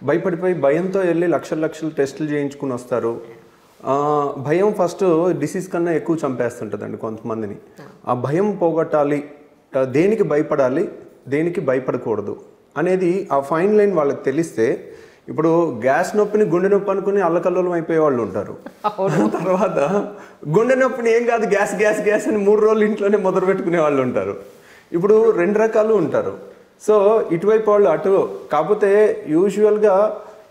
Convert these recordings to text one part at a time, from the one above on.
భయపడిపోయి భయంతో వెళ్ళి లక్షలు టెస్టులు చేయించుకుని వస్తారు. భయం ఫస్ట్ డిసీజ్ కన్నా ఎక్కువ చంపేస్తుంటుందండి కొంతమందిని. ఆ భయం పోగొట్టాలి, దేనికి భయపడాలి, దేనికి భయపడకూడదు అనేది ఆ ఫైన్ లైన్ వాళ్ళకి తెలిస్తే, ఇప్పుడు గ్యాస్ నొప్పిని గుండె నొప్పి అనుకుని అల్లకల్లోలం అయిపోయే వాళ్ళు ఉంటారు. తర్వాత గుండె నొప్పిని ఏం కాదు గ్యాస్ గ్యాస్ గ్యాస్ అని 3 రోజులు ఇంట్లోనే మొదలు పెట్టుకునే వాళ్ళు ఉంటారు. ఇప్పుడు 2 రకాలు ఉంటారు. సో ఇటువైపు వాళ్ళు అటు. కాకపోతే యూజువల్గా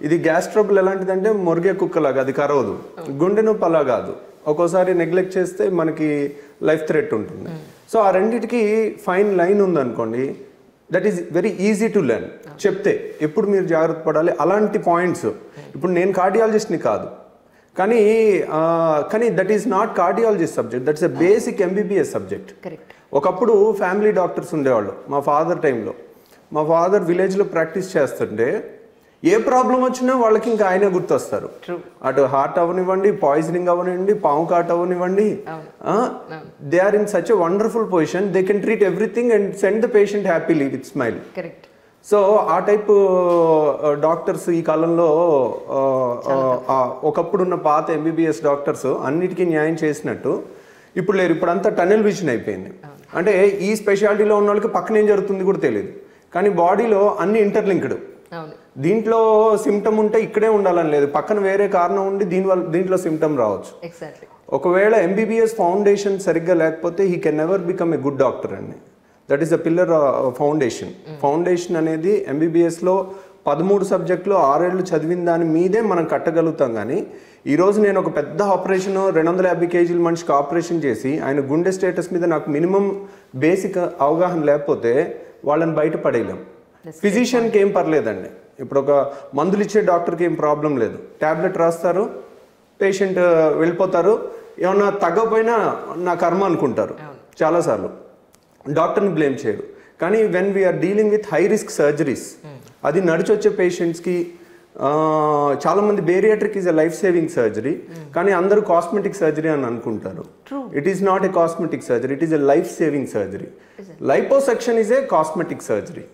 ఇది గ్యాస్ ట్రబుల్ ఎలాంటిదంటే మొరిగే కుక్కలాగా, అది కరవదు. గుండె నొప్పి అలా కాదు, ఒక్కోసారి నెగ్లెక్ట్ చేస్తే మనకి లైఫ్ థ్రెట్ ఉంటుంది. సో ఆ రెండింటికి ఫైన్ లైన్ ఉందనుకోండి, that is very easy to learn. చెప్తే ఎప్పుడు మీరు జాగ్రత్త పడాలి అలాంటి పాయింట్స్. ఇప్పుడు నేను కార్డియాలజిస్ట్ని కాదు, కానీ that is not cardiologist subject, that's a basic MBBS subject. ఒకప్పుడు ఫ్యామిలీ డాక్టర్స్ ఉండేవాళ్ళు. మా ఫాదర్ టైంలో, మా ఫాదర్ విలేజ్లో ప్రాక్టీస్ చేస్తుంటే ఏ ప్రాబ్లం వచ్చినా వాళ్ళకి ఇంకా ఆయనే గుర్తొస్తారు. అటు హార్ట్ అవనివ్వండి, పాయిజనింగ్ అవనివ్వండి, పాము కాట్ అవనివ్వండి, they are in such a wonderful position, they can treat everything and send the patient happily with smile. So ఆ టైప్ డాక్టర్స్ ఈ కాలంలో, ఒకప్పుడున్న పాత ఎంబీబీఎస్ డాక్టర్స్ అన్నిటికీ న్యాయం చేసినట్టు ఇప్పుడు లేరు. ఇప్పుడు అంతా టనెల్ విజన్ అయిపోయింది. అంటే ఈ స్పెషాలిటీలో ఉన్న వాళ్ళకి పక్కన ఏం జరుగుతుంది కూడా తెలియదు, కానీ బాడీలో అన్ని ఇంటర్లింక్డ్. దీంట్లో సిమ్టమ్ ఉంటే ఇక్కడే ఉండాలని లేదు, పక్కన వేరే కారణం ఉండి దీంట్లో సిమ్టమ్ రావచ్చు. ఒకవేళ ఎంబీబీఎస్ ఫౌండేషన్ సరిగ్గా లేకపోతే he can never become a good doctor అండి. That is the pillar foundation. Foundation అనేది ఎంబీబీఎస్లో 13 సబ్జెక్టులు 6 ఏళ్ళు చదివిన దాని మీదే మనం కట్టగలుగుతాం. కానీ ఈరోజు నేను ఒక పెద్ద ఆపరేషన్ 250 కేజీల మనిషికి ఆపరేషన్ చేసి ఆయన గుండె స్టేటస్ మీద నాకు మినిమం బేసిక్ అవగాహన లేకపోతే వాళ్ళని బయట పడేయలేం. ఫిజిషియన్కి ఏం పర్లేదండి, ఇప్పుడు ఒక మందులు ఇచ్చే డాక్టర్కి ఏం ప్రాబ్లం లేదు, ట్యాబ్లెట్ రాస్తారు, పేషెంట్ వెళ్ళిపోతారు, ఏమన్నా తగ్గకపోయినా నా కర్మ అనుకుంటారు చాలాసార్లు, డాక్టర్ని బ్లేమ్ చేయరు. కానీ when we're dealing with high risk surgeries, అది నడిచొచ్చే పేషెంట్స్కి, చాలామంది bariatric is a life saving surgery, కానీ అందరూ కాస్మెటిక్ సర్జరీ అని అనుకుంటారు. It is not a cosmetic surgery, it is a life saving surgery. Liposuction is a cosmetic surgery.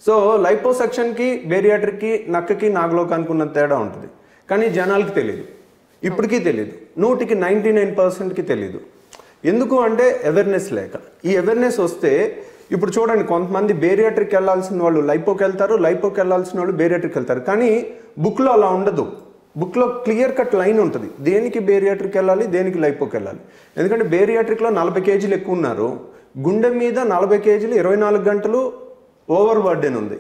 So లైపోసెక్షన్కి బేరియాట్రిక్కి నక్కకి నాగలోకానికి ఉన్న తేడా ఉంటుంది, కానీ జనాలకి తెలియదు, ఇప్పటికీ తెలియదు, 100కి 99%కి తెలియదు. ఎందుకు అంటే అవేర్నెస్ లేక. ఈ అవేర్నెస్ వస్తే, ఇప్పుడు చూడండి, కొంతమంది బేరియాట్రిక్ వెళ్ళాల్సిన వాళ్ళు లైపోకి వెళ్తారు, లైపోకి వెళ్ళాల్సిన వాళ్ళు బేరియాట్రిక్ వెళ్తారు, కానీ బుక్లో అలా ఉండదు. బుక్లో క్లియర్ కట్ లైన్ ఉంటుంది, దేనికి బేరియాట్రిక్ వెళ్ళాలి, దేనికి లైపోకి వెళ్ళాలి. ఎందుకంటే బేరియాట్రిక్లో 40 కేజీలు ఎక్కువ ఉన్నారు, గుండె మీద 40 కేజీలు 24 గంటలు ఓవర్ బర్డెన్ ఉంది.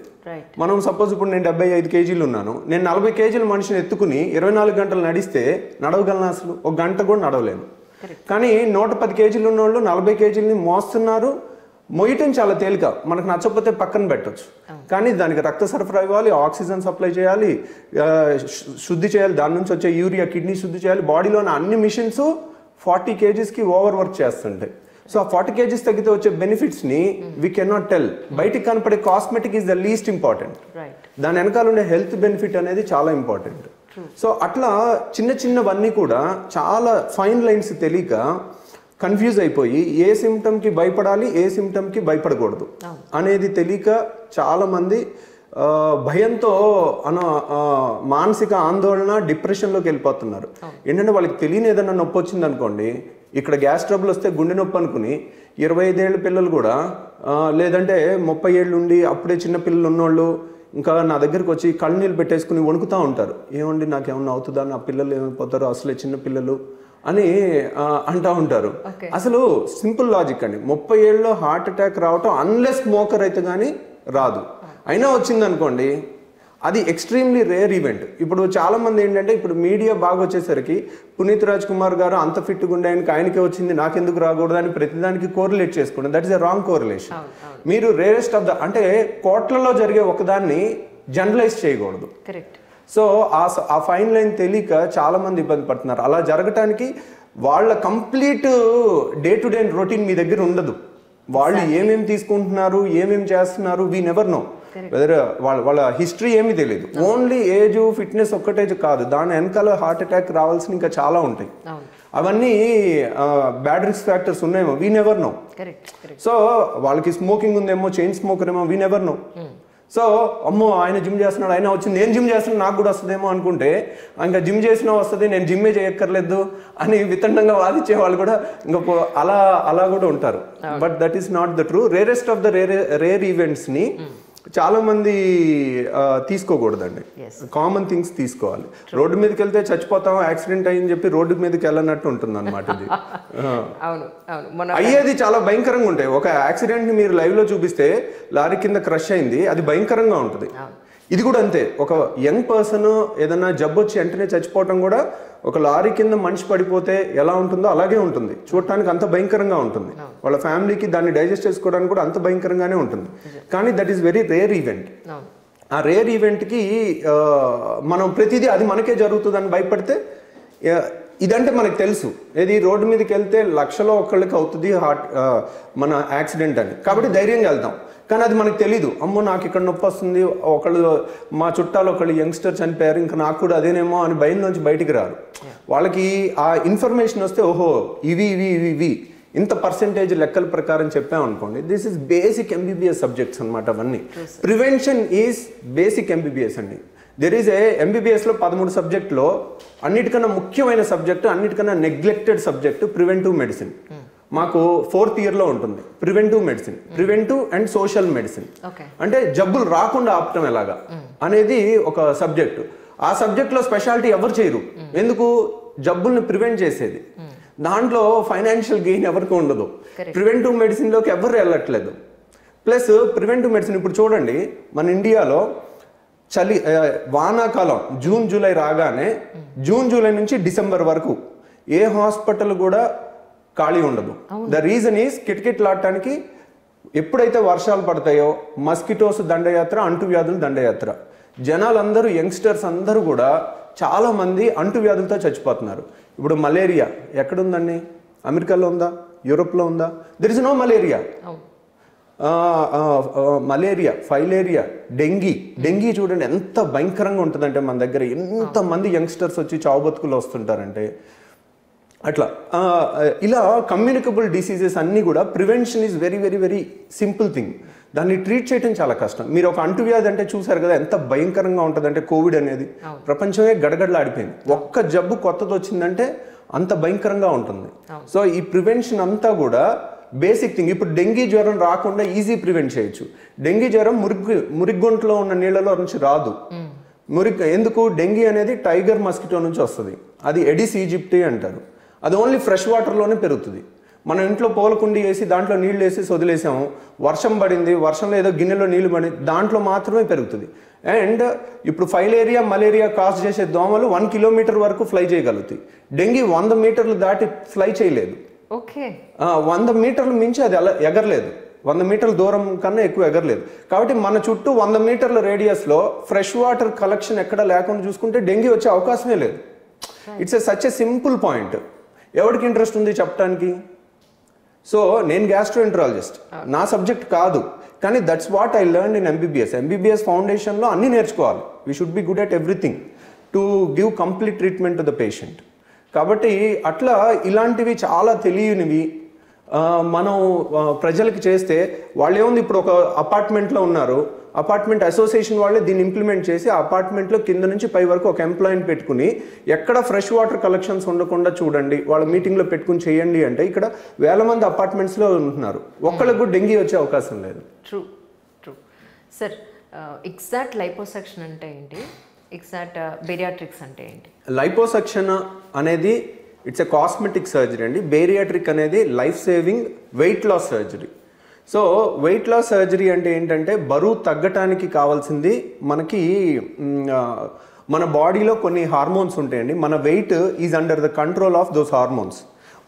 మనం సపోజ్ ఇప్పుడు నేను 75 కేజీలు ఉన్నాను, నేను 40 కేజీల మనిషిని ఎత్తుకుని 24 గంటలు నడిస్తే నడవగలను? అసలు ఒక గంట కూడా నడవలేను. కానీ 110 కేజీలు ఉన్న వాళ్ళు 40 కేజీలని మోస్తున్నారు. మొయ్యటం చాలా తేలిక, మనకు నచ్చకపోతే పక్కన పెట్టచ్చు, కానీ దానికి రక్త సరఫరా ఇవ్వాలి, ఆక్సిజన్ సప్లై చేయాలి, శుద్ధి చేయాలి, దాని నుంచి వచ్చే యూరియా కిడ్నీ శుద్ధి చేయాలి. బాడీలోని అన్ని మిషన్స్ 40 కేజీస్కి ఓవర్ వర్క్ చేస్తుంటాయి. సో ఆ 40 కేజీస్ తగ్గితే వచ్చే బెనిఫిట్స్ని వీ కెనాట్ టెల్. బయటికి కనపడే cosmetic is the least important, దాని వెనకాల ఉండే హెల్త్ బెనిఫిట్ అనేది చాలా ఇంపార్టెంట్. సో అట్లా చిన్నవన్నీ కూడా చాలా ఫైన్ లైన్స్ తెలియక కన్ఫ్యూజ్ అయిపోయి ఏ సిమ్టమ్కి భయపడాలి, ఏ సిమ్టమ్కి భయపడకూడదు అనేది తెలియక చాలామంది భయంతో మానసిక ఆందోళన, డిప్రెషన్లోకి వెళ్ళిపోతున్నారు. ఏంటంటే వాళ్ళకి తెలియని ఏదైనా నొప్పి వచ్చింది అనుకోండి, ఇక్కడ గ్యాస్ ట్రబుల్ వస్తే గుండె నొప్పి అనుకుని 25 ఏళ్ళ పిల్లలు కూడా, లేదంటే 30 ఏళ్ళు ఉండి అప్పుడే చిన్న పిల్లలు ఉన్నోళ్ళు ఇంకా నా దగ్గరికి వచ్చి కళ్ళు నీళ్ళు పెట్టేసుకుని వణుకుతూ ఉంటారు. ఏమండి నాకేమన్నా అవుతుందా, నా పిల్లలు ఏమైపోతారు, అసలే చిన్న పిల్లలు అని అంటూ ఉంటారు. అసలు సింపుల్ లాజిక్ అండి, 30 ఏళ్ళలో హార్ట్ అటాక్ రావటం అన్లెస్ స్మోకర్ అయితే కానీ రాదు. అయినా వచ్చిందనుకోండి, అది ఎక్స్ట్రీమ్లీ రేర్ ఈవెంట్. ఇప్పుడు చాలామంది ఏంటంటే, ఇప్పుడు మీడియా బాగా వచ్చేసరికి పునీత్ రాజ్ కుమార్ గారు అంత ఫిట్గా ఉండే ఆయనకే వచ్చింది, నాకెందుకు రాకూడదు అని ప్రతిదానికి కోరిలేట్ చేసుకుంటాం. That is a wrong correlation. మీరు రేరెస్ట్ ఆఫ్ ద, అంటే కోట్లలో జరిగే ఒకదాన్ని జనరలైజ్ చేయకూడదు. సో ఆ ఫైన్ లైన్ తెలియక చాలామంది ఇబ్బంది పడుతున్నారు. అలా జరగటానికి వాళ్ళ complete day to day routine మీ దగ్గర ఉండదు. వాళ్ళు ఏమేమి తీసుకుంటున్నారు, ఏమేమి చేస్తున్నారు, వీ నెవర్ నో. వెదర్ వాళ్ళ హిస్టరీ ఏమీ తెలియదు. ఓన్లీ ఏజ్, ఫిట్నెస్ ఒక్కటే కాదు, దాని వెనకాల హార్ట్ అటాక్ రావాల్సిన ఇంకా చాలా ఉంటాయి. అవన్నీ బ్యాడ్ రిస్క్ ఫ్యాక్టర్స్ ఉన్నాయేమో, వీ నెవర్ నో. సో వాళ్ళకి స్మోకింగ్ ఉందేమో, చైన్ స్మోకర్ ఏమో, వీ నెవర్ నో. సో అమ్మో ఆయన జిమ్ చేస్తున్నాడు, ఆయన వచ్చింది, నేను జిమ్ చేస్తున్నాను నాకు కూడా వస్తుందేమో అనుకుంటే ఇంకా జిమ్ చేసినా వస్తుంది, నేను జిమ్మే చేయక్కర్లేదు అని వితండంగా వాదించే వాళ్ళు కూడా ఇంకా అలా కూడా ఉంటారు. But that is not the true. Rarest of the rare ఈవెంట్స్ని చాలా మంది తీసుకోకూడదండి. కామన్ థింగ్స్ తీసుకోవాలి. రోడ్డు మీదకి వెళ్తే చచ్చిపోతాం, యాక్సిడెంట్ అయ్యని చెప్పి రోడ్డు మీదకి వెళ్ళనట్టు ఉంటుంది అనమాట. ఇది అయ్యేది చాలా భయంకరంగా ఉంటాయి. ఒక యాక్సిడెంట్ని మీరు లైవ్లో చూపిస్తే లారీ కింద క్రష్ అయింది, అది భయంకరంగా ఉంటుంది. ఇది కూడా అంతే. ఒక యంగ్ పర్సన్ ఏదైనా జబ్బు వచ్చి వెంటనే చచ్చిపోవటం కూడా ఒక లారీ కింద మనిషి పడిపోతే ఎలా ఉంటుందో అలాగే ఉంటుంది. చూడటానికి అంత భయంకరంగా ఉంటుంది. వాళ్ళ ఫ్యామిలీకి దాన్ని డైజెస్ట్ చేసుకోవడానికి కూడా అంత భయంకరంగానే ఉంటుంది. కానీ that is very rare event. ఆ రేర్ ఈవెంట్కి మనం ప్రతిదీ అది మనకే జరుగుతుందని భయపడితే, ఇదంటే మనకు తెలుసు ఏది రోడ్డు మీదకి వెళ్తే లక్షలో ఒకళ్ళకి అవుతుంది మన యాక్సిడెంట్ అని, కాబట్టి ధైర్యంగా వెళ్తాం. కానీ అది మనకు తెలీదు. అమ్మో నాకు ఇక్కడ నొప్పి వస్తుంది, ఒకళ్ళు మా చుట్టాలు ఒకళ్ళు యంగ్స్టర్ చనిపోయారు, ఇంకా నాకు కూడా అదేనేమో అని భయం నుంచి బయటికి రారు. వాళ్ళకి ఆ ఇన్ఫర్మేషన్ వస్తే ఓహో ఇవి ఇంత పర్సెంటేజ్ లెక్కల ప్రకారం చెప్పామనుకోండి. This is basic MBBS subjects అనమాట అవన్నీ. ప్రివెన్షన్ ఈజ్ బేసిక్ ఎంబీబీఎస్ అండి. దెర్ ఈజ్ ఎంబీబీఎస్లో 13 సబ్జెక్టులో అన్నిటికన్నా ముఖ్యమైన సబ్జెక్టు, అన్నిటికన్నా నెగ్లెక్టెడ్ సబ్జెక్టు ప్రివెంటివ్ మెడిసిన్. మాకు 4th ఇయర్లో ఉంటుంది preventive medicine, preventive and social medicine. అంటే జబ్బులు రాకుండా ఆపటం ఎలాగా అనేది ఒక సబ్జెక్టు. ఆ సబ్జెక్ట్లో స్పెషాలిటీ ఎవరు చేయరు. ఎందుకు? జబ్బుల్ని ప్రివెంట్ చేసేది. దాంట్లో ఫైనాన్షియల్ గెయిన్ ఎవరికి ఉండదు. ప్రివెంటివ్ మెడిసిన్లోకి ఎవరు వెళ్ళట్లేదు. ప్లస్ ప్రివెంటివ్ మెడిసిన్ ఇప్పుడు చూడండి, మన ఇండియాలో వానాకాలం జూన్ జూలై రాగానే జూన్ జూలై నుంచి డిసెంబర్ వరకు ఏ హాస్పిటల్ కూడా ఖాళీ ఉండదు. ద రీజన్ ఈజ్ కిటకిటలాడటానికి ఎప్పుడైతే వర్షాలు పడతాయో మస్కిటోస్ దండయాత్ర, అంటువ్యాధులు దండయాత్ర. జనాలందరూ యంగ్స్టర్స్ అందరూ కూడా చాలా మంది అంటువ్యాధులతో చచ్చిపోతున్నారు. ఇప్పుడు మలేరియా ఎక్కడుందండి? అమెరికాలో ఉందా? యూరోప్లో ఉందా? There is no malaria. Malaria, filaria, dengue చూడండి ఎంత భయంకరంగా ఉంటుందంటే మన దగ్గర ఎంతమంది యంగ్స్టర్స్ వచ్చి చావు బతుకులు వస్తుంటారంటే. అట్లా ఇలా కమ్యూనికబుల్ డిసీజెస్ అన్నీ కూడా prevention is very very very simple thing. దాన్ని ట్రీట్ చేయడం చాలా కష్టం. మీరు ఒక అంటువ్యాధి అంటే చూసారు కదా ఎంత భయంకరంగా ఉంటుందంటే. కోవిడ్ అనేది ప్రపంచమే గడగడలాడిపోయింది. ఒక్క జబ్బు కొత్తది వచ్చిందంటే అంత భయంకరంగా ఉంటుంది. సో ఈ ప్రివెన్షన్ అంతా కూడా బేసిక్ థింగ్. ఇప్పుడు డెంగీ జ్వరం రాకుండా ఈజీ ప్రివెంట్ చేయొచ్చు. డెంగీ జ్వరం మురిగ్గొంట్లో ఉన్న నీళ్ళలో నుంచి రాదు. ఎందుకు? డెంగీ అనేది టైగర్ మస్కిటో నుంచి వస్తుంది. అది ఎడిస్ ఈజిప్టి అంటారు. అది ఓన్లీ ఫ్రెష్ వాటర్లోనే పెరుగుతుంది. మనం ఇంట్లో పూలకుండి వేసి దాంట్లో నీళ్ళు వేసి వదిలేసాము, వర్షం పడింది, వర్షంలో ఏదో గిన్నెలో నీళ్ళు పడి దాంట్లో మాత్రమే పెరుగుతుంది. అండ్ ఇప్పుడు ఫైలేరియా, మలేరియా కాజ్ చేసే దోమలు 1 కిలోమీటర్ వరకు ఫ్లై చేయగలుగుతాయి. డెంగీ 100 మీటర్లు దాటి ఫ్లై చేయలేదు. 100 మీటర్లు మించి అది అలా ఎగరలేదు. 100 మీటర్ల దూరం కన్నా ఎక్కువ ఎగరలేదు. కాబట్టి మన చుట్టూ 100 మీటర్ల రేడియస్లో ఫ్రెష్ వాటర్ కలెక్షన్ ఎక్కడ లేకుండా చూసుకుంటే డెంగీ వచ్చే అవకాశమే లేదు. It's such a simple point. ఎవరికి ఇంట్రెస్ట్ ఉంది చెప్పడానికి? సో నేను గ్యాస్ట్రోఎంట్రాలజిస్ట్, నా సబ్జెక్ట్ కాదు, కానీ that's what I learn in MBBS ఫౌండేషన్లో అన్నీ నేర్చుకోవాలి. We should be good at everything to give complete treatment to the patient. కాబట్టి అట్లా ఇలాంటివి చాలా తెలియనివి మనం ప్రజలకి చేస్తే వాళ్ళు ఏముంది, ఇప్పుడు ఒక అపార్ట్మెంట్లో ఉన్నారు, అపార్ట్మెంట్ అసోసియేషన్ వాళ్ళే దీన్ని ఇంప్లిమెంట్ చేసి ఆ అపార్ట్మెంట్లో కింద నుంచి పై వరకు ఒక ఎంప్లాయీని పెట్టుకుని ఎక్కడ ఫ్రెష్ వాటర్ కలెక్షన్స్ ఉండకుండా చూడండి, వాళ్ళ మీటింగ్లో పెట్టుకుని చేయండి అంటే ఇక్కడ వేల మంది అపార్ట్మెంట్స్లో ఉంటున్నారు. ఒక్కళ్ళకు కూడా డెంగీ వచ్చే అవకాశం లేదు. True sir. ఎగ్జాక్ట్ లైపోసక్షన్ అంటే ఏంటి? ఎగ్జాక్ట్ బేరియాట్రిక్స్ అంటే ఏంటి? లైపోసక్షన్ అనేది ఇట్స్ ఎ కాస్మెటిక్ సర్జరీ అండి. బేరియాట్రిక్ అనేది life saving weight loss surgery. So weight loss surgery అంటే ఏంటంటే బరువు తగ్గటానికి కావాల్సింది మనకి మన బాడీలో కొన్ని హార్మోన్స్ ఉంటాయండి. మన weight is under the control of those hormones.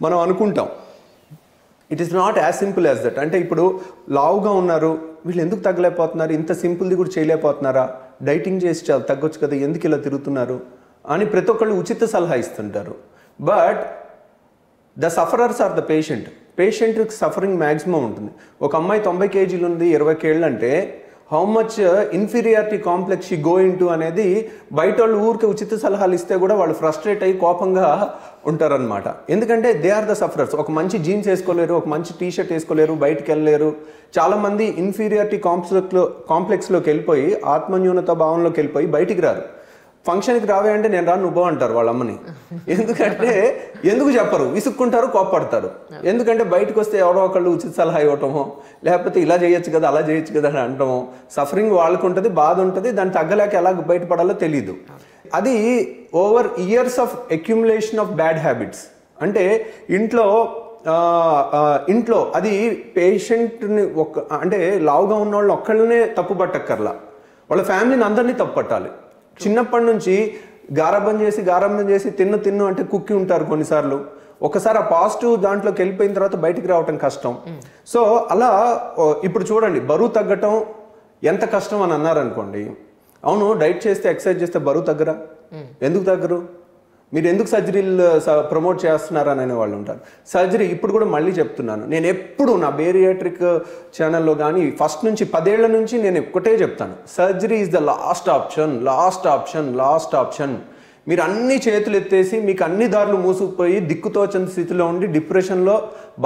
మనం అనుకుంటాం it is not as simple as that. అంటే ఇప్పుడు లావుగా ఉన్నారు, వీళ్ళు ఎందుకు తగ్గలేకపోతున్నారు, ఇంత సింపుల్ది కూడా చేయలేకపోతున్నారా, డైటింగ్ చేసి తగ్గొచ్చు కదా, ఎందుకు ఇలా తిరుగుతున్నారు అని ప్రతి ఒక్కళ్ళు ఉచిత సలహా ఇస్తుంటారు. But the sufferers or the పేషెంట్కి సఫరింగ్ మ్యాక్సిమం ఉంటుంది. ఒక అమ్మాయి 90 కేజీలు ఉంది, 20 కేళ్ళు అంటే how much inferiority complex she go into అనేది బయట వాళ్ళు ఊరికి ఉచిత సలహాలు ఇస్తే కూడా వాళ్ళు ఫ్రస్ట్రేట్ అయ్యి కోపంగా ఉంటారనమాట. ఎందుకంటే దే ఆర్ ద సఫరర్స్. ఒక మంచి జీన్స్ వేసుకోలేరు, ఒక మంచి టీ షర్ట్ వేసుకోలేరు, బయటికి వెళ్ళలేరు. చాలామంది ఇన్ఫీరియారిటీ కాంప్లెక్స్లోకి వెళ్ళిపోయి ఆత్మన్యూనత భావంలోకి వెళ్ళిపోయి బయటికి రారు. ఫంక్షన్కి రావే అంటే నేను రాను నువ్వు అంటారు వాళ్ళ అమ్మని. ఎందుకంటే ఎందుకు చెప్పరు, విసుక్కుంటారు, కోప్పడతారు. ఎందుకంటే బయటకు వస్తే ఎవరో ఒకళ్ళు ఉచిత సలహా ఇవ్వటమో, లేకపోతే ఇలా చేయొచ్చు కదా అలా చేయొచ్చు కదా అని అంటాము. సఫరింగ్ వాళ్ళకు ఉంటుంది, బాధ ఉంటుంది, దాన్ని తగ్గలేక ఎలా బయటపడాలో తెలీదు. అది over years of accumulation of bad habits. అంటే ఇంట్లో అది పేషెంట్ని అంటే లావుగా ఉన్న వాళ్ళు ఒక్కళ్ళనే తప్పు పట్టక్కర్లా, వాళ్ళ ఫ్యామిలీని అందరినీ తప్పు పట్టాలి. చిన్నప్పటి నుంచి గారాబం చేసి తిన్ను అంటే కుక్కి ఉంటారు కొన్నిసార్లు. ఒకసారి ఆ పాజిటివ్ దాంట్లోకి వెళ్ళిపోయిన తర్వాత బయటికి రావటం కష్టం. సో అలా ఇప్పుడు చూడండి, బరువు తగ్గటం ఎంత కష్టం అని అన్నారనుకోండి. అవును, డైట్ చేస్తే ఎక్సర్సైజ్ చేస్తే బరువు తగ్గరా? ఎందుకు తగ్గరు? మీరు ఎందుకు సర్జరీలు ప్రమోట్ చేస్తున్నారని అనే వాళ్ళు ఉంటారు. సర్జరీ ఇప్పుడు కూడా మళ్ళీ చెప్తున్నాను, నేను ఎప్పుడు నా బేరియాట్రిక్ ఛానల్లో కానీ ఫస్ట్ నుంచి 10 ఏళ్ల నుంచి నేను ఒక్కటే చెప్తాను, surgery is the last option. మీరు అన్ని చేతులు ఎత్తేసి మీకు అన్ని దారులు మూసుకుపోయి దిక్కుతోచని స్థితిలో ఉండి డిప్రెషన్లో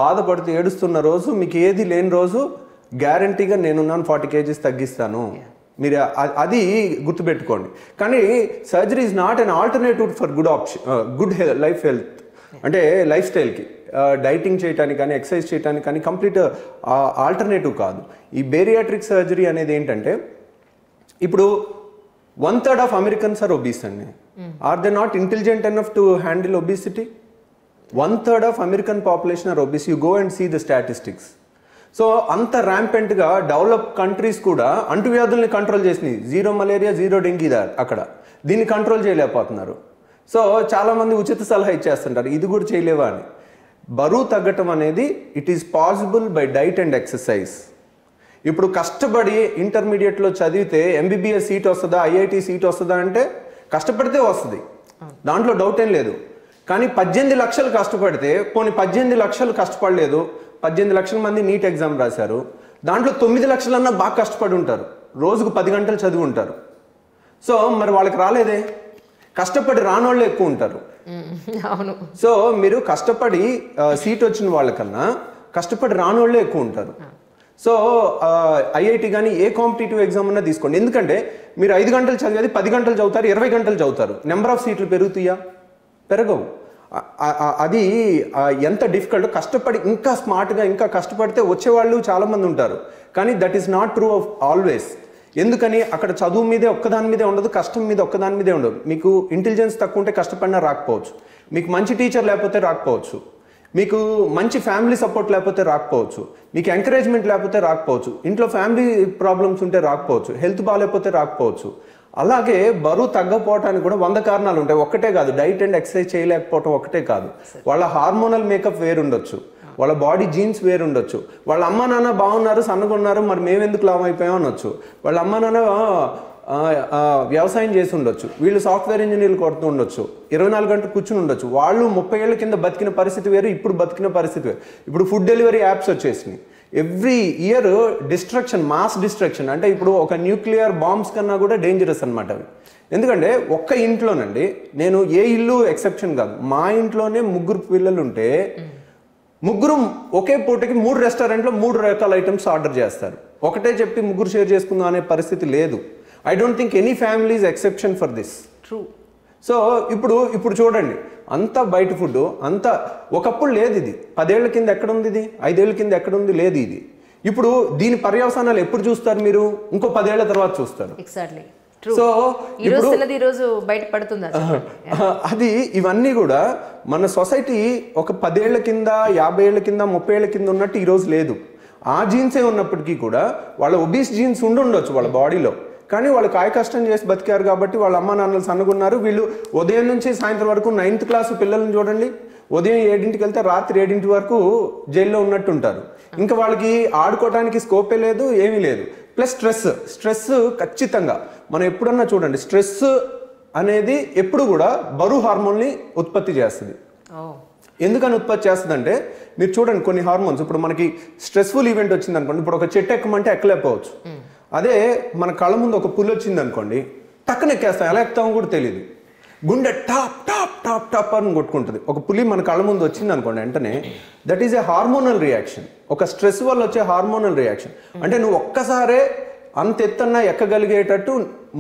బాధపడుతూ ఏడుస్తున్న రోజు, మీకు ఏది లేని రోజు గ్యారంటీగా నేనున్నాను 40 kgs తగ్గిస్తాను. మీరు అది గుర్తుపెట్టుకోండి. కానీ surgery is not an alternative for good life health, అంటే లైఫ్ స్టైల్కి డైటింగ్ చేయడానికి కానీ ఎక్సర్సైజ్ చేయడానికి కానీ కంప్లీట్ ఆల్టర్నేటివ్ కాదు. ఈ బేరియాట్రిక్ సర్జరీ అనేది ఏంటంటే, ఇప్పుడు 1/3 ఆఫ్ అమెరికన్స్ ఆర్ ఒబీస్ అండి. Are they not intelligent enough to handle obesity? 1/3 of American population are obese. You go and see the statistics. So అంత ర్యాంపెంట్గా డెవలప్ కంట్రీస్ కూడా అంటువ్యాధుల్ని కంట్రోల్ చేసినాయి. 0 మలేరియా 0 డెంగీ అక్కడ. దీన్ని కంట్రోల్ చేయలేకపోతున్నారు. సో చాలామంది ఉచిత సలహా ఇచ్చేస్తుంటారు, ఇది కూడా చేయలేవా అని. బరువు తగ్గటం అనేది it is possible by diet and exercise. ఇప్పుడు కష్టపడి ఇంటర్మీడియట్లో చదివితే ఎంబీబీఎస్ సీట్ వస్తుందా, ఐఐటి సీట్ వస్తుందా అంటే కష్టపడితే వస్తుంది, దాంట్లో డౌట్ ఏం లేదు. కానీ 18 లక్షలు కష్టపడితే, పోనీ 18 లక్షలు కష్టపడలేదు, 18 లక్షల మంది నీట్ ఎగ్జామ్ రాశారు, దాంట్లో 9 లక్షలన్నా బాగా కష్టపడి ఉంటారు, రోజుకు 10 గంటలు చదివి ఉంటారు. సో మరి వాళ్ళకి రాలేదే, కష్టపడి రానోళ్ళే ఎక్కువ ఉంటారు. అవును. సో మీరు కష్టపడి సీట్ వచ్చిన వాళ్ళకన్నా కష్టపడి రానోళ్ళే ఎక్కువ ఉంటారు. సో ఐఐటి కానీ ఏ కాంపిటేటివ్ ఎగ్జామ్ అన్నా తీసుకోండి. ఎందుకంటే మీరు 5 గంటలు చదివేది 10 గంటలు చదువుతారు, 20 గంటలు చదువుతారు. నెంబర్ ఆఫ్ సీట్లు పెరుగుతాయా? పెరగవు. అది ఎంత డిఫికల్ట్. కష్టపడి ఇంకా స్మార్ట్గా ఇంకా కష్టపడితే వచ్చేవాళ్ళు చాలామంది ఉంటారు. కానీ that is not true of always. ఎందుకని? అక్కడ చదువు మీదే ఒక్కదాని మీదే ఉండదు, కష్టం మీద ఒక్కదాని మీదే ఉండదు. మీకు ఇంటెలిజెన్స్ తక్కువ ఉంటే కష్టపడినా రాకపోవచ్చు, మీకు మంచి టీచర్ లేకపోతే రాకపోవచ్చు, మీకు మంచి ఫ్యామిలీ సపోర్ట్ లేకపోతే రాకపోవచ్చు, మీకు ఎంకరేజ్మెంట్ లేకపోతే రాకపోవచ్చు, ఇంట్లో ఫ్యామిలీ ప్రాబ్లమ్స్ ఉంటే రాకపోవచ్చు, హెల్త్ బాగాలేకపోతే రాకపోవచ్చు. అలాగే బరువు తగ్గపోవటానికి కూడా 100 కారణాలు ఉంటాయి. ఒక్కటే కాదు, డైట్ అండ్ ఎక్సర్సైజ్ చేయలేకపోవటం ఒక్కటే కాదు. వాళ్ళ హార్మోనల్ మేకప్ వేరుండొచ్చు, వాళ్ళ బాడీ జీన్స్ వేరుండొచ్చు, వాళ్ళ అమ్మ నాన్న బాగున్నారు, సన్నగా ఉన్నారు, మరి మేమెందుకు లాభం అయిపోయాం అనొచ్చు. వాళ్ళ అమ్మ నాన్న వ్యవసాయం చేసి ఉండొచ్చు, వీళ్ళు సాఫ్ట్వేర్ ఇంజనీర్లు కొడుతూ ఉండొచ్చు, 24 గంటలు కూర్చుని ఉండొచ్చు. వాళ్ళు 30 ఏళ్ల కింద బతికిన పరిస్థితి వేరు, ఇప్పుడు బతికిన పరిస్థితి వేరు. ఇప్పుడు ఫుడ్ డెలివరీ యాప్స్ వచ్చేసినాయి. Every year destruction, mass destruction. అంటే ఇప్పుడు ఒక న్యూక్లియర్ బాంబ్స్ కన్నా కూడా డేంజరస్ అనమాట అవి. ఎందుకంటే ఒక్క ఇంట్లోనండి, నేను ఏ ఇల్లు ఎక్సెప్షన్ కాదు, మా ఇంట్లోనే 3 పిల్లలు ఉంటే 3 ఒకే పూటకి 3 రెస్టారెంట్లో 3 రకాల ఐటమ్స్ ఆర్డర్ చేస్తారు. ఒకటే చెప్పి 3 షేర్ చేసుకుందాం అనే పరిస్థితి లేదు. I don't think any family is exception for this. True. So ఇప్పుడు చూడండి, అంతా బయట ఫుడ్, అంతా ఒకప్పుడు లేదు. ఇది 10 ఏళ్ల కింద ఎక్కడుంది, ఇది 5 ఏళ్ల కింద ఎక్కడుంది, లేదు ఇది. ఇప్పుడు దీని పర్యవసానాలు ఎప్పుడు చూస్తారు మీరు? ఇంకో 10 ఏళ్ల తర్వాత చూస్తారు. సో అది ఇవన్నీ కూడా మన సొసైటీ ఒక 10 ఏళ్ల కింద, 50 ఏళ్ల కింద, 30 ఏళ్ల కింద ఉన్నట్టు ఈరోజు లేదు. ఆ జీన్సే ఉన్నప్పటికీ కూడా వాళ్ళ ఒబీస్ జీన్స్ ఉండొచ్చు వాళ్ళ బాడీలో, కానీ వాళ్ళు కాయ కష్టం చేసి బతికారు కాబట్టి వాళ్ళ అమ్మ నాన్నలు సన్నగున్నారు. వీళ్ళు ఉదయం నుంచి సాయంత్రం వరకు 9th క్లాస్ పిల్లల్ని చూడండి, ఉదయం 7ంటికి వెళ్తే రాత్రి 7ంటి వరకు జైల్లో ఉన్నట్టు ఉంటారు. ఇంకా వాళ్ళకి ఆడుకోవడానికి స్కోపే లేదు, ఏమీ లేదు. ప్లస్ స్ట్రెస్ ఖచ్చితంగా మనం ఎప్పుడన్నా చూడండి, స్ట్రెస్ అనేది ఎప్పుడు కూడా బరువు హార్మోన్ని ఉత్పత్తి చేస్తుంది. ఎందుకని ఉత్పత్తి చేస్తుందంటే మీరు చూడండి, కొన్ని హార్మోన్స్, ఇప్పుడు మనకి స్ట్రెస్ఫుల్ ఈవెంట్ వచ్చింది అనుకోండి, ఇప్పుడు ఒక చెట్టు ఎక్కమంటే ఎక్కలేకపోవచ్చు. అదే మన కళ్ళ ముందు ఒక పులి వచ్చింది అనుకోండి, టక్కున ఎక్కేస్తాం, ఎలా ఎక్కుతామో కూడా తెలియదు. గుండె టాప్ టాప్ టాప్ టాప్ అని కొట్టుకుంటుంది. ఒక పులి మన కళ్ళ ముందు వచ్చింది అనుకోండి, వెంటనే that is a hormonal reaction, ఒక స్ట్రెస్ వల్ల వచ్చే హార్మోనల్ రియాక్షన్. అంటే నువ్వు ఒక్కసారే అంత ఎత్తన్నా ఎక్కగలిగేటట్టు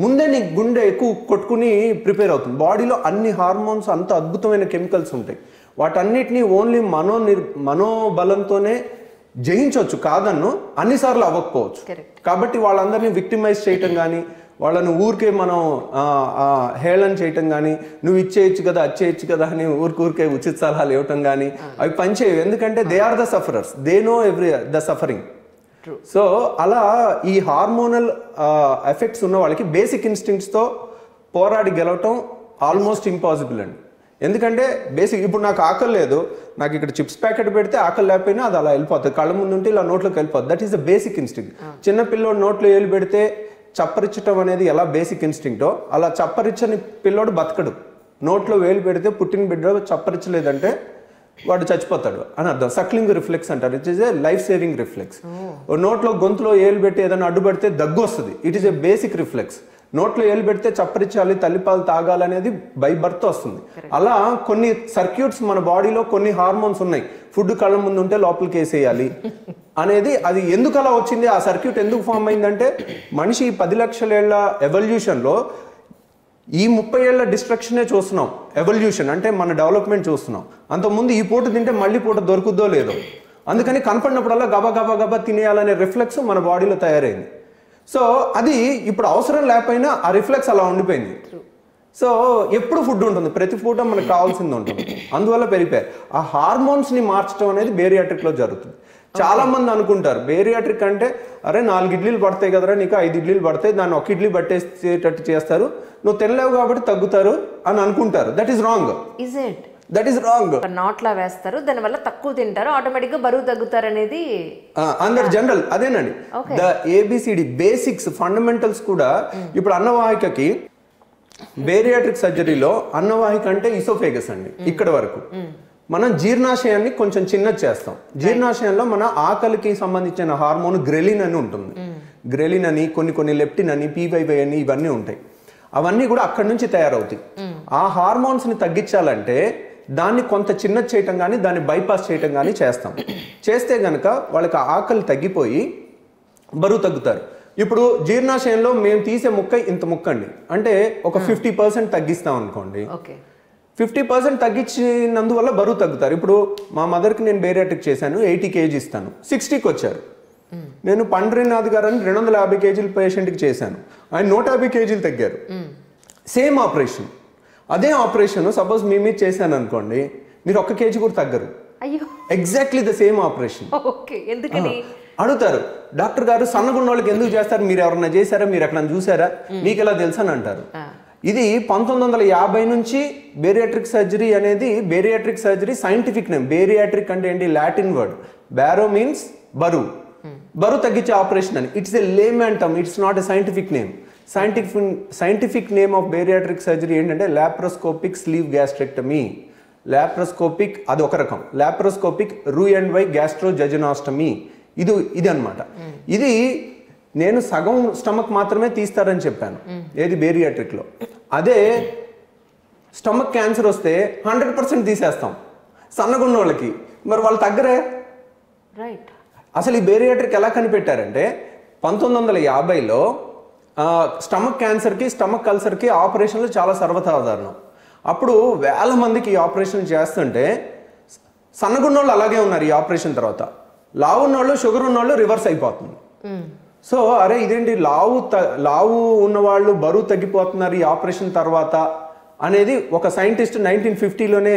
ముందే నీ గుండె ఎక్కువ కొట్టుకుని ప్రిపేర్ అవుతుంది. బాడీలో అన్ని హార్మోన్స్, అంత అద్భుతమైన కెమికల్స్ ఉంటాయి. వాటన్నిటినీ ఓన్లీ మనోబలంతోనే జయించవచ్చు, కాదన్ను, అన్నిసార్లు అవ్వకపోవచ్చు. కాబట్టి వాళ్ళందరినీ విక్టిమైజ్ చేయటం కానీ, వాళ్ళని ఊరికే మనం హేళన చేయటం కానీ, నువ్వు ఇచ్చేయచ్చు కదా అచ్చేయచ్చు కదా అని ఊరికే ఉచిత సలహాలు ఇవ్వటం కానీ అవి పనిచేయవు. ఎందుకంటే they are the sufferers, they know the suffering. So అలా ఈ హార్మోనల్ ఎఫెక్ట్స్ ఉన్న వాళ్ళకి బేసిక్ ఇన్స్టింక్ట్స్తో పోరాడి గెలవటం ఆల్మోస్ట్ ఇంపాసిబుల్ అండి. ఎందుకంటే బేసిక్ ఇప్పుడు నాకు ఆకలి లేదు, నాకు ఇక్కడ చిప్స్ ప్యాకెట్ పెడితే ఆకలి లేకపోయినా అది అలా వెళ్ళిపోతుంది, కళ్ళ ముందు ఉంటే ఇలా నోట్లోకి వెళ్ళిపోతుంది. That is the basic instinct. చిన్న పిల్లోడు నోట్లో ఏలు పెడితే చప్పరించడం అనేది ఎలా బేసిక్ ఇన్స్టింక్టో, అలా చప్పరించని పిల్లోడు బతకడు. నోట్లో వేలు పెడితే పుట్టిన బిడ్డ చప్పరించలేదంటే వాడు చచ్చిపోతాడు అని అర్థం. సక్లింగ్ రిఫ్లెక్స్ అంటారు, it is a life saving reflex. నోట్లో గొంతులో ఏలు పెట్టి ఏదైనా అడ్డుపడితే దగ్గు వస్తుంది, it is a basic reflex. నోట్లో ఏలు పెడితే చప్పరించాలి, తల్లిపాలు తాగాలనేది బై బర్త్ వస్తుంది. అలా కొన్ని సర్క్యూట్స్ మన బాడీలో, కొన్ని హార్మోన్స్ ఉన్నాయి. ఫుడ్ కళ్ళ ముందు ఉంటే లోపలికి వేసేయాలి అనేది, అది ఎందుకు అలా వచ్చింది, ఆ సర్క్యూట్ ఎందుకు ఫామ్ అయిందంటే మనిషి 10 లక్షల ఏళ్ల ఎవల్యూషన్లో ఈ 30 ఏళ్ల డిస్ట్రక్షనే చూస్తున్నాం. ఎవల్యూషన్ అంటే మన డెవలప్మెంట్ చూస్తున్నాం. అంతకుముందు ఈ పూట తింటే మళ్ళీ పూట దొరుకుద్దో లేదో, అందుకని కనపడినప్పుడల్లా గబా గబా గబా తినేయాలనే రిఫ్లెక్స్ మన బాడీలో తయారైంది. సో అది ఇప్పుడు అవసరం లేకపోయినా ఆ రిఫ్లెక్స్ అలా ఉండిపోయింది. సో ఎప్పుడు ఫుడ్ ఉంటుంది, ప్రతి పూట మనకు కావాల్సింది ఉంటుంది, అందువల్ల పెరిగిపోయారు. ఆ హార్మోన్స్ని మార్చడం అనేది బేరియాట్రిక్లో జరుగుతుంది. చాలా మంది అనుకుంటారు బేరియాట్రిక్ అంటే అరే 4 ఇడ్లీలు పడతాయి కదరా నీకు, 5 ఇడ్లీలు పడతాయి, దాన్ని 1 ఇడ్లీ పట్టేసేటట్టు చేస్తారు, నువ్వు తినలేవు కాబట్టి తగ్గుతారు అని అనుకుంటారు. That is wrong. That is wrong. నాట్లా వేస్తారు, దానివల్ల తక్కువ తింటారు, ఆటోమేటిక్గా బరువు తగ్గుతారు అనేది అందరు జనరల్ అదేనండి. ద ఏబిసిడి బేసిక్స్ ఫండమెంటల్స్ కూడా. ఇప్పుడు అన్నవాహికకి బేరియాట్రిక్ సర్జరీలో అన్నవాహిక అంటే ఇసోఫేగస్ అండి, ఇక్కడ వరకు. మనం జీర్ణాశయాన్ని కొంచెం చిన్నది చేస్తాం. జీర్ణాశయంలో మన ఆకలికి సంబంధించిన హార్మోన్ గ్రెలిన్ అని ఉంటుంది. గ్రెలిన్ అని, కొన్ని లెప్టిన్ అని, పీవైవై అని, ఇవన్నీ ఉంటాయి. అవన్నీ కూడా అక్కడి నుంచి తయారవుతాయి. ఆ హార్మోన్స్ని తగ్గించాలంటే దాన్ని కొంత చిన్నది చేయటం కానీ, దాన్ని బైపాస్ చేయటం కానీ చేస్తాం. చేస్తే కనుక వాళ్ళకి ఆకలి తగ్గిపోయి బరువు తగ్గుతారు. ఇప్పుడు జీర్ణాశయంలో మేము తీసే ముక్క ఇంత ముక్క అండి, అంటే ఒక 50% తగ్గిస్తాం అనుకోండి. 50% తగ్గించినందువల్ల బరువు తగ్గుతారు. ఇప్పుడు మా మదర్కి నేను బేరియాట్రిక్ చేశాను, 80 kg ఇస్తాను, 60కి వచ్చారు. నేను పండ్రీనాథ్ గారు అని 250 kg పేషెంట్కి చేశాను, ఆయన 150 kg తగ్గారు. Same operation. అదే ఆపరేషన్ సపోజ్ మీ మీద చేశాను అనుకోండి, మీరు 1 kg కూడా తగ్గరు. Exactly the same operation. అడుగుతారు డాక్టర్ గారు సన్నగున్న వాళ్ళకి ఎందుకు చేస్తారు, మీరు ఎవరన్నా చేశారా, మీరు ఎక్కడ చూసారా, మీకు ఎలా తెలుసు అని అంటారు. ఇది 1950 నుంచి బేరియాట్రిక్ సర్జరీ అనేది, bariatric surgery scientific name. Bariatric అంటే ఏంటి, లాటిన్ వర్డ్. బ్యారో మీన్స్ బరువు, బరువు తగ్గించే ఆపరేషన్ అని. It's a layman term, it's not a scientific name. Scientific name of bariatric surgery ఏంటంటే లాప్రోస్కోపిక్ స్లీవ్ గ్యాస్ట్రెక్టమీ. లాప్రోస్కోపిక్ అది ఒక రకం, లాప్రోస్కోపిక్ రూఎండ్వై గ్యాస్ట్రోజెజనాస్టమీ ఇది అనమాట. ఇది నేను సగం స్టమక్ మాత్రమే తీస్తారని చెప్పాను ఏది బేరియాట్రిక్లో. అదే స్టమక్ క్యాన్సర్ వస్తే 100% తీసేస్తాం సన్నగున్న వాళ్ళకి, మరి వాళ్ళు తగ్గరే. అసలు ఈ బేరియాట్రిక్ ఎలా కనిపెట్టారంటే 1950లో స్టమక్ క్యాన్సర్కి, స్టమక్ అల్సర్కి ఆపరేషన్లు చాలా సర్వసాధారణం. అప్పుడు వేల మందికి ఈ ఆపరేషన్ చేస్తుంటే సన్నగున్న వాళ్ళు అలాగే ఉన్నారు. ఈ ఆపరేషన్ తర్వాత లావు ఉన్నవాళ్ళు, షుగర్ ఉన్నవాళ్ళు రివర్స్ అయిపోతుంది. సో అరే ఇదేంటి లావు ఉన్నవాళ్ళు బరువు తగ్గిపోతున్నారు ఈ ఆపరేషన్ తర్వాత అనేది ఒక సైంటిస్ట్ 1950లోనే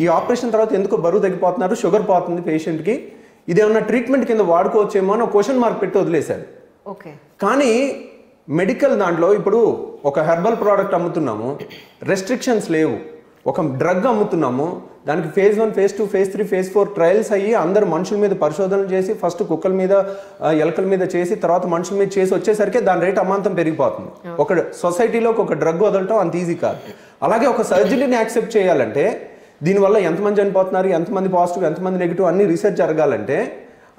ఈ ఆపరేషన్ తర్వాత ఎందుకో బరువు తగ్గిపోతున్నారు, షుగర్ పోతుంది పేషెంట్కి, ఇదేమన్నా ట్రీట్మెంట్ కింద వాడుకోవచ్చేమో అని క్వశ్చన్ మార్క్ పెట్టి వదిలేశారు. కానీ మెడికల్ దాంట్లో ఇప్పుడు ఒక హెర్బల్ ప్రోడక్ట్ అమ్ముతున్నాము, రెస్ట్రిక్షన్స్ లేవు. ఒక డ్రగ్ అమ్ముతున్నాము, దానికి phase 1, phase 2, phase 3, phase 4 trials అయ్యి అందరు మనుషుల మీద పరిశోధనలు చేసి, ఫస్ట్ కుక్కల మీద ఎలకల మీద చేసి, తర్వాత మనుషుల మీద చేసి వచ్చేసరికి దాని రేట్ అమాంతం పెరిగిపోతుంది. ఒక సొసైటీలోకి ఒక డ్రగ్ వదలటం అంత ఈజీ కాదు. అలాగే ఒక సర్జరీని యాక్సెప్ట్ చేయాలంటే, దీనివల్ల ఎంతమంది చనిపోతున్నారు, ఎంతమంది పాజిటివ్, ఎంతమంది నెగిటివ్ అన్ని రీసెర్చ్ జరగాలంటే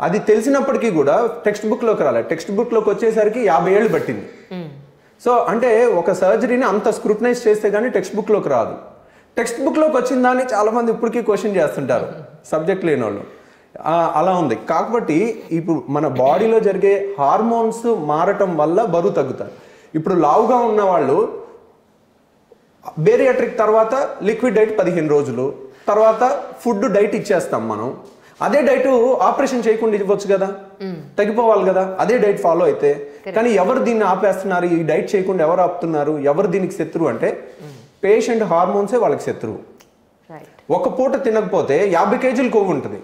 అది తెలిసినప్పటికీ కూడా టెక్స్ట్ బుక్లోకి రాలేదు. టెక్స్ట్ బుక్లోకి వచ్చేసరికి 50 ఏళ్ళు పట్టింది. సో అంటే ఒక సర్జరీని అంత స్క్రూటనైజ్ చేస్తే కానీ టెక్స్ట్ బుక్లోకి రాదు. టెక్స్ట్ బుక్లోకి వచ్చిన దాన్ని చాలామంది ఇప్పటికీ క్వశ్చన్ చేస్తుంటారు సబ్జెక్ట్ లేని వాళ్ళు. అలా ఉంది. కాబట్టి ఇప్పుడు మన బాడీలో జరిగే హార్మోన్స్ మారటం వల్ల బరువు తగ్గుతారు. ఇప్పుడు లావుగా ఉన్న వాళ్ళు బేరియాట్రిక్ తర్వాత లిక్విడ్ డైట్ 15 రోజులు తర్వాత ఫుడ్ డైట్ ఇచ్చేస్తాం మనం. అదే డైట్ ఆపరేషన్ చేయకుండా ఇవ్వచ్చు కదా, తగ్గిపోవాలి కదా అదే డైట్ ఫాలో అయితే. కానీ ఎవరు దీన్ని ఆపేస్తున్నారు? ఈ డైట్ చేయకుండా ఎవరు ఆపుతున్నారు? ఎవరు దీనికి శత్రువు అంటే పేషెంట్ హార్మోన్సే వాళ్ళకి శత్రువు. ఒక పూట తినకపోతే 50 కేజీలు కొవ్వు ఉంటుంది.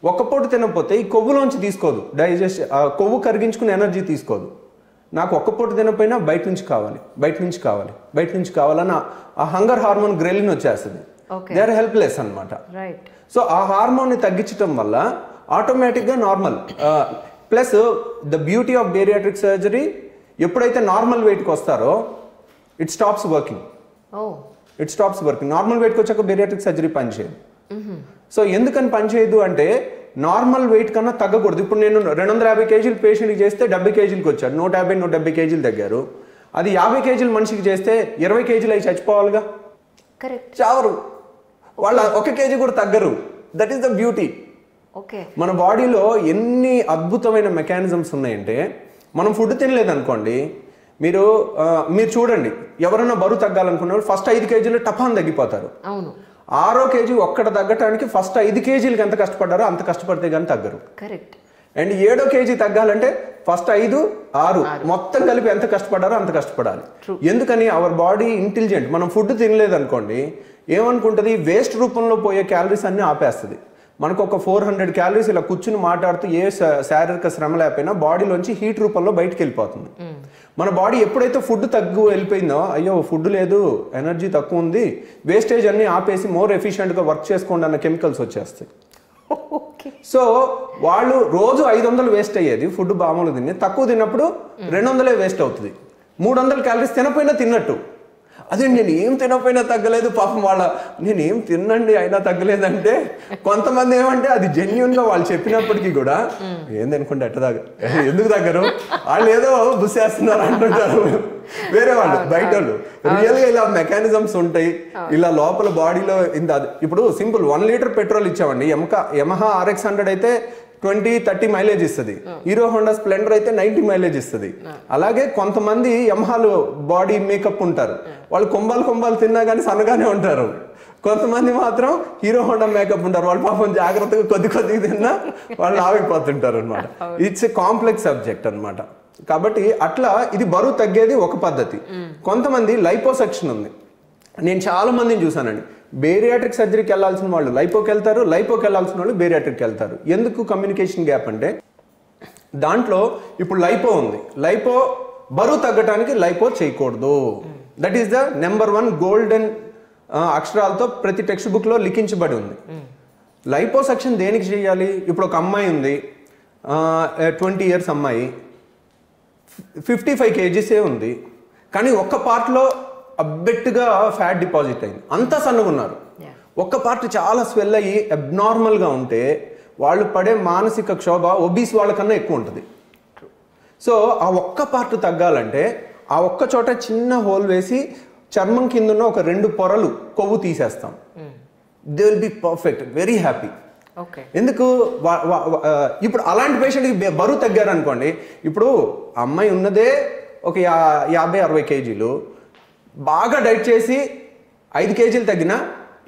ఒక పూట తినకపోతే ఈ కొవ్వులోంచి తీసుకోదు, డైజెస్ట్ కొవ్వు కరిగించుకుని ఎనర్జీ తీసుకోదు. నాకు ఒక్క పూట తినకపోయినా బయట నుంచి కావాలి, బయట నుంచి కావాలి, బయట నుంచి కావాలని ఆ హంగర్ హార్మోన్ గ్రెలిన్ వచ్చేస్తుంది. దే ఆర్ హెల్ప్లెస్ అనమాట. సో ఆ హార్మోన్ని తగ్గించడం వల్ల ఆటోమేటిక్గా normal. Plus the beauty of bariatric surgery, ఎప్పుడైతే నార్మల్ వెయిట్కి వస్తారో ఇట్ స్టాప్స్ వర్కింగ్. నార్మల్ వెయిట్కి వచ్చాక బేరియాట్రిక్ సర్జరీ పనిచేయదు. సో ఎందుకని పనిచేయదు అంటే నార్మల్ వెయిట్ కన్నా తగ్గకూడదు. ఇప్పుడు నేను 250 కేజీలు పేషెంట్కి చేస్తే 70 కేజీలకి వచ్చారు, 150, 170 కేజీలు తగ్గారు. అది 50 కేజీలు మనిషికి చేస్తే 20 కేజీలు అవి చచ్చిపోవాలిగా, చావరు వాళ్ళు, 1 కేజీ కూడా తగ్గరు. That is the beauty. మన బాడీలో ఎన్ని అద్భుతమైన మెకానిజమ్స్ ఉన్నాయంటే, మనం ఫుడ్ తినలేదనుకోండి, మీరు చూడండి, ఎవరైనా బరువు తగ్గాలనుకున్న ఫస్ట్ 5 కేజీలు టపాన్ తగ్గిపోతారు. 6వ కేజీ ఒక్కడ తగ్గటానికి ఫస్ట్ 5 కేజీలకి ఎంత కష్టపడ్డారో అంత కష్టపడితే కానీ తగ్గరు. అండ్ 7వ కేజీ తగ్గాలంటే ఫస్ట్ 5, 6 మొత్తం కలిపి ఎంత కష్టపడ్డారో అంత కష్టపడాలి. ఎందుకని? Our body intelligent. మనం ఫుడ్ తినలేదనుకోండి ఏమనుకుంటుంది, వేస్ట్ రూపంలో పోయే క్యాలరీస్ అన్ని ఆపేస్తుంది. మనకు ఒక 400 క్యాలరీస్ ఇలా కూర్చుని మాట్లాడుతూ ఏ శారీరక శ్రమ లేకపోయినా బాడీలోంచి హీట్ రూపంలో బయటకు వెళ్ళిపోతుంది. మన బాడీ ఎప్పుడైతే ఫుడ్ తగ్గు వెళ్ళిపోయిందో, అయ్యో ఫుడ్ లేదు, ఎనర్జీ తక్కువ ఉంది, వేస్టేజ్ అన్ని ఆపేసి మోర్ ఎఫిషియెంట్గా వర్క్ చేసుకోండి అన్న కెమికల్స్ వచ్చేస్తాయి. సో వాళ్ళు రోజు 500 వేస్ట్ అయ్యేది ఫుడ్ మామూలు తిని, తక్కువ తిన్నప్పుడు 200 వేస్ట్ అవుతుంది. 300 క్యాలరీస్ తినపోయినా తిన్నట్టు. అదే నేను ఏం తినపోయినా తగ్గలేదు, పాపం నేను ఏం తినండి అయినా తగ్గలేదంటే, కొంతమంది ఏమంటే అది జెన్యున్గా వాళ్ళు చెప్పినప్పటికీ కూడా ఏందనుకుంటే ఎందుకు తగ్గరు, వాళ్ళు ఏదో బుసేస్తున్నారు అంటుంటారు వేరే వాళ్ళు, బయట వాళ్ళు. రియల్గా ఇలా మెకానిజమ్స్ ఉంటాయి, ఇలా లోపల బాడీలో ఇప్పుడు సింపుల్ 1 లీటర్ పెట్రోల్ ఇచ్చామండి, యమహా RX100 అయితే 20-30 మైలేజ్ ఇస్తుంది, హీరో హోండా స్ప్లెండర్ అయితే 90 మైలేజ్ ఇస్తుంది. అలాగే కొంతమంది యమహాలు బాడీ మేకప్ ఉంటారు, వాళ్ళు కొంబాలు తిన్నా కానీ సన్నగానే ఉంటారు. కొంతమంది మాత్రం హీరో హోండా మేకప్ ఉంటారు, వాళ్ళు పాపం జాగ్రత్తగా కొద్దిగా తిన్నా వాళ్ళు ఆగిపోతుంటారు అనమాట. ఇట్స్ ఎ కాంప్లెక్స్ సబ్జెక్ట్ అనమాట. కాబట్టి అట్లా ఇది బరువు తగ్గేది ఒక పద్ధతి. కొంతమంది లైపోసెక్షన్ ఉంది, నేను చాలా మందిని చూసానండి. బేరియాట్రిక్ సర్జరీకి వెళ్ళాల్సిన వాళ్ళు లైపోకి వెళ్తారు, లైపోకి వెళ్ళాల్సిన వాళ్ళు బేరియాట్రిక్కి వెళ్తారు. ఎందుకు కమ్యూనికేషన్ గ్యాప్ అంటే, దాంట్లో ఇప్పుడు లైపో ఉంది, లైపో బరువు తగ్గడానికి లైపో చేయకూడదు. That is the number 1 golden అక్షరాలతో ప్రతి టెక్స్ట్ బుక్లో లిఖించబడి ఉంది. లైపోసెక్షన్ దేనికి చేయాలి? ఇప్పుడు ఒక అమ్మాయి ఉంది, 20 years అమ్మాయి, 55 kgs ఉంది, కానీ ఒక్క పార్ట్లో అబ్బెట్టుగా ఫ్యాట్ డిపాజిట్ అయింది, అంతా సన్నగా ఉన్నారు. ఒక్క పార్ట్ చాలా స్వెల్ అయ్యి అబ్నార్మల్గా ఉంటే వాళ్ళు పడే మానసిక క్షోభ ఒబీస్ వాళ్ళకన్నా ఎక్కువ ఉంటుంది. సో ఆ ఒక్క పార్ట్ తగ్గాలంటే ఆ ఒక్క చోట చిన్న హోల్ వేసి చర్మం కింద ఉన్న ఒక 2 పొరలు కొవ్వు తీసేస్తాం. They will be perfect, very happy. ఎందుకు? ఇప్పుడు అలాంటి పేషెంట్కి బరువు తగ్గారు అనుకోండి, ఇప్పుడు అమ్మాయి ఉన్నదే ఒక 50-60 కేజీలు, బాగా డైట్ చేసి 5 కేజీలు తగ్గినా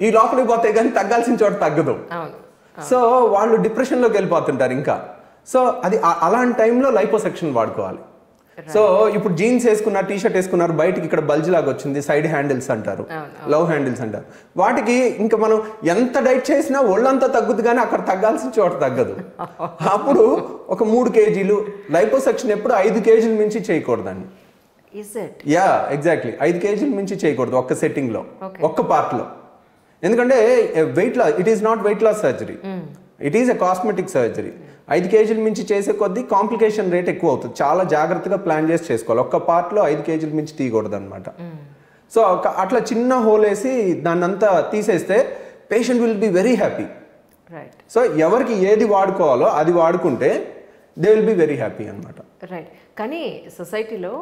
ఈ లోపలికి పోతే కానీ తగ్గాల్సిన చోట తగ్గదు. సో వాళ్ళు డిప్రెషన్లోకి వెళ్ళిపోతుంటారు ఇంకా. సో అది అలాంటి టైంలో లైపోసెక్షన్ వాడుకోవాలి. సో ఇప్పుడు జీన్స్ వేసుకున్నారు, టీషర్ట్ వేసుకున్నారు, బయటికి ఇక్కడ బల్జ్ లాగా వచ్చింది, సైడ్ హ్యాండిల్స్ అంటారు, లవ్ హ్యాండిల్స్ అంటారు. వాటికి ఇంకా మనం ఎంత డైట్ చేసినా ఒళ్ళంతా తగ్గుద్ది కానీ అక్కడ తగ్గాల్సిన చోట తగ్గదు. అప్పుడు ఒక 3 కేజీలు లైపోసెక్షన్ ఎప్పుడు 5 కేజీల మించి చేయకూడదండి. యా ఎగ్జాక్ట్లీ, 5 కేజీల మించి చేయకూడదు ఒక్క సెట్టింగ్లో, ఒక్క పార్ట్లో. ఎందుకంటే it is not weight loss surgery, it is a cosmetic surgery. 5 కేజీల మించి చేసే కొద్దీ కాంప్లికేషన్ రేట్ ఎక్కువ అవుతుంది. చాలా జాగ్రత్తగా ప్లాన్ చేసి చేసుకోవాలి. ఒక్క పార్ట్లో 5 కేజీల మించి తీయకూడదు అనమాట. సో అట్లా చిన్న హోల్ వేసి దాన్ని అంతా తీసేస్తే patient will be very happy. Right. So ఎవరికి ఏది వాడుకోవాలో అది వాడుకుంటే they will be very happy అనమాట. రైట్. కానీ సొసైటీలో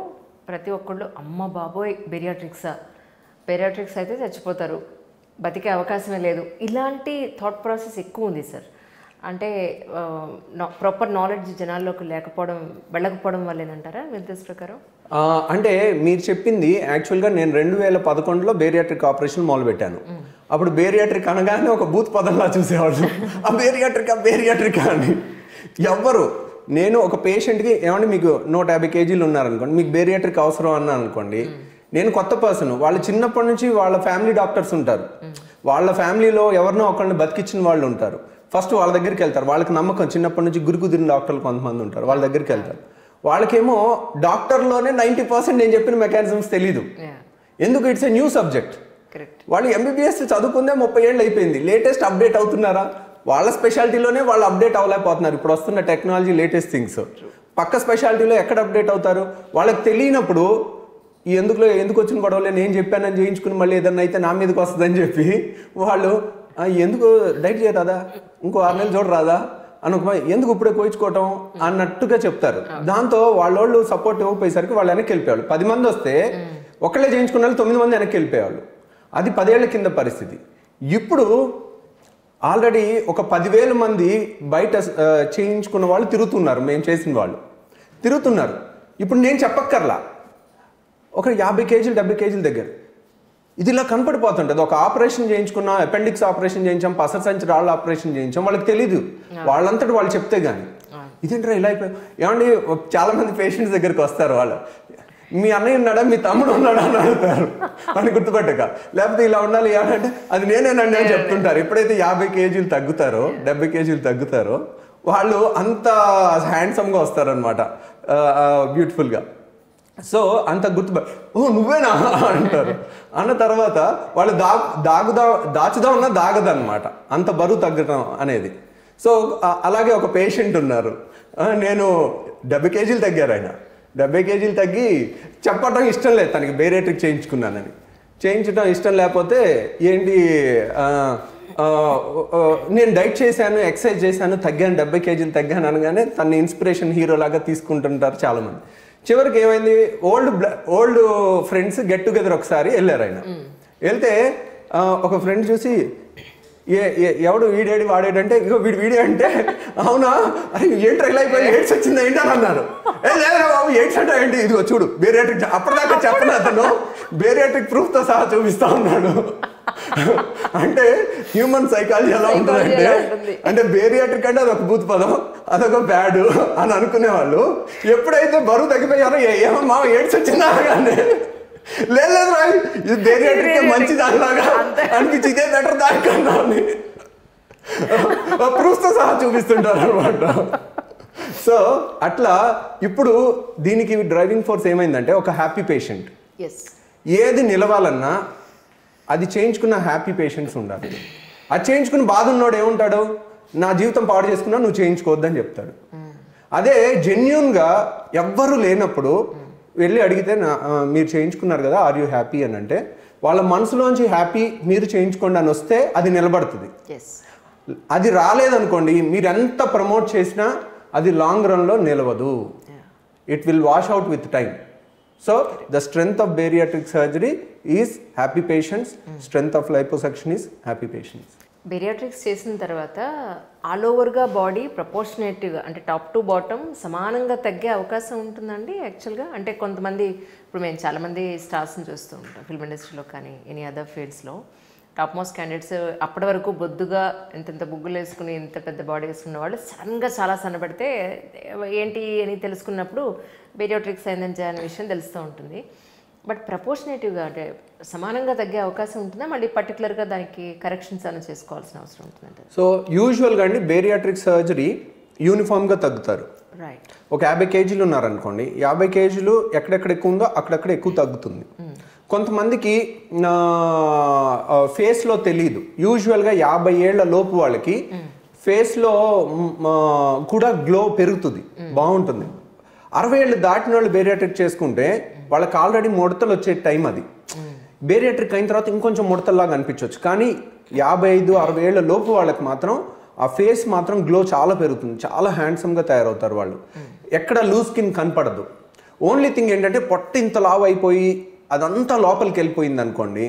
ప్రతి ఒక్కళ్ళు అమ్మ బాబోయ్ బెరియాట్రిక్స్ అయితే చచ్చిపోతారు, బతికే అవకాశమే లేదు, ఇలాంటి థాట్ ప్రాసెస్ ఎక్కువ ఉంది సార్. అంటే ప్రాపర్ నాలెడ్జ్ జనాల్లోకి వెళ్ళకపోవడం వల్లేనంటారా మీ ఉద్దేశ ప్రకారం? అంటే మీరు చెప్పింది యాక్చువల్గా నేను 2011లో బేరియాట్రిక్ ఆపరేషన్ మొదలుపెట్టాను. అప్పుడు బేరియాట్రిక్ అనగానే ఒక బూత్ పదంలా చూసేవాళ్ళు, ఆ బేరియాట్రిక్ అని. ఎవ్వరు నేను ఒక పేషెంట్కి ఏమంటే మీకు 150 kgs ఉన్నారనుకోండి, మీకు బేరియాట్రిక్ అవసరం అన్నాను అనుకోండి, నేను కొత్త పర్సన్, వాళ్ళు చిన్నప్పటి నుంచి వాళ్ళ ఫ్యామిలీ డాక్టర్స్ ఉంటారు, వాళ్ళ ఫ్యామిలీలో ఎవరినో ఒకరిని బతికించిన వాళ్ళు ఉంటారు, ఫస్ట్ వాళ్ళ దగ్గరికి వెళ్తారు. వాళ్ళకి నమ్మకం, చిన్నప్పటి నుంచి గురుకుదిరిన డాక్టర్లు కొంతమంది ఉంటారు, వాళ్ళ దగ్గరికి వెళ్తారు. వాళ్ళకేమో డాక్టర్లోనే 90% నేను చెప్పిన మెకానిజమ్స్ తెలీదు. ఎందుకు? It's a new subject. వాళ్ళు MBBS చదువుకుందే 30 ఏళ్ళు అయిపోయింది, లేటెస్ట్ అప్డేట్ అవుతున్నారా? వాళ్ళ స్పెషాలిటీలోనే వాళ్ళు అప్డేట్ అవ్వలేకపోతున్నారు. ఇప్పుడు వస్తున్న టెక్నాలజీ, లేటెస్ట్ థింగ్స్. పక్క స్పెషాలిటీలో ఎక్కడ అప్డేట్ అవుతారు? వాళ్ళకి తెలియనప్పుడు ఎందుకు వచ్చిన గొడవలే నేను చెప్పానని చేయించుకుని మళ్ళీ ఏదన్నా అయితే నా మీదకి వస్తుందని చెప్పి వాళ్ళు ఎందుకు డైట్ చేయరాదా, ఇంకో 6 నెలలు చూడరాదా అని ఎందుకు ఇప్పుడే కోయించుకోవటం అన్నట్టుగా చెప్తారు. దాంతో వాళ్ళోళ్ళు సపోర్ట్ ఇవ్వకపోయేసరికి వాళ్ళు వెనక్కి వెళ్ళిపోయాడు. 10 మంది వస్తే ఒకళ్ళే చేయించుకున్న వాళ్ళు 9 మంది వెనక్కి వెళ్ళిపోయేవాళ్ళు. అది 10 ఏళ్ల కింద పరిస్థితి. ఇప్పుడు ఆల్రెడీ ఒక 10,000 మంది బయట చేయించుకున్న వాళ్ళు తిరుగుతున్నారు, మేము చేసిన వాళ్ళు తిరుగుతున్నారు. ఇప్పుడు నేను చెప్పక్కర్లా, ఒక 50 kgs 70 kgs దగ్గర ఇది ఇలా కనపడిపోతుంటుంది. ఒక ఆపరేషన్ చేయించుకున్నా, అపెండిక్స్ ఆపరేషన్ చేయించాం, పసర సంచి రాళ్ళ ఆపరేషన్ చేయించాం, వాళ్ళకి తెలీదు, వాళ్ళంతటి వాళ్ళు చెప్తే కానీ ఇదేంట్రా ఇలా అయిపోయి. ఏమండి చాలా మంది పేషెంట్స్ దగ్గరికి వస్తారు, వాళ్ళు మీ అన్నయ్య ఉన్నాడా, మీ తమ్ముడు ఉన్నాడా అని అడుగుతారు అని గుర్తుపెట్టక, లేకపోతే ఇలా ఉండాలి అంటే అది నేనేనండి అని చెప్తుంటారు. ఎప్పుడైతే 50 kgs తగ్గుతారో 70 kgs తగ్గుతారో వాళ్ళు అంత హ్యాండ్సమ్గా వస్తారనమాట, బ్యూటిఫుల్గా. సో అంత ఓ నువ్వేనా అంటారు. అన్న తర్వాత వాళ్ళు దాచుదామన్నా దాగదన్నమాట, అంత బరువు తగ్గడం అనేది. సో అలాగే ఒక పేషెంట్ ఉన్నారు, నేను 70 kgs తగ్గారు. ఆయన 70 kgs తగ్గి చెప్పడం ఇష్టం లేదు తనకి, బేరియాట్రిక్ చేయించుకున్నానని. చేయించడం ఇష్టం లేకపోతే ఏంటి, నేను డైట్ చేశాను, ఎక్సర్సైజ్ చేశాను, తగ్గాను, 70 kgs తగ్గాను అనగానే తన ఇన్స్పిరేషన్ హీరో లాగా తీసుకుంటుంటారు చాలామంది. చివరికి ఏమైంది, ఓల్డ్ ఫ్రెండ్స్ గెట్ టుగెదర్ ఒకసారి వెళ్ళారు. ఆయన వెళ్తే ఒక ఫ్రెండ్ చూసి ఎవడు వీడేడి వాడేటంటే ఇగో వీడే అంటే, అవునా అరే ఏంటి ఇలా అయిపోయి ఎయిడ్స్ వచ్చింది ఏంటి అని అన్నారు. లేదా బాబు ఎయిడ్స్ అంటే ఏంటి, ఇదిగో చూడు బేరియాట్రిక్, అప్పటిదాకా చెప్పను అతను బేరియాట్రిక్ ప్రూఫ్తో సహా చూపిస్తా ఉన్నాడు. అంటే హ్యూమన్ సైకాలజీ ఎలా ఉంటుందంటే, అంటే బేరియాట్రిక్ అంటే అదొక భూత పదం, అదొక బ్యాడ్ అని అనుకునేవాళ్ళు. ఎప్పుడైతే బరువు తగ్గిపోయారో ఏమో మా ఎయిడ్స్ వచ్చిందా కానీ లేదు రాయి ఇది బేరియాట్రిక్ మంచి దానిలాగా అనిపించి ఇదే బెటర్ దానికన్నా ప్రూఫ్తో సహా చూపిస్తుంటారు అనమాట. సో అట్లా ఇప్పుడు దీనికి డ్రైవింగ్ ఫోర్స్ ఏమైందంటే, ఒక హ్యాపీ పేషెంట్, ఏది నిలవాలన్నా అది చేయించుకున్న హ్యాపీ పేషెంట్స్ ఉండాలి. అది చేయించుకుని బాధ ఉన్నోడు ఏముంటాడు, నా జీవితం పాడు చేసుకున్నా నువ్వు చేయించుకోవద్దని చెప్తాడు. అదే జెన్యూన్గా ఎవ్వరూ లేనప్పుడు వెళ్ళి అడిగితే మీరు చేయించుకున్నారు కదా, ఆర్ యూ హ్యాపీ అని అంటే, వాళ్ళ మనసులోంచి హ్యాపీ మీరు చేయించుకోండి అని వస్తే అది నిలబడుతుంది. అది రాలేదనుకోండి, మీరు ఎంత ప్రమోట్ చేసినా అది లాంగ్ రన్లో నిలవదు. It will wash out with time. So the strength of bariatric surgery is happy patients, strength of liposuction is happy patients. బేరియాట్రిక్స్ చేసిన తర్వాత ఆల్ ఓవర్గా బాడీ ప్రపోర్షనేట్గా, అంటే టాప్ టు బాటమ్ సమానంగా తగ్గే అవకాశం ఉంటుందండి యాక్చువల్గా? అంటే కొంతమంది, ఇప్పుడు మేము చాలామంది స్టార్స్ని చూస్తూ ఉంటాం ఫిల్మ్ ఇండస్ట్రీలో కానీ ఎనీ అదర్ ఫీల్డ్స్లో, టాప్ మోస్ట్ క్యాండిడేట్స్ అప్పటి వరకు బొద్దుగా ఇంత బుగ్గులు వేసుకుని ఇంత పెద్ద బాడీ వేసుకున్న వాళ్ళు సడన్గా చాలా సన్నబడితే ఏంటి అని తెలుసుకున్నప్పుడు బేరియాట్రిక్స్ అయిందని అనే విషయం తెలుస్తూ ఉంటుంది. బట్ ప్రపోర్షనేటివ్గా అంటే సమానంగా తగ్గే అవకాశం ఉంటుందా, మళ్ళీ పర్టికులర్గా దానికి కరెక్షన్స్ అని చేసుకోవాల్సిన అవసరం ఉంటుందంటే? సో యూజువల్గా అండి బేరియాట్రిక్ సర్జరీ యూనిఫామ్గా తగ్గుతారు. రైట్. ఒక 50 kgs ఉన్నారనుకోండి, 50 kgs ఎక్కడెక్కడ ఎక్కువ ఉందో అక్కడెక్కడ ఎక్కువ తగ్గుతుంది. కొంతమందికి ఫేస్లో తెలియదు. యూజువల్గా 50 ఏళ్ల లోపు వాళ్ళకి ఫేస్లో కూడా గ్లో పెరుగుతుంది, బాగుంటుంది. 60 ఏళ్ళు దాటిన వాళ్ళు బేరియాట్రిక్ చేసుకుంటే వాళ్ళకి ఆల్రెడీ ముడతలు వచ్చే టైం అది. బేరియాట్రిక్ అయిన తర్వాత ఇంకొంచెం ముడతల్లాగా అనిపించవచ్చు, కానీ 55-60 ఏళ్ల లోపు వాళ్ళకి మాత్రం ఆ ఫేస్ మాత్రం గ్లో చాలా పెరుగుతుంది, చాలా హ్యాండ్సమ్గా తయారవుతారు వాళ్ళు. ఎక్కడ లూజ్ స్కిన్ కనపడదు. ఓన్లీ థింగ్ ఏంటంటే పొట్ట ఇంత లావ్ అయిపోయి అదంతా లోపలికి వెళ్ళిపోయింది అనుకోండి.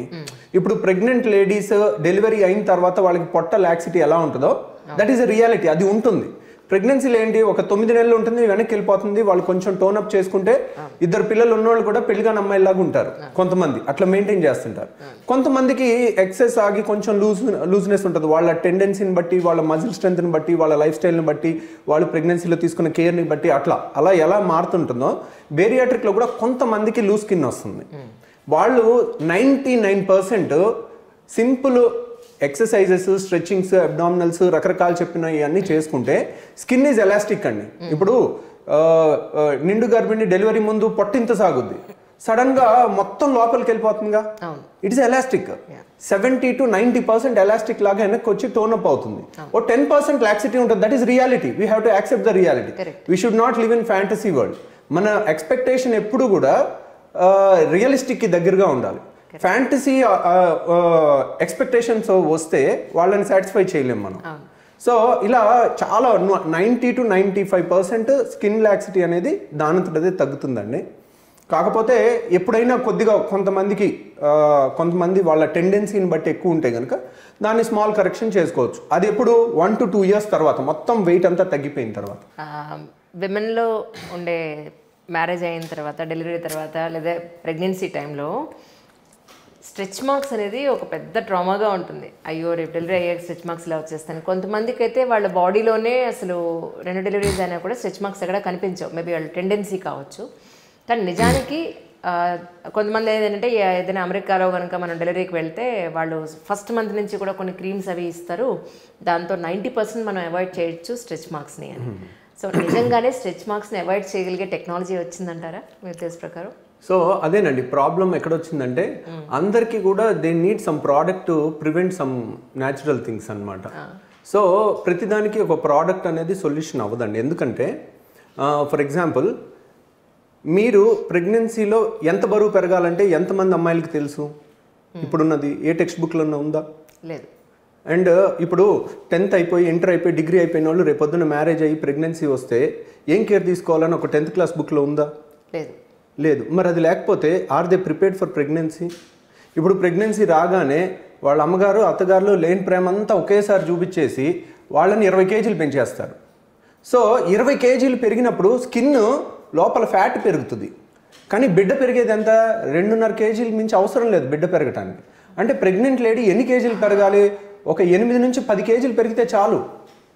ఇప్పుడు ప్రెగ్నెంట్ లేడీస్ డెలివరీ అయిన తర్వాత వాళ్ళకి పొట్ట లాక్సిటీ ఎలా ఉంటుందో దట్ ఈస్ అ రియాలిటీ, అది ఉంటుంది. ప్రెగ్నెన్సీలో ఏంటి, ఒక 9 నెలలు ఉంటుంది, వెనక్కి వెళ్ళిపోతుంది. వాళ్ళు కొంచెం టోన్అప్ చేసుకుంటే 2 పిల్లలు ఉన్నవాళ్ళు కూడా పెళ్లిగాని అమ్మాయిలాగా ఉంటారు. కొంతమంది అట్లా మెయింటైన్ చేస్తుంటారు. కొంతమందికి ఎక్సెస్ ఆగి కొంచెం లూజ్నెస్ ఉంటుంది. వాళ్ళ టెండెన్సీని బట్టి, వాళ్ళ మజిల్ స్ట్రెంత్ని బట్టి, వాళ్ళ లైఫ్ స్టైల్ని బట్టి, వాళ్ళు ప్రెగ్నెన్సీలో తీసుకున్న కేర్ని బట్టి అలా ఎలా మారుతుంటుందో బేరియాట్రిక్లో కూడా కొంతమందికి లూజ్ స్కిన్ వస్తుంది. వాళ్ళు 99% సింపుల్ ఎక్సర్సైజెస్, స్ట్రెచ్చింగ్స్, అబ్డామినల్స్ రకరకాలు చెప్పిన ఇవన్నీ చేసుకుంటే స్కిన్ ఈజ్ ఎలాస్టిక్ అండి. ఇప్పుడు నిండు గర్భిణి డెలివరీ ముందు పొట్టింత సాగుద్ది, సడన్ గా మొత్తం లోపలికి వెళ్ళిపోతుందిగా. It is elastic. 70 to 90% elastic లాగా వెనక్కి వచ్చి టోన్ అప్ అవుతుంది. ఓ 10% లాక్సిటీ ఉంటుంది. That is reality. We have to accept the reality. We should not live in fantasy world. మన ఎక్స్పెక్టేషన్ ఎప్పుడు కూడా రియలిస్టిక్ కి దగ్గరగా ఉండాలి. ఫ్యాంటసీ ఎక్స్పెక్టేషన్స్ వస్తే వాళ్ళని సాటిస్ఫై చేయలేము మనం. సో ఇలా చాలా 90 to 95% స్కిన్ లాక్సిటీ అనేది దానంతటదే తగ్గుతుందండి. కాకపోతే ఎప్పుడైనా కొద్దిగా కొంతమంది వాళ్ళ టెండెన్సీని బట్టి ఎక్కువ ఉంటే కనుక దాన్ని స్మాల్ కరెక్షన్ చేసుకోవచ్చు. అది ఎప్పుడు 1 to 2 years తర్వాత మొత్తం వెయిట్ అంతా తగ్గిపోయిన తర్వాత. విమెన్లో ఉండే మ్యారేజ్ అయిన తర్వాత, డెలివరీ తర్వాత లేదా ప్రెగ్నెన్సీ టైంలో స్ట్రెచ్ మార్క్స్ అనేది ఒక పెద్ద ట్రామాగా ఉంటుంది. అయ్యో రేపు డెలివరీ అయ్యాక స్ట్రెచ్ మార్క్స్ ఇలా వచ్చేస్తాను. కొంతమందికి అయితే వాళ్ళ బాడీలోనే అసలు 2 డెలివరీస్ అయినా కూడా స్ట్రెచ్ మార్క్స్ ఎక్కడ కనిపించవు. మేబీ వాళ్ళ టెండెన్సీ కావచ్చు. కానీ నిజానికి కొంతమంది ఏంటంటే ఏదైనా అమెరికాలో కనుక మనం డెలివరీకి వెళ్తే వాళ్ళు ఫస్ట్ మంత్ నుంచి కూడా కొన్ని క్రీమ్స్ అవి ఇస్తారు. దాంతో 90% మనం అవాయిడ్ చేయొచ్చు స్ట్రెచ్ మార్క్స్ని అని. సో నిజంగానే స్ట్రెచ్ మార్క్స్ని అవాయిడ్ చేయగలిగే టెక్నాలజీ వచ్చిందంటారా మీ ఉద్దేశ ప్రకారం? సో అదేనండి ప్రాబ్లం ఎక్కడొచ్చిందంటే అందరికీ కూడా they need some product to prevent some natural things అనమాట. సో ప్రతిదానికి ఒక ప్రోడక్ట్ అనేది సొల్యూషన్ అవ్వదండి. ఎందుకంటే ఫర్ ఎగ్జాంపుల్ మీరు ప్రెగ్నెన్సీలో ఎంత బరువు పెరగాలంటే ఎంతమంది అమ్మాయిలకి తెలుసు? ఇప్పుడున్నది ఏ టెక్స్ట్ బుక్లో ఉందా? లేదు. అండ్ ఇప్పుడు 10th అయిపోయి, ఇంటర్ అయిపోయి, డిగ్రీ అయిపోయిన వాళ్ళు రేపొద్దున మ్యారేజ్ అయ్యి ప్రెగ్నెన్సీ వస్తే ఏం కేర్ తీసుకోవాలని ఒక 10th క్లాస్ బుక్లో ఉందా? లేదు. మరి అది లేకపోతే are they prepared for pregnancy? ఇప్పుడు ప్రెగ్నెన్సీ రాగానే వాళ్ళ అమ్మగారు అత్తగారులు లేని ప్రేమ అంతా ఒకేసారి చూపించేసి వాళ్ళని 20 kgs పెంచేస్తారు. సో 20 kgs పెరిగినప్పుడు స్కిన్ లోపల ఫ్యాట్ పెరుగుతుంది. కానీ బిడ్డ పెరిగేది ఎంత? 2.5 kgs మించి అవసరం లేదు బిడ్డ పెరగటానికి. అంటే ప్రెగ్నెంట్ లేడీ ఎన్ని కేజీలు పెరగాలి? ఒక 8 నుంచి 10 kgs పెరిగితే చాలు.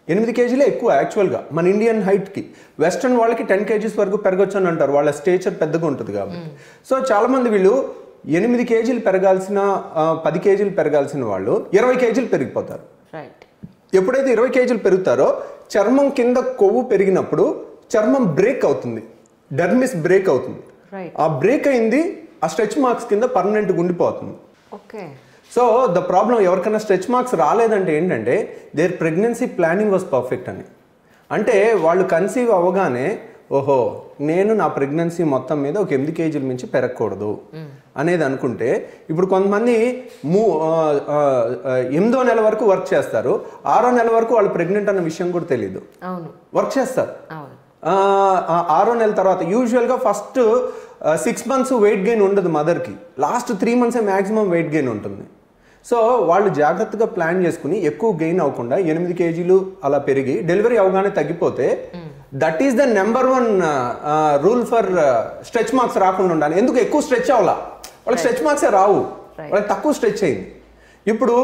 8 kgs ఎక్కువ యాక్చువల్గా మన ఇండియన్ హైట్కి. వెస్ట్రన్ వాళ్ళకి 10 kgs వరకు పెరగచ్చు అని అంటారు, వాళ్ళ స్టేచర్ పెద్దగా ఉంటుంది కాబట్టి. సో చాలామంది వీళ్ళు 8 kgs పెరగాల్సిన 10 kgs పెరగాల్సిన వాళ్ళు 20 kgs పెరిగిపోతారు. ఎప్పుడైతే 20 kgs పెరుగుతారో చర్మం కింద కొవ్వు పెరిగినప్పుడు చర్మం బ్రేక్ అవుతుంది, డర్మిస్ బ్రేక్ అవుతుంది. ఆ బ్రేక్ అయింది ఆ స్ట్రెచ్ మార్క్స్ కింద పర్మనెంట్గా ఉండిపోతుంది. సో ద ప్రాబ్లం ఎవరికైనా స్ట్రెచ్ మార్క్స్ రాలేదంటే ఏంటంటే their pregnancy planning was perfect అని. అంటే వాళ్ళు కన్సీవ్ అవ్వగానే ఓహో నేను నా ప్రెగ్నెన్సీ మొత్తం మీద ఒక 8 kgs మించి పెరగకూడదు అనేది అనుకుంటే, ఇప్పుడు కొంతమంది 8వ నెల వరకు వర్క్ చేస్తారు, 6వ నెల వరకు వాళ్ళు ప్రెగ్నెంట్ అన్న విషయం కూడా తెలియదు, వర్క్ చేస్తారు. 6వ నెల తర్వాత యూజువల్గా ఫస్ట్ 6 months వెయిట్ గెయిన్ ఉండదు మదర్కి, last 3 months maximum weight gain ఉంటుంది. సో వాళ్ళు జాగ్రత్తగా ప్లాన్ చేసుకుని ఎక్కువ గెయిన్ అవ్వకుండా 8 kgs అలా పెరిగి డెలివరీ అవగానే తగ్గిపోతే that is the number 1 rule for stretch marks రాకుండా ఉండాలి. ఎందుకు ఎక్కువ స్ట్రెచ్ అవ్వాలా? వాళ్ళకి స్ట్రెచ్ మార్క్సే రావు, వాళ్ళకి తక్కువ స్ట్రెచ్ అయింది. ఇప్పుడు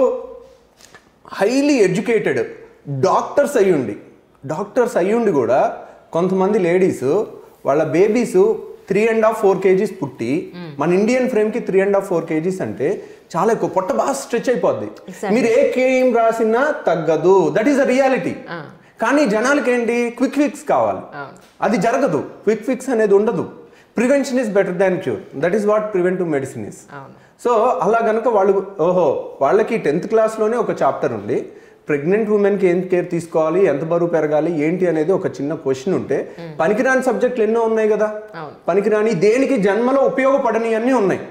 హైలీ ఎడ్యుకేటెడ్ డాక్టర్స్ అయ్యుండి కూడా కొంతమంది లేడీస్ వాళ్ళ బేబీస్ 3.5-4 kgs పుట్టి మన ఇండియన్ ఫ్రేమ్కి 3.5-4 kgs అంటే చాలా ఎక్కువ, పొట్ట బాగా స్ట్రెచ్ అయిపోద్ది. మీరు ఏ క్రీమ్ రాసినా తగ్గదు, దట్ ఈస్ ద రియాలిటీ. కానీ జనాలకి ఏంటి, క్విక్ ఫిక్స్ కావాలి, అది జరగదు. క్విక్ ఫిక్స్ అనేది ఉండదు. Prevention is better than cure, that is what preventive medicine is. So అలా కనుక వాళ్ళు వాళ్ళకి 10th క్లాస్లోనే ఒక చాప్టర్ ఉంది, ప్రెగ్నెంట్ ఉమెన్కి ఏం కేర్ తీసుకోవాలి, ఎంత బరువు పెరగాలి ఏంటి అనేది ఒక చిన్న క్వశ్చన్ ఉంటే పనికిరాని సబ్జెక్టులు ఎన్నో ఉన్నాయి కదా. పనికిరాని దేనికి జన్మలో ఉపయోగపడని అన్నీ ఉన్నాయి.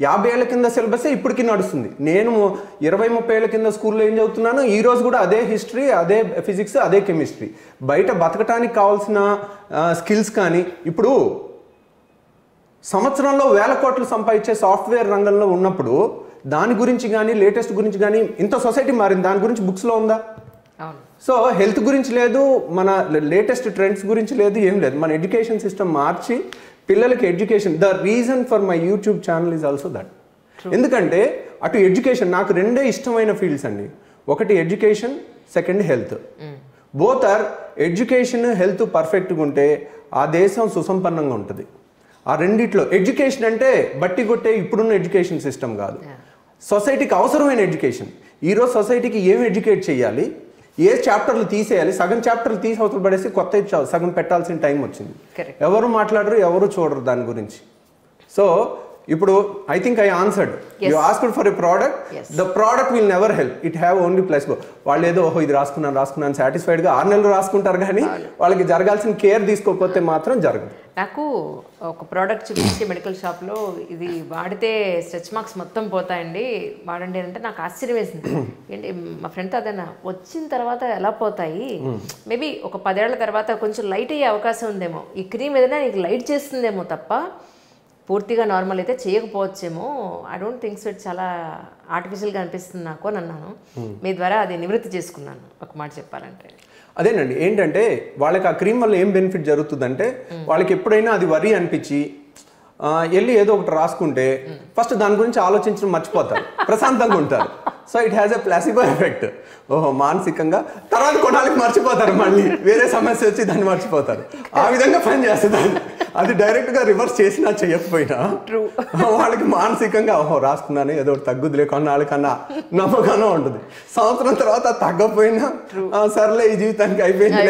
50 ఏళ్ల కింద సిలబస్ ఇప్పటికీ నడుస్తుంది. నేను 20-30 ఏళ్ల కింద స్కూల్లో ఏం చదువుతున్నాను, ఈ రోజు కూడా అదే హిస్టరీ, అదే ఫిజిక్స్, అదే కెమిస్ట్రీ. బయట బతకటానికి కావాల్సిన స్కిల్స్ కానీ ఇప్పుడు సంవత్సరంలో 1000 కోట్లు సంపాదించే సాఫ్ట్వేర్ రంగంలో ఉన్నప్పుడు దాని గురించి కానీ లేటెస్ట్ గురించి కానీ ఇంత సొసైటీ మారింది, దాని గురించి బుక్స్లో ఉందా? సో హెల్త్ గురించి లేదు, మన లేటెస్ట్ ట్రెండ్స్ గురించి లేదు, ఏం లేదు. మన ఎడ్యుకేషన్ సిస్టమ్ మార్చి పిల్లలకి education, the reason for my YouTube channel is also that. ఎందుకంటే అటు ఎడ్యుకేషన్ నాకు రెండే ఇష్టమైన ఫీల్డ్స్ అండి. ఒకటి education, second health. Both are education health పర్ఫెక్ట్గా ఉంటే ఆ దేశం సుసంపన్నంగా ఉంటుంది. ఆ రెండిట్లో ఎడ్యుకేషన్ అంటే బట్టి కొట్టే ఇప్పుడున్న ఎడ్యుకేషన్ సిస్టమ్ కాదు, సొసైటీకి అవసరమైన ఎడ్యుకేషన్. ఈరోజు సొసైటీకి ఏం ఎడ్యుకేట్ చేయాలి, ఏ చాప్టర్లు తీసేయాలి, సగం చాప్టర్లు తీసి అవతల పడేసి కొత్త సగం పెట్టాల్సిన టైం వచ్చింది. ఎవరు మాట్లాడరు, ఎవరు చూడరు దాని గురించి. సో ఇప్పుడు I think I answered. You asked for a product, the product will never help, it have only plus go. వాళ్ళు ఏదో ఓహో ఇది రాసుకున్నాను సాటిస్ఫైడ్గా 6 నెలలు రాసుకుంటారు, కానీ వాళ్ళకి జరగాల్సిన కేర్ తీసుకోకపోతే మాత్రం జరగదు. నాకు ఒక ప్రోడక్ట్ చూపించి మెడికల్ షాప్లో ఇది వాడితే స్ట్రెచ్ మార్క్స్ మొత్తం పోతాయండి వాడండి అంటే నాకు ఆశ్చర్యం వేసింది. ఏంటి మా ఫ్రెండ్తో అదన్నా వచ్చిన తర్వాత ఎలా పోతాయి, మేబీ ఒక 10 ఏళ్ల తర్వాత కొంచెం లైట్ అయ్యే అవకాశం ఉందేమో, ఈ క్రీమ్ ఏదైనా నీకు లైట్ చేస్తుందేమో తప్ప పూర్తిగా నార్మల్ అయితే చేయకపోవచ్చేమో. ఐ డోంట్ థింక్ సో, చాలా ఆర్టిఫిషియల్గా అనిపిస్తుంది నాకు అని అన్నాను. మీ ద్వారా అది నివృత్తి చేసుకున్నాను ఒక మాట చెప్పాలంటే. అదేనండి, ఏంటంటే వాళ్ళకి ఆ క్రీమ్ వల్ల ఏం బెనిఫిట్ జరుగుతుందంటే వాళ్ళకి ఎప్పుడైనా అది వరి అనిపించి వెళ్ళి ఏదో ఒకటి రాసుకుంటే ఫస్ట్ దాని గురించి ఆలోచించడం మర్చిపోతారు, ప్రశాంతంగా ఉంటారు. So it has a placebo effect. ఓహో మానసికంగా తర్వాత కొనాలికి మర్చిపోతారు, మళ్ళీ వేరే సమస్య వచ్చి దాన్ని మర్చిపోతారు. ఆ విధంగా పని చేస్తుంది. అది డైరెక్ట్గా రివర్స్ చేసినా చేయకపోయినా వాళ్ళకి మానసికంగా ఓహో రాసుకున్నాను ఏదో ఒకటి తగ్గుద్దులే కొన్నాళ్ళకన్నా నమ్మకంగా ఉంటుంది. సంవత్సరం తర్వాత తగ్గకపోయినా సర్లే ఈ జీవితానికి అయిపోయింది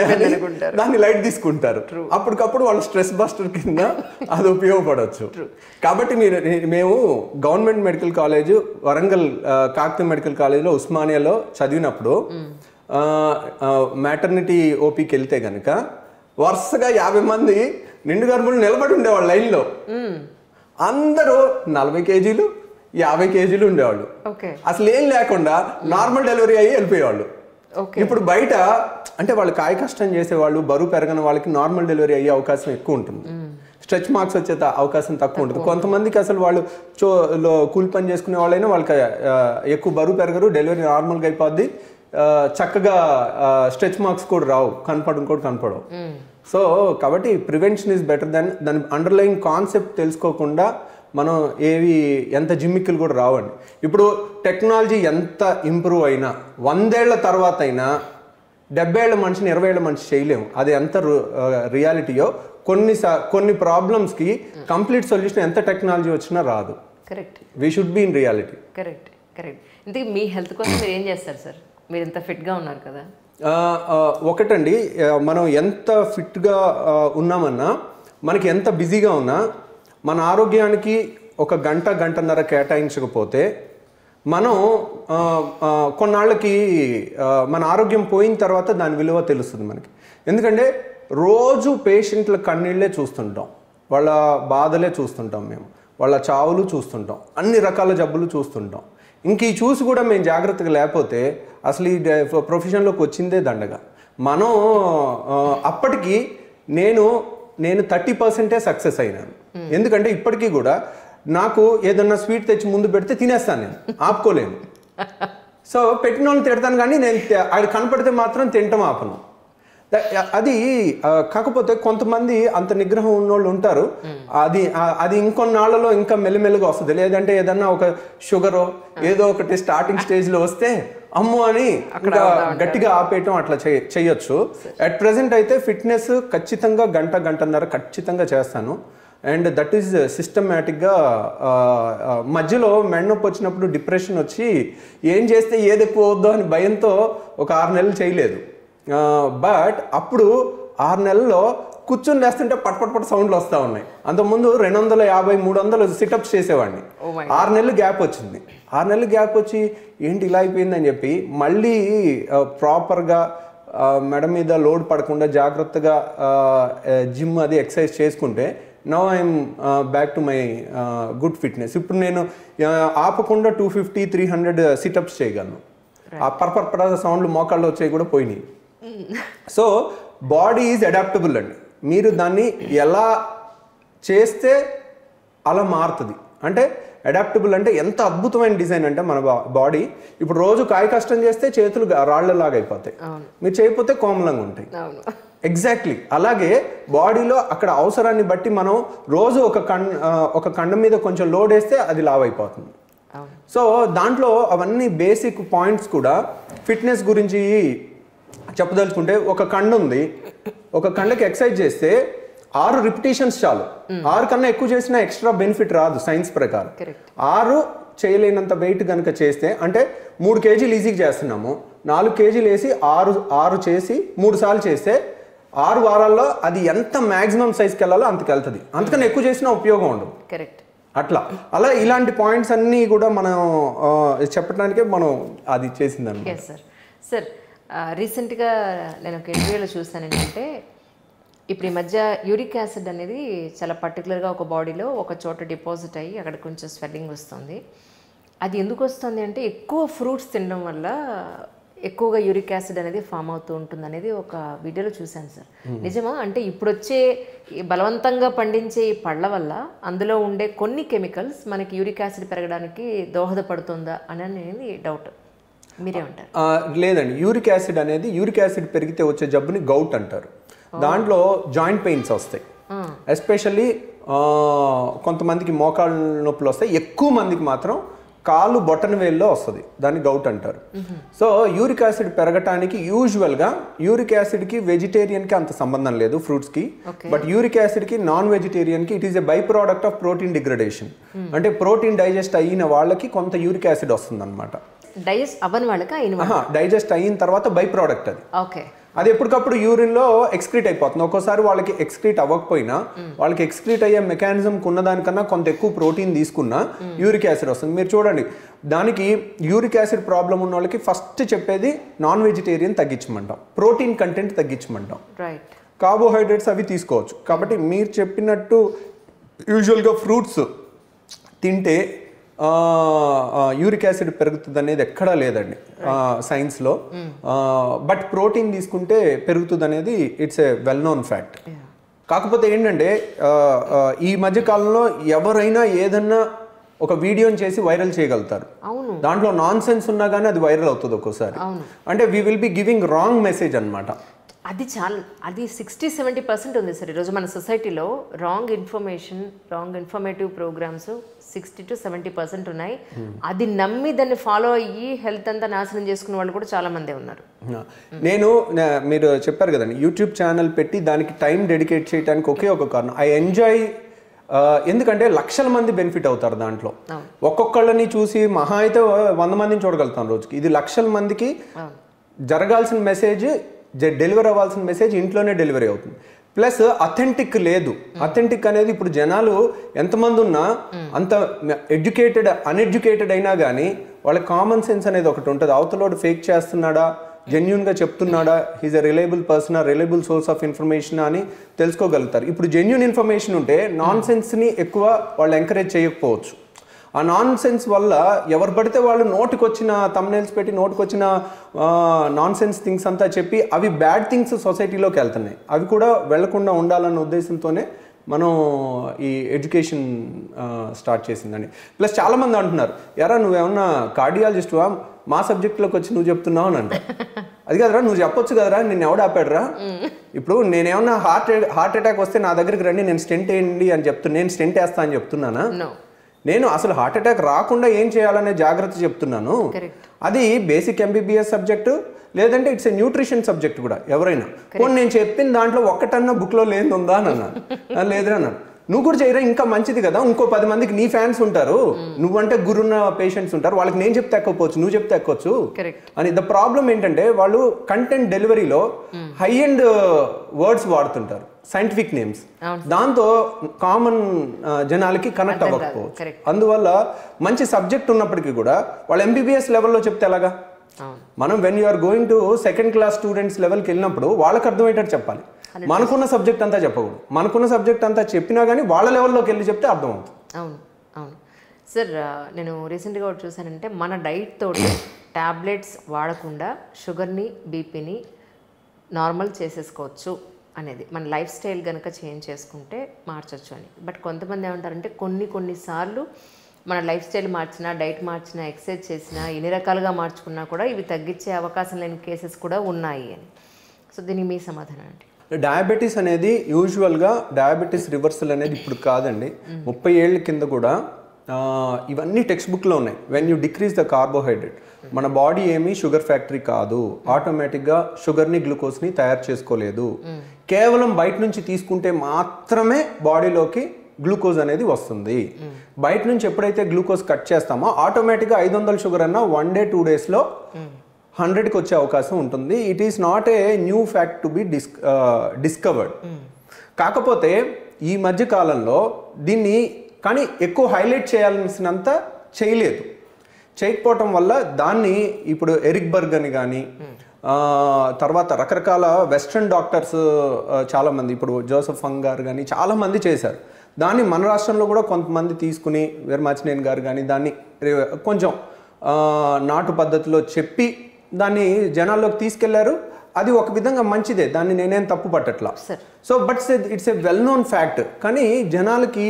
దాన్ని లైట్ తీసుకుంటారు. అప్పటికప్పుడు వాళ్ళ స్ట్రెస్ బస్టర్ కింద అది ఉపయోగపడవచ్చు. కాబట్టి మేము government medical college Warangal Kakatiya medical కాలేజ్లో ఉస్మానియాలో చదివినప్పుడు మ్యాటర్నిటీ ఓపీకి వెళ్తే కనుక వరుసగా 50 మంది నిండు గర్భులు నిలబడి ఉండేవాళ్ళు లైన్లో. అందరూ 40 కేజీలు 50 కేజీలు ఉండేవాళ్ళు. అసలు ఏం లేకుండా నార్మల్ డెలివరీ అయ్యి వెళ్ళిపోయేవాళ్ళు. ఇప్పుడు బయట అంటే వాళ్ళు కాయ కష్టం చేసేవాళ్ళు, బరువు పెరగని వాళ్ళకి నార్మల్ డెలివరీ అయ్యే అవకాశం ఎక్కువ ఉంటుంది, స్ట్రెచ్ మార్క్స్ వచ్చే అవకాశం తక్కువ ఉంటుంది. కొంతమందికి అసలు వాళ్ళు కూలి పని చేసుకునే వాళ్ళైనా వాళ్ళకి ఎక్కువ బరువు పెరగరు, డెలివరీ నార్మల్గా అయిపోద్ది, చక్కగా స్ట్రెచ్ మార్క్స్ కూడా రావు, కనపడవు. సో కాబట్టి ప్రివెన్షన్ ఈజ్ బెటర్ దెన్ దాని అండర్లయింగ్ కాన్సెప్ట్ తెలుసుకోకుండా మనం ఏవి ఎంత జిమ్మిక్కులు కూడా రావండి. ఇప్పుడు టెక్నాలజీ ఎంత ఇంప్రూవ్ అయినా 100 ఏళ్ల తర్వాత అయినా 70 ఏళ్ల మనిషిని 20 ఏళ్ల మనిషి చేయలేము. అది ఎంత రియాలిటీయో కొన్ని ప్రాబ్లమ్స్కి కంప్లీట్ సొల్యూషన్ ఎంత టెక్నాలజీ వచ్చినా రాదు. Correct, we should be in reality. Correct. ఇంతకీ మీ హెల్త్ కోసం మీరు ఏం చేస్తారు సార్? మీరు ఎంత ఫిట్గా ఉన్నారు కదా. ఒకటండి, మనం ఎంత ఫిట్గా ఉన్నామన్నా మనకి ఎంత బిజీగా ఉన్నా మన ఆరోగ్యానికి ఒక గంటన్నర కేటాయించకపోతే మనం కొన్నాళ్ళకి మన ఆరోగ్యం పోయిన తర్వాత దాని విలువ తెలుస్తుంది మనకి. ఎందుకంటే రోజు పేషెంట్ల కన్నీళ్ళే చూస్తుంటాం, వాళ్ళ బాధలే చూస్తుంటాం, మేము వాళ్ళ చావులు చూస్తుంటాం, అన్ని రకాల జబ్బులు చూస్తుంటాం. ఇంక ఈ చూసి కూడా మేము జాగ్రత్తగా లేకపోతే అసలు ఈ ప్రొఫెషన్లోకి వచ్చిందే దండగా. మనం అప్పటికి నేను 30% సక్సెస్ అయినాను. ఎందుకంటే ఇప్పటికీ కూడా నాకు ఏదన్నా స్వీట్ తెచ్చి ముందు పెడితే తినేస్తాను, నేను ఆపుకోలేను. సో పెట్టిన వాళ్ళని తిడతాను, కానీ నేను అది కనపడితే మాత్రం తింటాం ఆపను. అది కాకపోతే కొంతమంది అంత నిగ్రహం ఉన్నోళ్ళు ఉంటారు, అది ఇంకొన్నాళ్ళలో ఇంకా మెల్లిమెల్లిగా వస్తుంది. లేదంటే ఏదన్నా ఒక షుగరో ఏదో ఒకటి స్టార్టింగ్ స్టేజ్లో వస్తే అమ్మో అని ఇంకా గట్టిగా ఆపేయటం అట్లా చేయొచ్చు. అట్ ప్రెసెంట్ అయితే ఫిట్నెస్ ఖచ్చితంగా గంటన్నర ఖచ్చితంగా చేస్తాను. అండ్ దట్ ఈస్ సిస్టమేటిక్గా. మధ్యలో మెడనొప్పి వచ్చినప్పుడు డిప్రెషన్ వచ్చి ఏం చేస్తే ఏది ఎక్కువ అవుద్దో అని భయంతో ఒక 6 నెలలు చేయలేదు. బట్ అప్పుడు 6 నెలల్లో కూర్చొని లేస్తుంటే పట్ సౌండ్లు వస్తూ ఉన్నాయి. అంతకుముందు 250, 300 సిటప్స్ చేసేవాడిని. 6 నెలలు గ్యాప్ వచ్చింది. 6 నెలలు గ్యాప్ వచ్చి ఏంటి ఇలా అయిపోయిందని చెప్పి మళ్ళీ ప్రాపర్గా మెడ మీద లోడ్ పడకుండా జాగ్రత్తగా జిమ్ అది ఎక్సర్సైజ్ చేసుకుంటే now I'm back to my good fitness. ఇప్పుడు నేను ఆపకుండా 250, 300 సిటప్స్ చేయగలను. ఆ పర్పర్ సౌండ్లు మోకాళ్ళు వచ్చాయి కూడా పోయినాయి. సో బాడీ ఈజ్ అడాప్టబుల్ అండి. మీరు దాన్ని ఎలా చేస్తే అలా మారుతుంది. అంటే అడాప్టబుల్ అంటే ఎంత అద్భుతమైన డిజైన్ అంటే మన బాడీ ఇప్పుడు రోజు కాయ కష్టం చేస్తే చేతులు రాళ్లలాగా అయిపోతాయి, మీరు చేయకపోతే కోమలంగా ఉంటాయి. ఎగ్జాక్ట్లీ అలాగే బాడీలో అక్కడ అవసరాన్ని బట్టి మనం రోజు ఒక కండ మీద కొంచెం లోడ్ వేస్తే అది లావ్ అయిపోతుంది. సో దాంట్లో అవన్నీ బేసిక్ పాయింట్స్ కూడా ఫిట్నెస్ గురించి చెప్పదలుచుకుంటే, ఒక కండ ఉంది, ఒక కండకి ఎక్సర్సైజ్ చేస్తే 6 రిపిటేషన్స్ చాలు. 6 కన్నా ఎక్కువ చేసినా ఎక్స్ట్రా బెనిఫిట్ రాదు సైన్స్ ప్రకారం. 6 చేయలేనంత వెయిట్ కనుక చేస్తే, అంటే 3 కేజీలు ఈజీగా చేస్తున్నాము, 4 కేజీలు వేసి 6 చేసి 3 సార్లు చేస్తే 6 వారాల్లో అది ఎంత మ్యాక్సిమం సైజ్కి వెళ్ళాలో అంతకు వెళ్తుంది. అంతకన్నా ఎక్కువ చేసినా ఉపయోగం ఉండదు. కరెక్ట్. అలా ఇలాంటి పాయింట్స్ అన్నీ కూడా మనం చెప్పడానికే మనం అది చేసిందన్నమాట. సార్ రీసెంట్గా నేను ఒక ఇంటర్వ్యూలో చూసాను ఏంటంటే, ఇప్పుడు ఈ మధ్య యూరిక్ యాసిడ్ అనేది చాలా పర్టికులర్గా ఒక బాడీలో ఒక చోట డిపాజిట్ అయ్యి అక్కడ కొంచెం స్వెల్లింగ్ వస్తుంది. అది ఎందుకు వస్తుంది అంటే ఎక్కువ ఫ్రూట్స్ తినడం వల్ల ఎక్కువగా యూరిక్ యాసిడ్ అనేది ఫామ్ అవుతూ ఉంటుంది అనేది ఒక వీడియోలో చూశాను సార్. నిజమా? అంటే ఇప్పుడు వచ్చే బలవంతంగా పండించే ఈ పళ్ళ వల్ల అందులో ఉండే కొన్ని కెమికల్స్ మనకి యూరిక్ యాసిడ్ పెరగడానికి దోహదపడుతుందా అని అనేది డౌట్. మీరేమంటారు? లేదండి, యూరిక్ యాసిడ్ పెరిగితే వచ్చే జబ్బుని గౌట్ అంటారు. దాంట్లో జాయింట్ పెయిన్స్ వస్తాయి. ఎస్పెషల్లీ కొంతమందికి మోకాళ్ళ నొప్పులు వస్తాయి, ఎక్కువ మందికి మాత్రం కాలు బొట్టన వేల్లో వస్తుంది, దాన్ని గౌట్ అంటారు. సో యూరిక్ యాసిడ్ పెరగటానికి యూజువల్గా యూరిక్ యాసిడ్కి వెజిటేరియన్కి అంత సంబంధం లేదు, ఫ్రూట్స్కి. బట్ యూరిక్ యాసిడ్కి నాన్ వెజిటేరియన్కి it is a by product of protein degradation. అంటే ప్రోటీన్ డైజెస్ట్ అయిన వాళ్ళకి కొంత యూరిక్ యాసిడ్ వస్తుంది అనమాట. డైజెస్ట్ అయిన తర్వాత బై ప్రోడక్ట్ అది ఎప్పటికప్పుడు యూరిన్లో ఎక్స్క్రీట్ అయిపోతుంది. ఒక్కోసారి వాళ్ళకి ఎక్స్క్రీట్ అవ్వకపోయినా వాళ్ళకి ఎక్స్క్రీట్ అయ్యే మెకానిజం ఉన్నదానికన్నా కొంత ఎక్కువ ప్రోటీన్ తీసుకున్నా యూరిక్ యాసిడ్ వస్తుంది. మీరు చూడండి, దానికి యూరిక్ యాసిడ్ ప్రాబ్లం ఉన్న వాళ్ళకి ఫస్ట్ చెప్పేది నాన్ వెజిటేరియన్ తగ్గించమంటాం, ప్రోటీన్ కంటెంట్ తగ్గించమంటాం, కార్బోహైడ్రేట్స్ అవి తీసుకోవచ్చు. కాబట్టి మీరు చెప్పినట్టు యూజువల్గా ఫ్రూట్స్ తింటే యూరిక్ యాసిడ్ పెరుగుతుంది అనేది ఎక్కడా లేదండి సైన్స్లో. బట్ ప్రోటీన్ తీసుకుంటే పెరుగుతుంది అనేది it's a well known fact. కాకపోతే ఏంటంటే ఈ మధ్య కాలంలో ఎవరైనా ఏదన్నా ఒక వీడియోని చేసి వైరల్ చేయగలుగుతారు. దాంట్లో నాన్ సెన్స్ ఉన్నా కానీ అది వైరల్ అవుతుంది ఒక్కోసారి. అంటే we will be giving wrong message అనమాట. అది 60-70% ఉంది సార్ ఈరోజు మన సొసైటీలో. రాంగ్ ఇన్ఫర్మేటివ్ ప్రోగ్రామ్స్ 60-70% ఉన్నాయి. అది నమ్మి దాన్ని ఫాలో అయ్యి హెల్త్ అంతా నాశనం చేసుకునే వాళ్ళు కూడా చాలా మంది ఉన్నారు. మీరు చెప్పారు కదండి, యూట్యూబ్ ఛానల్ పెట్టి దానికి టైం డెడికేట్ చేయడానికి ఒకే ఒక కారణం, ఐ ఎంజాయ్. ఎందుకంటే లక్షల మంది బెనిఫిట్ అవుతారు దాంట్లో. ఒక్కొక్కళ్ళని చూసి మహా అయితే 100 మందిని చూడగలుగుతాం రోజుకి. ఇది లక్షల మందికి జరగాల్సిన మెసేజ్, డెలివరీ అవ్వాల్సిన మెసేజ్ ఇంట్లోనే డెలివరీ అవుతుంది. ప్లస్ అథెంటిక్ లేదు. అథెంటిక్ అనేది ఇప్పుడు జనాలు ఎంతమంది ఉన్నా అంత అన్ఎడ్యుకేటెడ్ అయినా కానీ వాళ్ళ కామన్ సెన్స్ అనేది ఒకటి ఉంటుంది. అవతలోడు ఫేక్ చేస్తున్నాడా, జెన్యున్గా చెప్తున్నాడా, he's a reliable person, reliable source of information అని తెలుసుకోగలుగుతారు. ఇప్పుడు జెన్యున్ ఇన్ఫర్మేషన్ ఉంటే నాన్ సెన్స్ని ఎక్కువ వాళ్ళు ఎంకరేజ్ చేయకపోవచ్చు. ఆ నాన్ సెన్స్ వల్ల ఎవరు పడితే వాళ్ళు నోటికొచ్చిన థంబ్నెయిల్స్ పెట్టి నోటికొచ్చిన నాన్ సెన్స్ థింగ్స్ అంతా చెప్పి అవి బ్యాడ్ థింగ్స్ సొసైటీలోకి వెళ్తున్నాయి. అవి కూడా వెళ్లకుండా ఉండాలన్న ఉద్దేశంతోనే మనం ఈ ఎడ్యుకేషన్ స్టార్ట్ చేసిందండి. ప్లస్ చాలామంది అంటున్నారు, ఎరా నువ్వేమన్నా కార్డియాలజిస్ట్వా, మా సబ్జెక్ట్లోకి వచ్చి నువ్వు చెప్తున్నావు అని అంటే, అది కదరా నువ్వు చెప్పొచ్చు కదరా, నేను ఎవడు ఆపాడురా. ఇప్పుడు నేనేమన్నా హార్ట్ అటాక్ వస్తే నా దగ్గరికి రండి, నేను స్టెంట్ వేయండి అని చెప్తున్నా, నేను స్టెంట్ వేస్తా అని చెప్తున్నానా? నేను అసలు హార్ట్ అటాక్ రాకుండా ఏం చేయాలనే జాగ్రత్త చెప్తున్నాను. అది బేసిక్ ఎంబీబీఎస్ సబ్జెక్టు, లేదంటే ఇట్స్ ఏ న్యూట్రిషన్ సబ్జెక్ట్ కూడా. ఎవరైనా కొన్ని నేను చెప్పిన దాంట్లో ఒక్కటన్నా బుక్లో లేని ఉందా అని అన్నాను. లేదురా అన్నాను. నువ్వు కూడా చేయరా, ఇంకా మంచిది కదా, ఇంకో 10 మందికి నీ ఫ్యాన్స్ ఉంటారు, నువ్వంటే గురున్న పేషెంట్స్ ఉంటారు, వాళ్ళకి నేను చెప్తే ఎక్కపోవచ్చు, నువ్వు చెప్తే ఎక్కొచ్చు అని. ద ప్రాబ్లం ఏంటంటే వాళ్ళు కంటెంట్ డెలివరీలో హై అండ్ వర్డ్స్ వాడుతుంటారు, సైంటిఫిక్ నేమ్స్, దాంతో కామన్ జనాలకి కనెక్ట్ అవ్వకపోవచ్చు. అందువల్ల మంచి సబ్జెక్ట్ ఉన్నప్పటికీ కూడా వాళ్ళు MBBS లెవెల్లో చెప్తే ఎలాగా? మనం when you're going to second class students లెవెల్కి వెళ్ళినప్పుడు వాళ్ళకి అర్థమయ్యేటట్టు చెప్పాలి. మనకున్న సబ్జెక్ట్ అంతా చెప్పకూడదు, మనకున్న సబ్జెక్ట్ అంతా చెప్పినా కానీ వాళ్ళ లెవెల్లోకి వెళ్ళి చెప్తే అర్థమవుతుంది. అవును అవును సార్, నేను రీసెంట్గా ఒకటి చూసానంటే మన డైట్ తోటి ట్యాబ్లెట్స్ వాడకుండా షుగర్ని బీపీని నార్మల్ చేసేసుకోవచ్చు అనేది, మన లైఫ్ స్టైల్ కనుక చేంజ్ చేసుకుంటే మార్చొచ్చు అని. బట్ కొంతమంది ఏమంటారంటే కొన్నిసార్లు మన లైఫ్ స్టైల్ మార్చినా, డైట్ మార్చినా, ఎక్సర్సైజ్ చేసినా, ఎన్ని రకాలుగా మార్చుకున్నా కూడా ఇవి తగ్గించే అవకాశం లేని కేసెస్ కూడా ఉన్నాయి అని. సో దీనికి మీ సమాధానం ఏంటి? డయాబెటీస్ అనేది యూజువల్గా డయాబెటీస్ రివర్సల్ అనేది ఇప్పుడు కాదండి, 30 ఏళ్ళ కింద కూడా ఇవన్నీ టెక్స్ట్ బుక్లో ఉన్నాయి. When you decrease the carbohydrate, మన బాడీ ఏమీ షుగర్ ఫ్యాక్టరీ కాదు, ఆటోమేటిక్గా షుగర్ని గ్లూకోజ్ని తయారు చేసుకోలేదు, కేవలం బయట నుంచి తీసుకుంటే మాత్రమే బాడీలోకి గ్లూకోజ్ అనేది వస్తుంది. బయట నుంచి ఎప్పుడైతే గ్లూకోజ్ కట్ చేస్తామో ఆటోమేటిక్గా 500 షుగర్ అన్న 1 డే 2 డేస్లో 100కి వచ్చే అవకాశం ఉంటుంది. It is not a new fact to be discovered. కాకపోతే ఈ మధ్య కాలంలో దీన్ని కానీ ఎక్కువ హైలైట్ చేయాల్సినంత చేయకపోవటం వల్ల దాన్ని ఇప్పుడు ఎరిక్ బర్గ్ అని కానీ తర్వాత రకరకాల వెస్ట్రన్ డాక్టర్స్ చాలామంది, ఇప్పుడు జోసెఫ్ ఫంగ్ గారు కానీ చాలామంది చేశారు. దాన్ని మన రాష్ట్రంలో కూడా కొంతమంది తీసుకుని, వీరమాచినేని గారు కానీ దాన్ని కొంచెం నాటు పద్ధతిలో చెప్పి దాన్ని జనాల్లోకి తీసుకెళ్లారు. అది ఒక విధంగా మంచిదే, దాన్ని నేనేం తప్పు పట్టట్లా. So but it's a well known fact. కానీ జనాలకి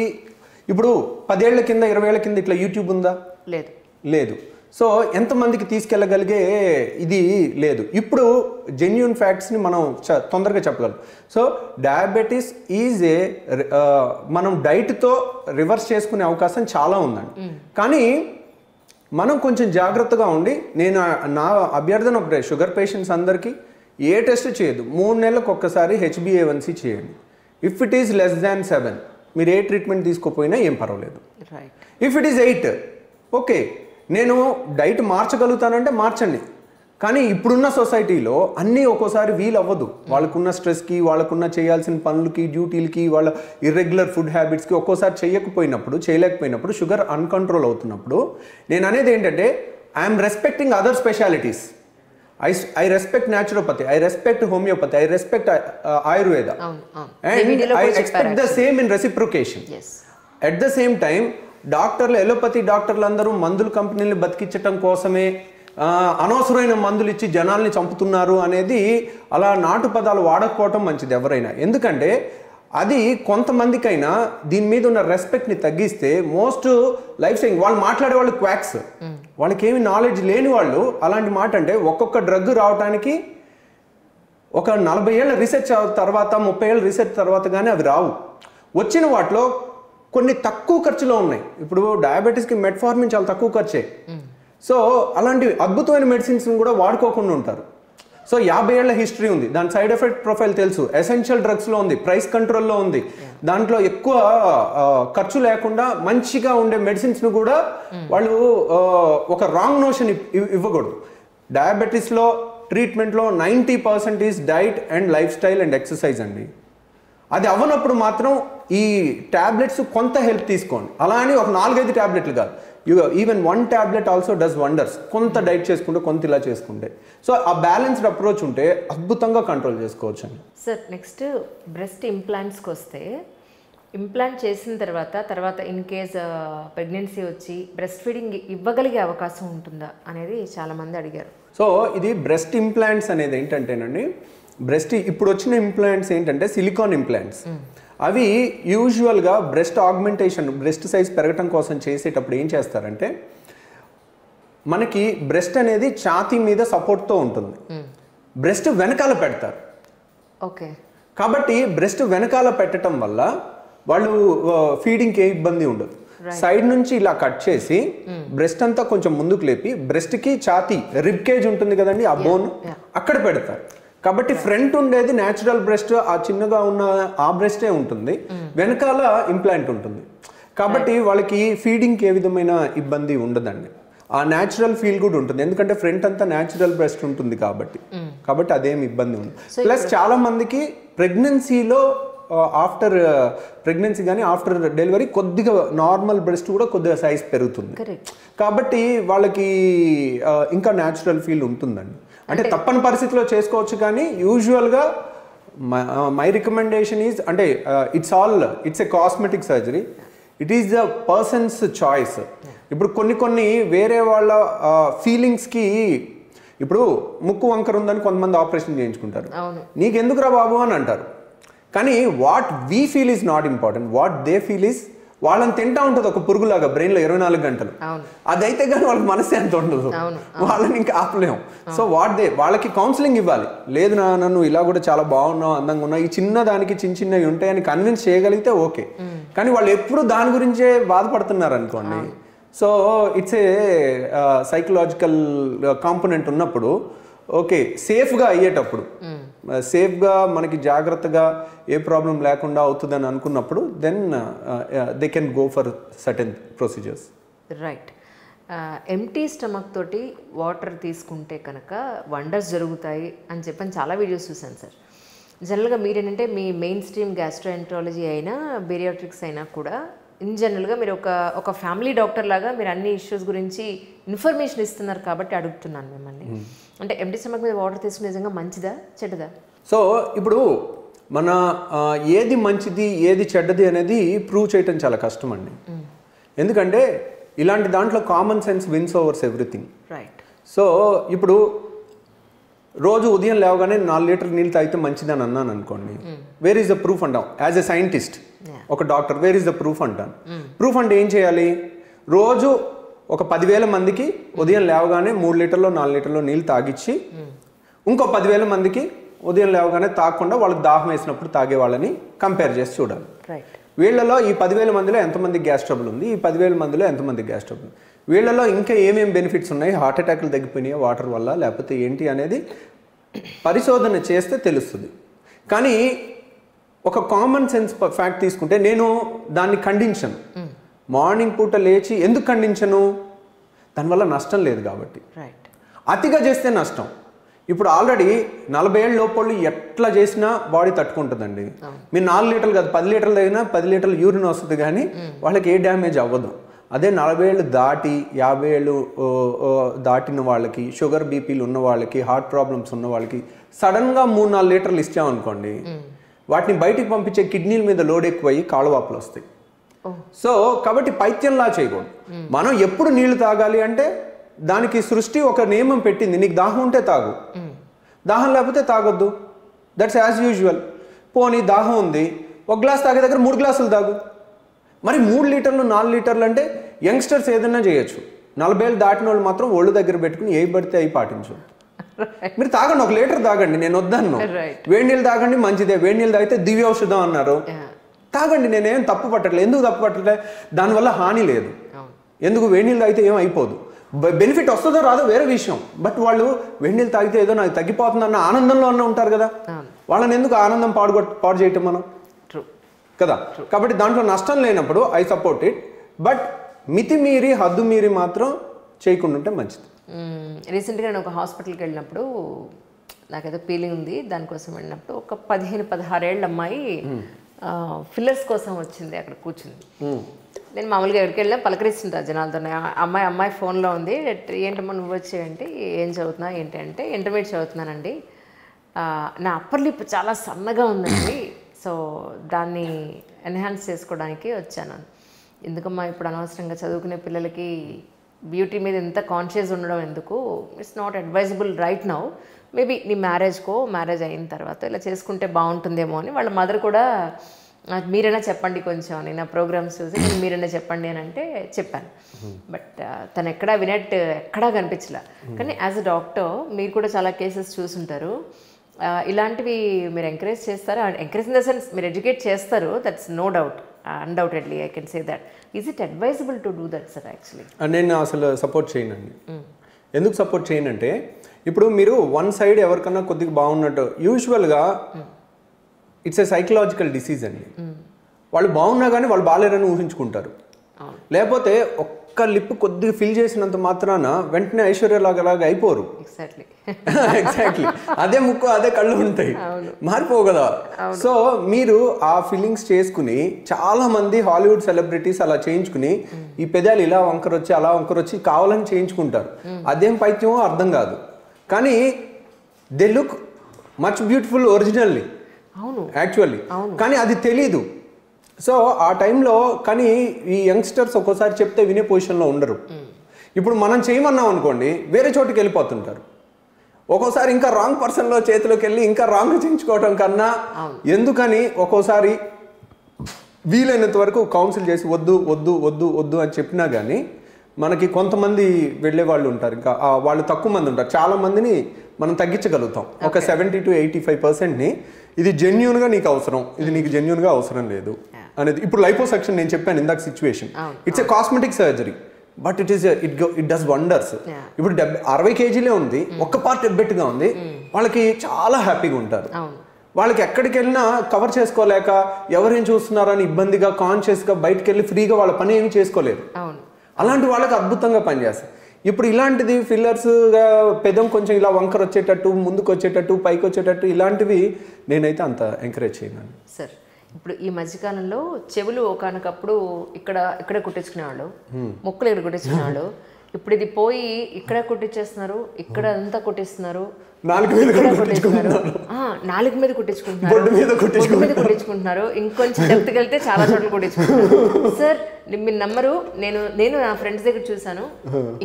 ఇప్పుడు 10 ఏళ్ల కింద 20 ఏళ్ల కింద ఇట్లా యూట్యూబ్ ఉందా? లేదు. సో ఎంతమందికి తీసుకెళ్ళగలిగే ఇది లేదు. ఇప్పుడు జెన్యూన్ ఫ్యాక్ట్స్ని మనం తొందరగా చెప్పగలం. సో డయాబెటీస్ ఈజ్ ఏ మనం డైట్తో రివర్స్ చేసుకునే అవకాశం చాలా ఉందండి. కానీ మనం కొంచెం జాగ్రత్తగా ఉండి, నేను నా అభ్యర్థన ఒకటే, షుగర్ పేషెంట్స్ అందరికీ ఏ టెస్ట్ చేయదు, 3 నెలలకు ఒక్కసారి HbA1c చేయండి. If it is less than 7 మీరు ఏ ట్రీట్మెంట్ తీసుకోపోయినా ఏం పర్వాలేదు. ఇఫ్ ఇట్ ఈస్ 8 ఓకే, నేను డైట్ మార్చగలుగుతానంటే మార్చండి. కానీ ఇప్పుడున్న సొసైటీలో అన్నీ ఒక్కోసారి వీలు అవ్వదు. వాళ్ళకున్న స్ట్రెస్కి, వాళ్ళకున్న చేయాల్సిన పనులకి, డ్యూటీలకి, వాళ్ళ ఇర్రెగ్యులర్ ఫుడ్ హ్యాబిట్స్కి ఒక్కోసారి చేయలేకపోయినప్పుడు షుగర్ అన్కంట్రోల్ అవుతున్నప్పుడు నేను అనేది ఏంటంటే, I'm respecting other specialities. I respect naturopathy, I respect homeopathy, I respect Ayurveda, and I expect the same in reciprocation. At the same time, డాక్టర్లు, ఎలోపతి డాక్టర్లు అందరూ మందుల కంపెనీలు బతికించటం కోసమే అనవసరమైన మందులు ఇచ్చి జనాల్ని చంపుతున్నారు అనేది, అలా నాటు పదాలు వాడకపోవటం మంచిది ఎవరైనా. ఎందుకంటే అది కొంతమందికైనా దీని మీద ఉన్న రెస్పెక్ట్ని తగ్గిస్తే, మోస్ట్ లైఫ్ స్టైల్ వాళ్ళు మాట్లాడే వాళ్ళు క్వాక్స్, వాళ్ళకి ఏమి నాలెడ్జ్ లేని వాళ్ళు అలాంటి మాట అంటే, ఒక్కొక్క డ్రగ్ రావడానికి ఒక 40 ఏళ్ళ రీసెర్చ్ తర్వాత, 30 ఏళ్ళ రీసెర్చ్ తర్వాత కానీ అవి రావు. వచ్చిన వాటిలో కొన్ని తక్కువ ఖర్చులో ఉన్నాయి. ఇప్పుడు డయాబెటీస్కి మెట్ఫార్మిన్ చాలా తక్కువ ఖర్చే. సో అలాంటి అద్భుతమైన మెడిసిన్స్ కూడా వాడుకోకుండా ఉంటారు. సో 50 ఏళ్ల హిస్టరీ ఉంది, దాని సైడ్ ఎఫెక్ట్ ప్రొఫైల్ తెలుసు, ఎసెన్షియల్ డ్రగ్స్లో ఉంది, ప్రైస్ కంట్రోల్లో ఉంది, దాంట్లో ఎక్కువ ఖర్చు లేకుండా మంచిగా ఉండే మెడిసిన్స్ను కూడా వాళ్ళు ఒక రాంగ్ నోషన్ ఇవ్వకూడదు. డయాబెటీస్లో ట్రీట్మెంట్లో 90% is diet and life style and exercise అండి. అది అవ్వనప్పుడు మాత్రం ఈ ట్యాబ్లెట్స్ కొంత హెల్ప్ తీసుకోండి. అలా అని ఒక 4-5 ట్యాబ్లెట్లు కాదు, even 1 tablet also does wonders. కొంత డైట్ చేసుకుంటే, కొంత ఇలా చేసుకుంటే, సో ఆ బ్యాలెన్స్డ్ అప్రోచ్ ఉంటే అద్భుతంగా కంట్రోల్ చేసుకోవచ్చు అండి. సార్ నెక్స్ట్ బ్రెస్ట్ ఇంప్లాంట్స్కి వస్తే, ఇంప్లాంట్ చేసిన తర్వాత ఇన్ కేస్ ప్రెగ్నెన్సీ వచ్చి బ్రెస్ట్ ఫీడింగ్ ఇవ్వగలిగే అవకాశం ఉంటుందా అనేది చాలామంది అడిగారు. సో ఇది బ్రెస్ట్ ఇంప్లాంట్స్ అనేది ఏంటంటేనండి, ఇప్పుడు వచ్చిన ఇంప్లాంట్స్ ఏంటంటే సిలికాన్ ఇంప్లాంట్స్. అవి యూజువల్గా బ్రెస్ట్ ఆగ్మెంటేషన్, బ్రెస్ట్ సైజ్ పెరగటం కోసం చేసేటప్పుడు ఏం చేస్తారంటే, మనకి బ్రెస్ట్ అనేది ఛాతీ మీద సపోర్ట్తో ఉంటుంది, బ్రెస్ట్ వెనకాల పెడతారు. ఓకే, కాబట్టి బ్రెస్ట్ వెనకాల పెట్టడం వల్ల వాళ్ళు ఫీడింగ్కి ఏ ఇబ్బంది ఉండదు. సైడ్ నుంచి ఇలా కట్ చేసి బ్రెస్ట్ అంతా కొంచెం ముందుకు లేపి, బ్రెస్ట్కి ఛాతీ రిబ్ కేజ్ ఉంటుంది కదండి, ఆ బోన్ అక్కడ పెడతారు. కాబట్టి ఫ్రంట్ ఉండేది న్యాచురల్ బ్రెస్ట్, ఆ చిన్నగా ఉన్న ఆ బ్రెస్టే ఉంటుంది, వెనకాల ఇంప్లాంట్ ఉంటుంది. కాబట్టి వాళ్ళకి ఫీడింగ్కి ఏ విధమైన ఇబ్బంది ఉండదండి. ఆ న్యాచురల్ ఫీల్ కూడా ఉంటుంది, ఎందుకంటే ఫ్రంట్ అంతా న్యాచురల్ బ్రెస్ట్ ఉంటుంది కాబట్టి అదేమి ఇబ్బంది ఉంది. ప్లస్ చాలా మందికి ప్రెగ్నెన్సీలో ఆఫ్టర్ ప్రెగ్నెన్సీ కానీ ఆఫ్టర్ డెలివరీ కొద్దిగా నార్మల్ బ్రెస్ట్ కూడా కొద్దిగా సైజ్ పెరుగుతుంది. కాబట్టి వాళ్ళకి ఇంకా న్యాచురల్ ఫీల్ ఉంటుందండి. అంటే తప్పని పరిస్థితిలో చేసుకోవచ్చు, కానీ యూజువల్గా మై రికమెండేషన్ ఈజ్ అంటే it's a cosmetic surgery, it is the persons choice. ఇప్పుడు కొన్ని వేరే వాళ్ళ ఫీలింగ్స్కి, ఇప్పుడు ముక్కు వంకర ఉందని కొంతమంది ఆపరేషన్ చేయించుకుంటారు, నీకెందుకురా బాబు అని అంటారు. కానీ what we feel is not important, what they feel is వాళ్ళని తింటా ఉంటుంది ఒక పురుగులాగా బ్రెయిన్లో 24 గంటలు. అదైతే కానీ వాళ్ళకి మనసు ఎంత ఉండదు, వాళ్ళని ఇంకా ఆపలేము. సో వాళ్ళకి కౌన్సిలింగ్ ఇవ్వాలి. లేదు నన్ను ఇలా కూడా చాలా బాగున్నావు, అందంగా ఉన్నావు, ఈ చిన్న దానికి చిన్నవి ఉంటాయని కన్విన్స్ చేయగలిగితే ఓకే. కానీ వాళ్ళు ఎప్పుడు దాని గురించే బాధపడుతున్నారు అనుకోండి. So it's a psychological component ఉన్నప్పుడు ఓకే, సేఫ్గా అయ్యేటప్పుడు, సేఫ్గా మనకి జాగ్రత్తగా ఏ ప్రాబ్లం లేకుండా అవుతుందని అనుకున్నప్పుడు then they can go for certain procedures. Right. Empty stomach తోటి వాటర్ తీసుకుంటే కనుక వండర్స్ జరుగుతాయి అని చెప్పని చాలా వీడియోస్ చూశాను సార్. జనరల్గా మీరేంటంటే మీ మెయిన్ స్ట్రీమ్ గ్యాస్ట్రోఎంట్రాలజీ అయినా బేరియాట్రిక్స్ అయినా కూడా ఇన్ జనరల్గా మీరు ఒక ఫ్యామిలీ డాక్టర్ లాగా మీరు అన్ని ఇష్యూస్ గురించి ఇన్ఫర్మేషన్ ఇస్తున్నారు కాబట్టి అడుగుతున్నాను మిమ్మల్ని. అంటే ఎంటీ స్టమక్ మీద వాటర్ తీసుకునే నిజంగా మంచిదా చెడ్డదా? సో ఇప్పుడు మన ఏది మంచిది ఏది చెడ్డది అనేది ప్రూవ్ చేయటం చాలా కష్టం అండి. ఎందుకంటే ఇలాంటి దాంట్లో common sense wins overs everything. Right. So ఇప్పుడు రోజు ఉదయం లేవగానే 4 లీటర్ల నీళ్ళు తాగితే మంచిదని అన్నాను అనుకోండి, వేర్ ఈస్ ద ప్రూఫ్ అంటాం యాజ్ ఎ సైంటిస్ట్, ఒక doctor, where is the proof అంటాను. ప్రూఫ్ అంటే ఏం చేయాలి? రోజు ఒక 10,000 మందికి ఉదయం లేవగానే 3 లీటర్లో 4 లీటర్లో నీళ్ళు తాగిచ్చి, ఇంకో 10,000 మందికి ఉదయం లేవగానే తాగకుండా వాళ్ళకి దాహం వేసినప్పుడు తాగే వాళ్ళని కంపేర్ చేసి చూడాలి. వీళ్ళలో ఈ 10,000 మందిలో ఎంతమందికి గ్యాస్ ట్రబుల్ ఉంది, ఈ 10,000 మందిలో ఎంతమందికి గ్యాస్ ట్రబుల్ ఉంది, వీళ్ళలో ఇంకా ఏమేమి బెనిఫిట్స్ ఉన్నాయి, హార్ట్ అటాక్లు తగ్గిపోయినాయి వాటర్ వల్ల లేకపోతే ఏంటి అనేది పరిశోధన చేస్తే తెలుస్తుంది. కానీ ఒక కామన్ సెన్స్ ఫ్యాక్ట్ తీసుకుంటే నేను దాన్ని ఖండించను. మార్నింగ్ పూట లేచి ఎందుకు ఖండించను? దానివల్ల నష్టం లేదు కాబట్టి. అతిగా చేస్తే నష్టం. ఇప్పుడు ఆల్రెడీ 40 ఏళ్ళ లోపల ఎట్లా చేసినా బాడీ తట్టుకుంటుందండి. మీరు 4 లీటర్లు కాదు 10 లీటర్లు అయినా 10 లీటర్లు యూరిన్ వస్తుంది, కానీ వాళ్ళకి ఏ డ్యామేజ్ అవ్వదు. అదే 40 ఏళ్ళు దాటి 50 ఏళ్ళు దాటిన వాళ్ళకి, షుగర్ బీపీలు ఉన్న వాళ్ళకి, హార్ట్ ప్రాబ్లమ్స్ ఉన్న వాళ్ళకి సడన్గా 3-4 లీటర్లు ఇచ్చామనుకోండి, వాటిని బయటికి పంపించే కిడ్నీల మీద లోడ్ ఎక్కువయ్యి కాళ్ళవాపులు వస్తాయి. సో కాబట్టి పైత్యంలా చేయకూడదు. మనం ఎప్పుడు నీళ్లు తాగాలి అంటే దానికి సృష్టి ఒక నియమం పెట్టింది. నీకు దాహం ఉంటే తాగు, దాహం లేకపోతే తాగొద్దు. That's as usual. పోనీ దాహం ఉంది, 1 గ్లాస్ తాగే దగ్గర 3 గ్లాసులు తాగు. మరి 3 లీటర్లు 4 లీటర్లు అంటే యంగ్స్టర్స్ ఏదైనా చేయొచ్చు. 40 ఏళ్ళు దాటిన వాళ్ళు మాత్రం ఒళ్ళు దగ్గర పెట్టుకుని ఏ పడితే అవి పాటించు. మీరు తాగండి, 1 లీటర్ తాగండి, నేను వద్దన్ను. వేడి నీళ్ళు తాగండి, మంచిదే. వేడి నీళ్ళు తాగితే దివ్య ఔషధం అన్నారు, తాగండి. నేనేం తప్పు పట్టట్లేదు. ఎందుకు తప్పు పట్టట్లేదు? దానివల్ల హాని లేదు. ఎందుకు? వేడి నీళ్ళు తాగితే ఏం అయిపోదు. బెనిఫిట్ వస్తుందో రాదో వేరే విషయం. బట్ వాళ్ళు వేడి నీళ్ళు తాగితే ఏదో నాకు తగ్గిపోతుందన్న ఆనందంలో ఉంటారు కదా, వాళ్ళని ఎందుకు ఆనందం పాడు చేయటం మనం కదా? కాబట్టి దాంట్లో నష్టం లేనప్పుడు ఐ సపోర్ట్ ఇట్. బట్ మితిమీరి హద్దు మీరి మాత్రం చేయకుండా ఉంటే మంచిది. రీసెంట్గా నేను ఒక హాస్పిటల్కి వెళ్ళినప్పుడు నాకేదో ఫీలింగ్ ఉంది, దానికోసం వెళ్ళినప్పుడు ఒక 15-16 ఏళ్ళ అమ్మాయి ఫిల్లర్స్ కోసం వచ్చింది. అక్కడ కూర్చుంది. నేను మామూలుగా ఎవరికి వెళ్ళినా పలకరిస్తుంటా జనాలతో. అమ్మాయి ఫోన్లో ఉంది. ఏంటమ్మా నువ్వు వచ్చేయంటే ఏం చదువుతున్నా ఏంటి అంటే ఇంటర్మీడియట్ చదువుతున్నానండి, నా అప్పర్ లిప్ చాలా సన్నగా ఉందండి, సో దాన్ని ఎన్హాన్స్ చేసుకోవడానికి వచ్చాను. ఎందుకమ్మా ఇప్పుడు అనవసరంగా చదువుకునే పిల్లలకి బ్యూటీ మీద ఎంత కాన్షియస్ ఉండడం ఎందుకు? It's not advisable right now. Maybe నీ మ్యారేజ్ అయిన తర్వాత ఇలా చేసుకుంటే బాగుంటుందేమో అని వాళ్ళ మదర్ కూడా మీరైనా చెప్పండి కొంచెం అని, నా ప్రోగ్రామ్స్ చూసి మీరైనా చెప్పండి అని అంటే చెప్పాను. బట్ తను ఎక్కడా కనిపించలే. కానీ యాజ్ అ డాక్టర్ మీరు కూడా చాలా కేసెస్ చూసుంటారు. ఇలాంటివి మీరు ఎంకరేజ్ చేస్తారా? ఎంకరేజ్ ఇన్ ద సెన్స్ మీరు ఎడ్యుకేట్ చేస్తారు, that's no doubt, undoubtedly I can say that. Is it advisable to do that sir? Actually నేను అసలు సపోర్ట్ చేయనండి. ఎందుకు సపోర్ట్ చేయనంటే ఇప్పుడు మీరు వన్ సైడ్ ఎవరికన్నా కొద్దిగా బాగున్నట్టు యూజువల్గా ఇట్స్ ఏ సైకలాజికల్ డిసీజ్ అండి. వాళ్ళు బాగున్నా కానీ వాళ్ళు బాగాలేరని ఊహించుకుంటారు. లేకపోతే ఒక్క లిప్ కొద్దిగా ఫిల్ చేసినంత మాత్రాన వెంటనే ఐశ్వర్యలాగా అయిపోరు. ఎగ్జాక్ట్లీ అదే ముక్కు అదే కళ్ళు ఉంటాయి, మారిపోవు కదా. సో మీరు ఆ ఫీలింగ్స్ చేసుకుని చాలా మంది హాలీవుడ్ సెలబ్రిటీస్ అలా చేయించుకుని ఈ పెదాలు ఇలా వంకర వచ్చి అలా వంకర వచ్చి కావాలని చేయించుకుంటారు. అదేం పైత్యమో అర్థం కాదు, కానీ they look much beautiful originally actually, కానీ అది తెలీదు. సో ఆ టైంలో కానీ ఈ యంగ్స్టర్స్ ఒక్కోసారి చెప్తే వినే పొజిషన్లో ఉండరు. ఇప్పుడు మనం చేయమన్నాం అనుకోండి వేరే చోటుకి వెళ్ళిపోతుంటారు. ఒక్కోసారి ఇంకా రాంగ్ పర్సన్లో చేతిలోకి వెళ్ళి ఇంకా రాంగ్ చేయించుకోవటం కన్నా ఎందుకని ఒక్కోసారి వీలైనంత వరకు కౌన్సిల్ చేసి వద్దు వద్దు వద్దు వద్దు అని చెప్పినా కానీ మనకి కొంతమంది వెళ్ళే వాళ్ళు ఉంటారు, ఇంకా వాళ్ళు తక్కువ మంది ఉంటారు. చాలా మందిని మనం తగ్గించగలుగుతాం, ఒక 70 to 85%ని. ఇది జెన్యూన్గా నీకు అవసరం, ఇది నీకు జెన్యూన్గా అవసరం లేదు అనేది. ఇప్పుడు లైపోసెక్షన్ నేను చెప్పాను ఇందాక situation, it's a cosmetic surgery but it does wonders. ఇప్పుడు 60 kgలే ఉంది, ఒక్క పార్ట్ ఎబ్బెట్టుగా ఉంది, వాళ్ళకి చాలా హ్యాపీగా ఉంటారు. వాళ్ళకి ఎక్కడికి వెళ్ళినా కవర్ చేసుకోలేక ఎవరేం చూస్తున్నారని ఇబ్బందిగా కాన్షియస్గా బయటకు వెళ్ళి ఫ్రీగా వాళ్ళ పని ఏమి చేసుకోలేరు. అలాంటి వాళ్ళకి అద్భుతంగా పనిచేస్తాయి. ఇప్పుడు ఇలాంటిది ఫిల్లర్స్గా పెదం కొంచెం ఇలా వంకర వచ్చేటట్టు, ముందుకు వచ్చేటట్టు, పైకి వచ్చేటట్టు ఇలాంటివి నేనైతే అంత ఎంకరేజ్ చేయను సార్. ఇప్పుడు ఈ మధ్యకాలంలో చెవులు ఒకనకప్పుడు ఇక్కడ కుట్టించుకునేవాళ్ళు, ముక్కులు ఇక్కడ కుట్టించుకునేవాళ్ళు. ఇప్పుడు ఇది పోయి ఇక్కడ కుట్టించేస్తున్నారు, ఇక్కడ అంతా కుట్టిస్తున్నారు, నాలుగు మీద కుట్టించుకుంటున్నారు, ఇంకొంచెం డెప్త్కి వెళ్తే చాలా చోట్ల కుట్టించుకుంటున్నారు. సార్ మీరు నమ్మరు, నేను నా ఫ్రెండ్స్ దగ్గర చూసాను,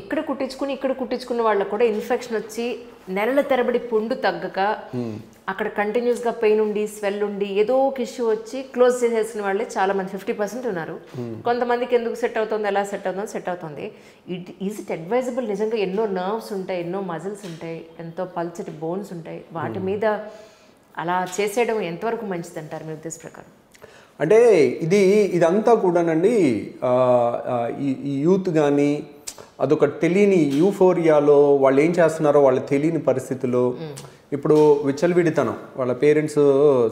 ఇక్కడ కుట్టించుకున్న వాళ్ళకు కూడా ఇన్ఫెక్షన్ వచ్చి నెలల తరబడి పుండు తగ్గక అక్కడ కంటిన్యూస్గా పెయిన్ ఉండి స్వెల్ ఉండి ఏదో ఒక ఇష్యూ వచ్చి క్లోజ్ చేసేసిన వాళ్ళే చాలా మంది 50% ఉన్నారు. కొంతమందికి ఎందుకు సెట్ అవుతుంది, ఎలా సెట్ అవుతుంది. Is it advisable? నిజంగా ఎన్నో నర్వ్స్ ఉంటాయి, ఎన్నో మజిల్స్ ఉంటాయి, ఎంతో పల్చటి బోన్స్ ఉంటాయి, వాటి మీద అలా చేసేయడం ఎంతవరకు మంచిది అంటారు మీ ఉద్దేశ ప్రకారం? అంటే ఇదంతా కూడానండి ఈ యూత్ కానీ అదొక తెలియని యూఫోరియాలో వాళ్ళు ఏం చేస్తున్నారో వాళ్ళ తెలియని పరిస్థితుల్లో ఇప్పుడు విచ్చలవిడితనం, వాళ్ళ పేరెంట్స్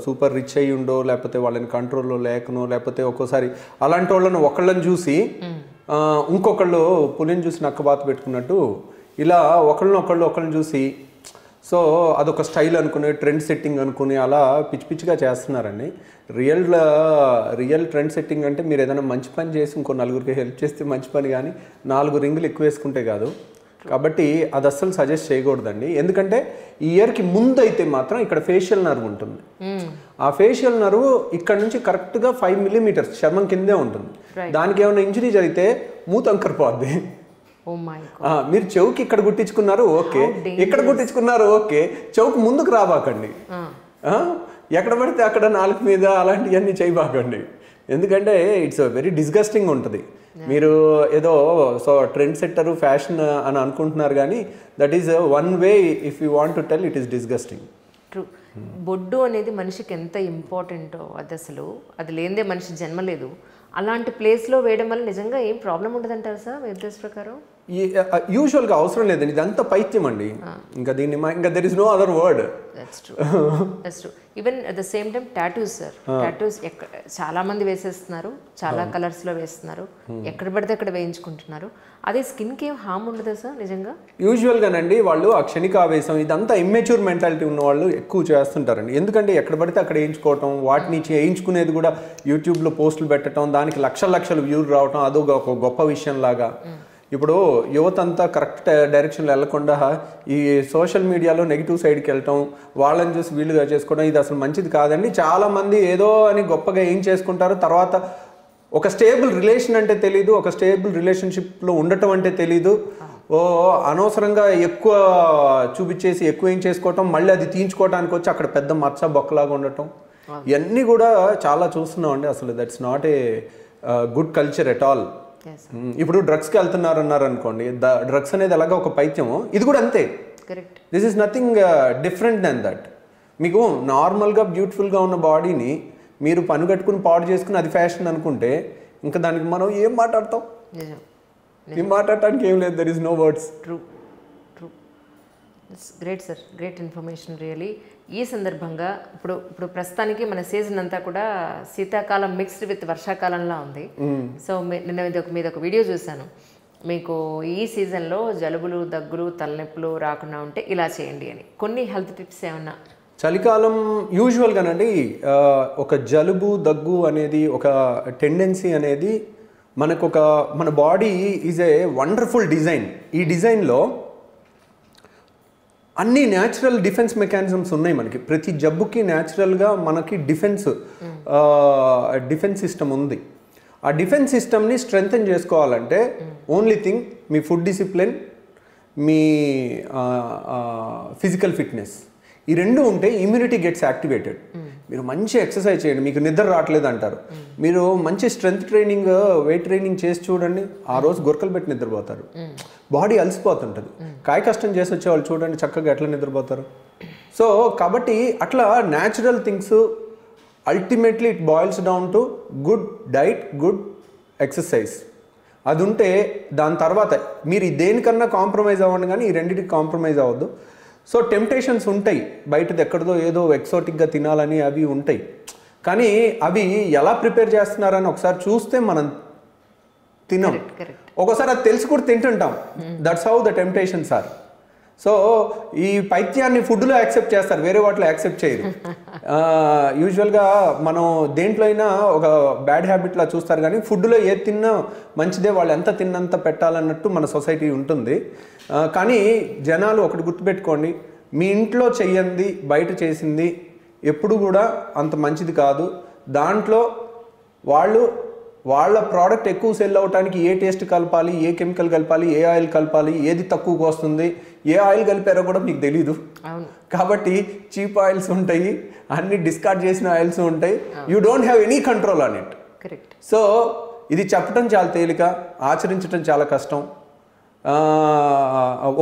సూపర్ రిచ్ అయ్యి ఉండో లేకపోతే వాళ్ళని కంట్రోల్లో లేకనో లేకపోతే ఒక్కోసారి అలాంటి వాళ్ళని ఒకళ్ళని చూసి ఇంకొకళ్ళు పులిని చూసి నక్కబాత పెట్టుకున్నట్టు ఇలా ఒకళ్ళని చూసి సో అదొక స్టైల్ అనుకుని ట్రెండ్ సెట్టింగ్ అనుకుని అలా పిచ్చిగా చేస్తున్నారండి. రియల్ ట్రెండ్ సెట్టింగ్ అంటే మీరు ఏదైనా మంచి పని చేసి ఇంకో నలుగురికి హెల్ప్ చేస్తే మంచి పని, కానీ 4 రింగులు ఎక్కువ వేసుకుంటే కాదు. కాబట్టి అది అస్సలు సజెస్ట్ చేయకూడదండి. ఎందుకంటే ఈ ఇయర్కి ముందు అయితే మాత్రం ఇక్కడ ఫేషియల్ నర్వ్ ఉంటుంది. ఆ ఫేషియల్ నర్వ్ ఇక్కడ నుంచి కరెక్ట్గా 5 millimeters చర్మం కిందే ఉంటుంది. దానికి ఏమైనా ఇంజరీ జరిగితే మూత అంకరిపోద్ది. మీరు చెవుకి ఇక్కడ కుట్టించుకున్నారు ఓకే, ఇక్కడ కుట్టించుకున్నారు ఓకే, చెవుకు ముందుకు రాబాకండి. ఎక్కడ పడితే అక్కడ నాలుగు మీద అలాంటివన్నీ చేయబాకండి. ఎందుకంటే ఇట్స్ వెరీ డిస్గస్టింగ్ ఉంటుంది. మీరు ఏదో ట్రెండ్ సెట్టర్ ఫ్యాషన్ అని అనుకుంటున్నారు, కానీ that is one way if you want to tell it is disgusting. True. బొడ్డు అనేది మనిషికి ఎంత ఇంపార్టెంటో అది లేనిదే మనిషి జన్మలేదు. అలాంటి ప్లేస్లో వేయడం వల్ల నిజంగా ఏం ప్రాబ్లం ఉండదు అంటారు సార్ మీ ఉద్దేశ ప్రకారం? యూజువల్గా అవసరం లేదండి, ఇదంతా పైత్యం అండి. ఇంకా దీన్ని ఇంకా there is no other word. That's true. Even at the same time tattoos sir, tattoos చాలా మంది వేసేస్తున్నారు, చాలా కలర్స్లో వేస్తున్నారు, ఎక్కడ పడితే అక్కడ వేయించుకుంటున్నారు. అదే స్కిన్కి ఏం హామ్ ఉండదా సార్ నిజంగా? యూజువల్గానండి వాళ్ళు ఆ క్షణిక ఆవేశం ఇదంతా ఇమ్మెచ్యూర్ మెంటాలిటీ ఉన్న వాళ్ళు ఎక్కువ చేస్తుంటారండి. ఎందుకంటే ఎక్కడ పడితే అక్కడ వేయించుకోవటం, వాటిని వేయించుకునేది కూడా యూట్యూబ్లో పోస్టులు పెట్టడం, దానికి లక్షల వ్యూలు రావటం అదో ఒక గొప్ప విషయం లాగా. ఇప్పుడు యువత అంతా కరెక్ట్ డైరెక్షన్లో వెళ్లకుండా ఈ సోషల్ మీడియాలో నెగిటివ్ సైడ్కి వెళ్ళటం, వాళ్ళని చూసి వీళ్ళుగా చేసుకోవడం, ఇది అసలు మంచిది కాదండి. చాలామంది ఏదో అని గొప్పగా ఏం చేసుకుంటారు, తర్వాత ఒక స్టేబుల్ రిలేషన్ అంటే తెలీదు, ఒక స్టేబుల్ రిలేషన్షిప్లో ఉండటం అంటే తెలీదు. అనవసరంగా ఎక్కువ చూపించేసి ఎక్కువ ఏం చేసుకోవటం, మళ్ళీ అది తీయించుకోవడానికి వచ్చి అక్కడ పెద్ద మచ్చ బొక్కలాగా ఉండటం, ఇవన్నీ కూడా చాలా చూస్తున్నాం అండి. అసలు that's not a good culture at all. ఇప్పుడు డ్రగ్స్కి వెళ్తున్నారు అన్నారు అనుకోండి, డ్రగ్స్ అనేది ఎలాగ ఒక పైత్యమో ఇది కూడా అంతే. This is nothing different than that. మీకు నార్మల్గా బ్యూటిఫుల్గా ఉన్న బాడీని మీరు పని కట్టుకుని పాడు చేసుకుని అది ఫ్యాషన్ అనుకుంటే ఇంకా దానికి మనం ఏం మాట్లాడతాం? ఏం మాట్లాడటానికి ఏం లేదు, there is no words. True. Great sir, great information really. ఈ సందర్భంగా ఇప్పుడు ప్రస్తుతానికి మన సీజన్ అంతా కూడా శీతాకాలం మిక్స్డ్ విత్ వర్షాకాలంలా ఉంది. సో మీద ఒక వీడియో చూశాను, మీకు ఈ సీజన్లో జలుబులు, దగ్గులు, తలనొప్పులు రాకుండా ఉంటే ఇలా చేయండి అని కొన్ని హెల్త్ టిప్స్ ఏమన్నా? చలికాలం యూజువల్గానండి ఒక జలుబు దగ్గు అనేది ఒక టెండెన్సీ అనేది మన body is a wonderful design. ఈ డిజైన్లో అన్ని న్యాచురల్ డిఫెన్స్ మెకానిజమ్స్ ఉన్నాయి మనకి. ప్రతి జబ్బుకి న్యాచురల్గా మనకి డిఫెన్స్ సిస్టమ్ ఉంది. ఆ డిఫెన్స్ సిస్టమ్ని స్ట్రెంగ్తెన్ చేసుకోవాలంటే ఓన్లీ థింగ్ మీ ఫుడ్ డిసిప్లిన్, మీ ఫిజికల్ ఫిట్నెస్, ఈ రెండు ఉంటే ఇమ్యూనిటీ గెట్స్ యాక్టివేటెడ్. మీరు మంచి ఎక్సర్సైజ్ చేయండి, మీకు నిద్ర రావట్లేదు అంటారు, మీరు మంచి స్ట్రెంగ్త్ ట్రైనింగ్, వెయిట్ ట్రైనింగ్ చేసి చూడండి, ఆ రోజు గొరకలు పెట్టి నిద్రపోతారు. బాడీ అలసిపోతుంటుంది. కాయ కష్టం చేసి వచ్చే వాళ్ళు చూడండి చక్కగా ఎట్లా నిద్రపోతారు. సో కాబట్టి అట్లా natural things, ultimately it boils down to good diet, good exercise. అది ఉంటే దాని తర్వాత మీరు దేనికన్నా కాంప్రమైజ్ అవ్వండి, కానీ ఈ రెండింటికి కాంప్రమైజ్ అవ్వద్దు. సో టెంప్టేషన్స్ ఉంటాయి, బయటది ఎక్కడిదో ఏదో ఎక్సోటిక్గా తినాలని అవి ఉంటాయి, కానీ అవి ఎలా ప్రిపేర్ చేస్తున్నారని ఒకసారి చూస్తే మనం తినం. ఒకసారి అది తెలిసి కూడా తింటుంటాం. That's how the temptations are. So ఈ పైత్యాన్ని ఫుడ్లో యాక్సెప్ట్ చేస్తారు, వేరే వాటిలో యాక్సెప్ట్ చేయరు. యూజువల్గా మనం దేంట్లో అయినా ఒక బ్యాడ్ హ్యాబిట్లా చూస్తారు, కానీ ఫుడ్లో ఏది తిన్నా మంచిదే, వాళ్ళు ఎంత తిన్నంత పెట్టాలన్నట్టు మన సొసైటీ ఉంటుంది. కానీ జనాలు ఒకటి గుర్తుపెట్టుకోండి, మీ ఇంట్లో చెయ్యంది బయట చేసింది ఎప్పుడు కూడా అంత మంచిది కాదు. దాంట్లో వాళ్ళ ప్రోడక్ట్ ఎక్కువ సెల్ అవడానికి ఏ టేస్ట్ కలపాలి, ఏ కెమికల్ కలపాలి, ఏ ఆయిల్ కలపాలి, ఏది తక్కువగా వస్తుంది, ఏ ఆయిల్ కలిపారో కూడా మీకు తెలీదు. కాబట్టి చీప్ ఆయిల్స్ ఉంటాయి, అన్ని డిస్కార్డ్ చేసిన ఆయిల్స్ ఉంటాయి. You don't have any control on it. So ఇది చెప్పడం చాలా తేలిక, ఆచరించడం చాలా కష్టం.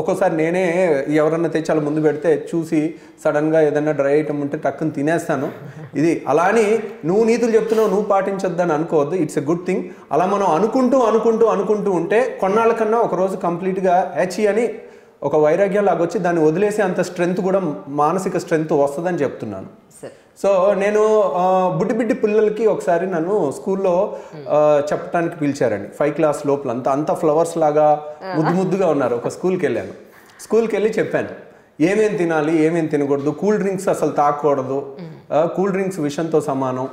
ఒక్కోసారి నేనే ఎవరన్నా తెచ్చాలి ముందు పెడితే చూసి సడన్గా ఏదన్నా డ్రై ఐటమ్ ఉంటే టక్కుని తినేస్తాను. ఇది అలా అని నువ్వు నీతులు చెప్తున్నావు నువ్వు పాటించొద్దని అనుకోవద్దు, ఇట్స్ ఎ గుడ్ థింగ్. అలా మనం అనుకుంటూ ఉంటే కొన్నాళ్ళ కన్నా ఒకరోజు కంప్లీట్గా హెచ్ఈ అని ఒక వైరాగ్యం లాగొచ్చి దాన్ని వదిలేసే అంత స్ట్రెంగ్త్ కూడా, మానసిక స్ట్రెంగ్త్ వస్తుందని చెప్తున్నాను. సో నేను బుడ్డి పిల్లలకి ఒకసారి నన్ను స్కూల్లో చెప్పడానికి పిలిచారండి. 5th క్లాస్ లోపల అంతా ఫ్లవర్స్ లాగా ముద్దుగా ఉన్నారు. ఒక స్కూల్కి వెళ్ళాను. స్కూల్కి వెళ్ళి చెప్పాను ఏమేమి తినాలి, ఏమేమి తినకూడదు, కూల్ డ్రింక్స్ అసలు తాగకూడదు, కూల్ డ్రింక్స్ విషంతో సమానం,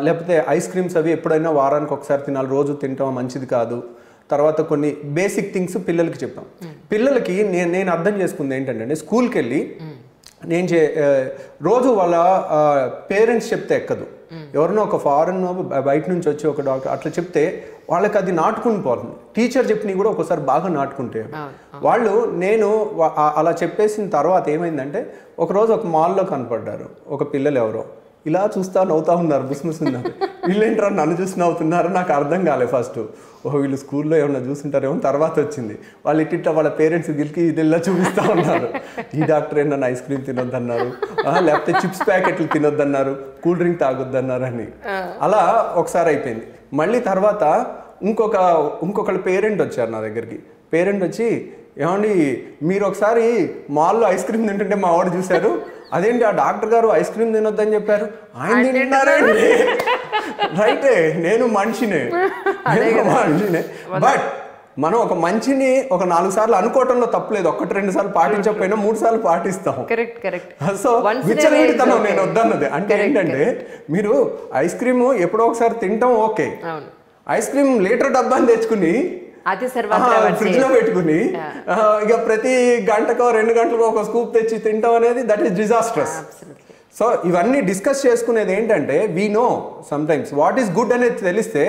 లేకపోతే ఐస్ క్రీమ్స్ అవి ఎప్పుడైనా వారానికి ఒకసారి తినాలి, రోజు తినటం మంచిది కాదు. తర్వాత కొన్ని బేసిక్ థింగ్స్ పిల్లలకి చెప్పాం. పిల్లలకి నేను అర్థం చేసుకుంది ఏంటంటే, స్కూల్కి వెళ్ళి రోజు వాళ్ళ పేరెంట్స్ చెప్తే ఎక్కదు. ఎవరినో ఒక ఫారెన్ బయట నుంచి వచ్చి ఒక డాక్టర్ అట్లా చెప్తే వాళ్ళకి అది నాటుకుని పోతుంది. టీచర్ చెప్పినవి కూడా ఒకసారి బాగా నాటుకుంటే వాళ్ళు. నేను అలా చెప్పేసిన తర్వాత ఏమైందంటే, ఒకరోజు ఒక మాల్లో కనపడ్డారు ఒక పిల్లలు, ఎవరో ఇలా చూస్తా నవ్వుతా ఉన్నారు, ముసుముసున్నారు. వీళ్ళేంటారు నన్ను చూసి నవ్వుతున్నారు, నాకు అర్థం కాలేదు ఫస్ట్. వీళ్ళు స్కూల్లో ఏమన్నా చూస్తుంటారేమో, తర్వాత వచ్చింది వాళ్ళు ఇట్లా వాళ్ళ పేరెంట్స్ గిలికి ఇలా చూపిస్తూ ఉన్నారు. ఈ డాక్టర్ ఏంటన్నా ఐస్ క్రీమ్ తినొద్దన్నారు, లేకపోతే చిప్స్ ప్యాకెట్లు తినొద్దన్నారు, కూల్ డ్రింక్ తాగొద్దన్నారు అని. అలా ఒకసారి అయిపోయింది. మళ్ళీ తర్వాత ఇంకొకళ్ళ పేరెంట్ వచ్చారు నా దగ్గరికి. పేరెంట్ వచ్చి, ఏమండి మీరు ఒకసారి మాల్లో ఐస్ క్రీమ్ తింటుంటే మా వాడు చూశారు, అదేంటి ఆ డాక్టర్ గారు ఐస్ క్రీమ్ తినొద్దని చెప్పారు, ఆయన తింటున్నారండి. రైటే, నేను మనిషినే. బట్ మనం ఒక మంచిని ఒక 4 సార్లు అనుకోవటంలో తప్పలేదు. 1-2 సార్లు పాటించకపోయినా 3 సార్లు పాటిస్తాం. సో విచ్చలవిడితనం నేను వద్దన్నది. అంటే ఏంటంటే, మీరు ఐస్ క్రీమ్ ఎప్పుడో ఒకసారి తింటాం ఓకే, ఐస్ క్రీమ్ లీటర్ డబ్బాని తెచ్చుకుని ఫ్రిడ్జ్ లో పెట్టుకుని ఇక ప్రతి గంటకో 2 గంటలకో ఒక స్కూప్ తెచ్చి తింటాం అనేది దట్ ఈస్ డిజాస్ట్రస్. సో ఇవన్నీ డిస్కస్ చేసుకునేది ఏంటంటే, we know sometimes what is good అనేది తెలిస్తే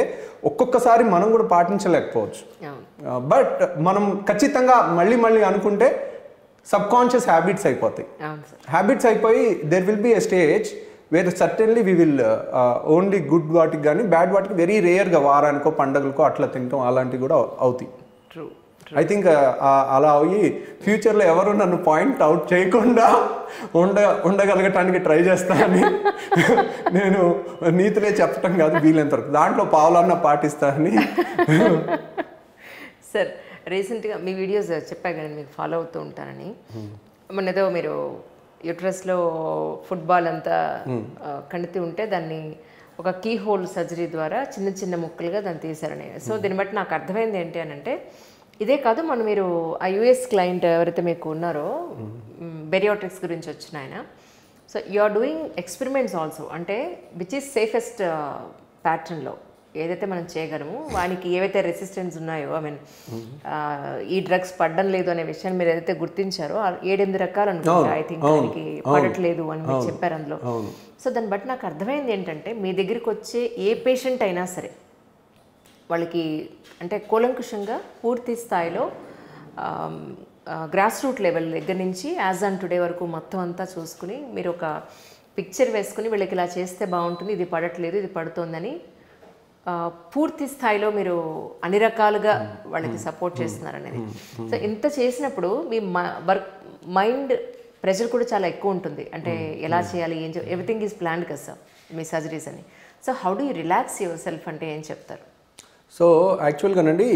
ఒక్కొక్కసారి మనం కూడా పాటించలేకపోవచ్చు. బట్ మనం ఖచ్చితంగా మళ్ళీ అనుకుంటే సబ్ కాన్షియస్ హ్యాబిట్స్ అయిపోతాయి. హ్యాబిట్స్ అయిపోయి there will be a stage where certainly we will only good వాటికి కానీ బ్యాడ్ వాటికి వెరీ రేర్గా వారానికో పండగలకో అట్లా తింటాం, అలాంటివి కూడా అవుతాయి. ఐ థింక్ అలా అయ్యి ఫ్యూచర్లో ఎవరు నన్ను పాయింట్ అవుట్ చేయకుండా ఉండగలగటానికి ట్రై చేస్తానని నేను నీతులే చెప్పటం కాదు, వీలైనంత వరకు దాంట్లో పావులన్నా పాటిస్తానని. సార్ రీసెంట్గా మీ వీడియోస్ చెప్పా కానీ మీకు ఫాలో అవుతూ ఉంటానని. మొన్న ఏదో మీరు యూట్రస్లో ఫుట్బాల్ అంతా కణితి ఉంటే దాన్ని ఒక కీ హోల్ సర్జరీ ద్వారా చిన్న చిన్న ముక్కలుగా దాన్ని తీశారని. సో దీన్ని బట్టి నాకు అర్థమైంది ఏంటి అని అంటే, ఇదే కాదు మనం మీరు ఆ యుఎస్ క్లయింట్ ఎవరైతే మీకు ఉన్నారో బెరియాట్రిక్స్ గురించి వచ్చిన ఆయన, so you are doing experiments also, అంటే విచ్ ఈస్ సేఫెస్ట్ ప్యాటర్న్లో ఏదైతే మనం చేయగలము, వానికి ఏవైతే రెసిస్టెన్స్ ఉన్నాయో, ఐ మీన్ ఈ డ్రగ్స్ పడడం లేదు అనే విషయాన్ని మీరు ఏదైతే గుర్తించారో 7-8 రకాలు అనుకుంటా ఐ థింక్ దానికి పడట్లేదు అని మీరు చెప్పారు అందులో. సో దాన్ని బట్టి నాకు అర్థమైంది ఏంటంటే, మీ దగ్గరికి వచ్చే ఏ పేషెంట్ అయినా సరే వాళ్ళకి అంటే కూలంకుషంగా పూర్తి స్థాయిలో గ్రాస్ రూట్ లెవెల్ దగ్గర నుంచి యాజ్ ఆన్ టుడే వరకు మొత్తం అంతా చూసుకుని మీరు ఒక పిక్చర్ వేసుకుని వీళ్ళకి ఇలా చేస్తే బాగుంటుంది, ఇది పడట్లేదు, ఇది పడుతోందని పూర్తి స్థాయిలో మీరు అన్ని రకాలుగా వాళ్ళకి సపోర్ట్ చేస్తున్నారనేది. సో ఇంత చేసినప్పుడు మీ వర్క్ మైండ్ ప్రెషర్ కూడా చాలా ఎక్కువ ఉంటుంది. అంటే ఎలా చేయాలి, ఏం ఎవ్రీథింగ్ ఈజ్ ప్లాన్డ్ కదా సార్ మీ సర్జరీస్ అని. So how do you relax your self అంటే ఏం చెప్తారు? సో యాక్చువల్గానండి,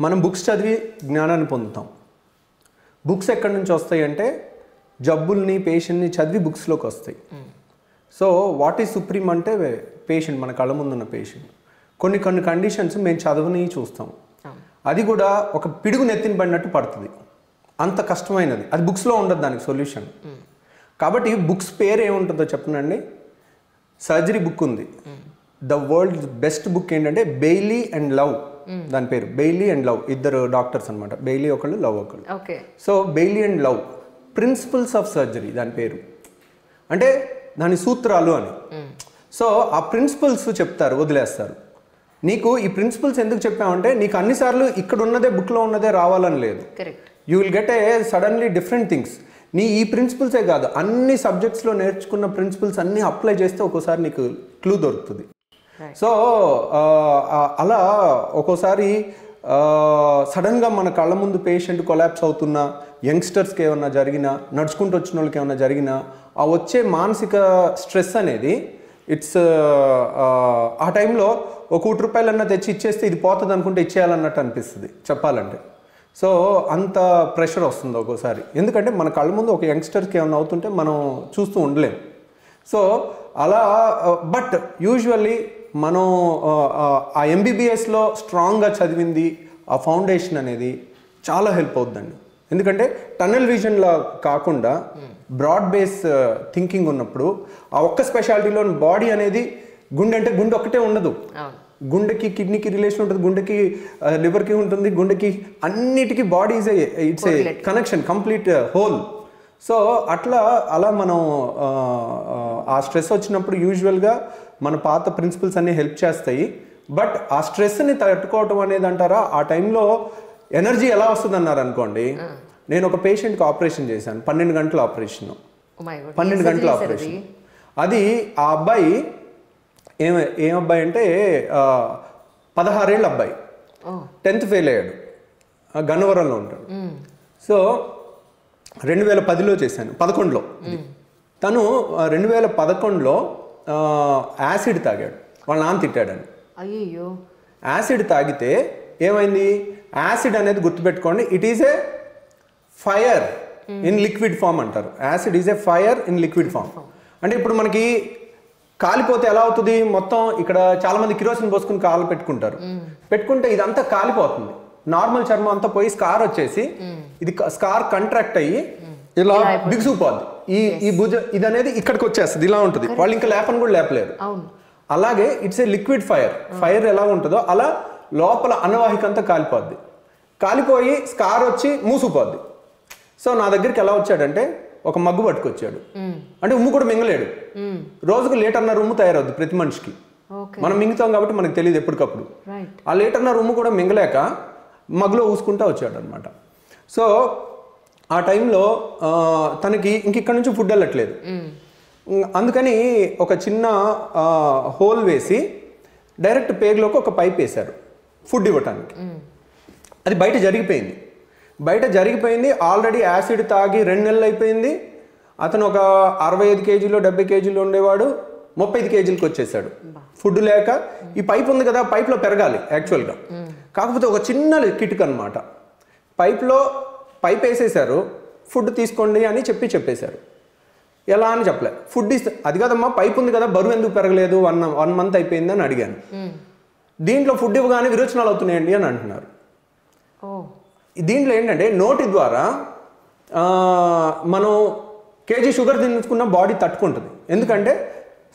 మనం బుక్స్ చదివి జ్ఞానాన్ని పొందుతాం. బుక్స్ ఎక్కడి నుంచి వస్తాయి అంటే జబ్బుల్ని పేషెంట్ని చదివి బుక్స్లోకి వస్తాయి. సో వాట్ ఈజ్ సుప్రీం అంటే పేషెంట్, మన కళ్ళ ముందున్న పేషెంట్. కొన్ని కండిషన్స్ మేము చదవని చూస్తాం, అది కూడా ఒక పిడుగు నెత్తిన పడినట్టు పడుతుంది, అంత కష్టమైనది. అది బుక్స్లో ఉండదు దానికి సొల్యూషన్. కాబట్టి బుక్స్ పేరు ఏముంటుందో చెప్పనండి. సర్జరీ బుక్ ఉంది, ద వరల్డ్ బెస్ట్ బుక్ ఏంటంటే బెయిలీ అండ్ లవ్, దాని పేరు బెయిలీ అండ్ లవ్. ఇద్దరు డాక్టర్స్ అనమాట, బెయిలీ ఒకళ్ళు, లవ్ ఒకళ్ళు. So Bailey and Love principles of surgery దాని పేరు, అంటే దాని సూత్రాలు అని. సో ఆ ప్రిన్సిపల్స్ చెప్తారు, వదిలేస్తారు. నీకు ఈ ప్రిన్సిపల్స్ ఎందుకు చెప్పామంటే, నీకు అన్నిసార్లు ఇక్కడ ఉన్నదే బుక్లో ఉన్నదే రావాలని లేదు. You will get a suddenly different things. నీ ఈ ప్రిన్సిపల్సే కాదు, అన్ని సబ్జెక్ట్స్లో నేర్చుకున్న ప్రిన్సిపల్స్ అన్నీ అప్లై చేస్తే ఒక్కోసారి నీకు క్లూ దొరుకుతుంది. సో అలా ఒక్కోసారి సడన్గా మన కళ్ళ ముందు పేషెంట్ కొలాప్స్ అవుతున్నా, యంగ్స్టర్స్కి ఏమన్నా జరిగినా, నడుచుకుంటూ వచ్చిన వాళ్ళకి ఏమన్నా జరిగినా, ఆ వచ్చే మానసిక స్ట్రెస్ అనేది ఇట్స్ ఆ టైంలో ఒక ₹1 తెచ్చి ఇచ్చేస్తే ఇది పోతుంది అనుకుంటే ఇచ్చేయాలన్నట్టు అనిపిస్తుంది చెప్పాలంటే. సో అంత ప్రెషర్ వస్తుంది ఒక్కోసారి, ఎందుకంటే మన కళ్ళ ముందు ఒక యంగ్స్టర్కి ఏమైనా అవుతుంటే మనం చూస్తూ ఉండలేం. సో అలా బట్ యూజువల్లీ మనం ఆ ఎంబీబీఎస్లో స్ట్రాంగ్గా చదివింది, ఆ ఫౌండేషన్ అనేది చాలా హెల్ప్ అవుతుందండి. ఎందుకంటే టన్నల్ విజన్లా కాకుండా బ్రాడ్ బేస్ థింకింగ్ ఉన్నప్పుడు ఆ ఒక్క స్పెషాలిటీలో బాడీ అనేది, గుండె అంటే గుండె ఒక్కటే ఉండదు, గుండెకి కిడ్నీకి రిలేషన్ ఉంటుంది, గుండెకి లివర్కి ఉంటుంది, గుండెకి అన్నిటికీ body it's a connection, complete whole. So అలా మనం ఆ స్ట్రెస్ వచ్చినప్పుడు యూజువల్గా మన పాత ప్రిన్సిపల్స్ అన్నీ హెల్ప్ చేస్తాయి. బట్ ఆ స్ట్రెస్ని తట్టుకోవటం అనేది అంటారా, ఆ టైంలో ఎనర్జీ ఎలా వస్తుంది అన్నారు అనుకోండి. నేను ఒక పేషెంట్కి ఆపరేషన్ చేశాను, 12 గంటల ఆపరేషన్. 12 గంటల ఆపరేషన్. అది ఆ అబ్బాయి ఏం అబ్బాయి అంటే 16 ఏళ్ళ అబ్బాయి, 10th ఫెయిల్ అయ్యాడు, గన్నవరంలో ఉంటాడు. సో 2010లో చేశాను, 11లో. తను 2011లో యాసిడ్ తాగాడు, వాళ్ళ నాన్న తిట్టాడని. అయ్యో, యాసిడ్ తాగితే ఏమైంది? యాసిడ్ అనేది గుర్తుపెట్టుకోండి, it is a fire in liquid form అంటారు. Acid is a fire in liquid form. అంటే ఇప్పుడు మనకి కాలిపోతే ఎలా అవుతుంది, మొత్తం ఇక్కడ చాలా మంది కిరోసిన్ పోసుకుని కాలు పెట్టుకుంటే ఇదంతా కాలిపోతుంది, నార్మల్ చర్మం అంతా పోయి స్కార్ వచ్చేసి ఇది స్కార్ కంట్రాక్ట్ అయ్యి ఇలా బిగుసుకుపోద్ది. ఈ భుజ ఇది అనేది ఇక్కడికి వచ్చేస్తుంది, ఇలా ఉంటుంది, వాళ్ళు ఇంకా లేపని కూడా లేపలేరు. అలాగే ఇట్స్ ఏ లిక్విడ్ ఫైర్ ఎలా ఉంటుందో అలా లోపల అన్నవాహిక అంతా కాలిపోయి స్కార్ వచ్చి మూసుకుపోద్ది. సో నా దగ్గరికి ఎలా వచ్చాడంటే, ఒక మగ్గు పట్టుకొచ్చాడు, అంటే ఉమ్ము కూడా మింగలేడు. రోజుకు 1.5 లీటర్ ఉమ్ము తయారవుద్ది ప్రతి మనిషికి, మనం మింగుతాం కాబట్టి మనకు తెలియదు ఎప్పటికప్పుడు. ఆ 1.5 లీటర్ ఉమ్ము కూడా మింగలేక మగ్గులో ఊసుకుంటా వచ్చాడు అనమాట. సో ఆ టైంలో తనకి ఇంకిక్కడి నుంచి ఫుడ్ వెళ్ళట్లేదు, అందుకని ఒక చిన్న హోల్ వేసి డైరెక్ట్ పేగులోకి ఒక పైప్ వేశారు ఫుడ్ ఇవ్వటానికి. అది బయట జరిగిపోయింది. ఆల్రెడీ యాసిడ్ తాగి 2 నెలలు అయిపోయింది. అతను ఒక 65 కేజీలో 70 కేజీలో ఉండేవాడు, 35 కేజీలకు వచ్చేసాడు. ఫుడ్ లేక ఈ పైప్ ఉంది కదా, పైప్లో పెరగాలి యాక్చువల్గా. కాకపోతే ఒక చిన్న కిటుక్ అనమాట, పైప్ వేసేసారు, ఫుడ్ తీసుకోండి అని చెప్పేశారు. ఎలా అని చెప్పలే, ఫుడ్ ఇస్తే అది కదమ్మా పైప్ ఉంది కదా బరువు ఎందుకు పెరగలేదు, 1 మంత్ అయిపోయింది అని అడిగాను. దీంట్లో ఫుడ్ ఇవ్వగానే విరోచనాలు అవుతున్నాయండి అని అంటున్నారు. దీంట్లో ఏంటంటే నోటి ద్వారా మనం కేజీ షుగర్ తినుకున్న బాడీ తట్టుకుంటుంది. ఎందుకంటే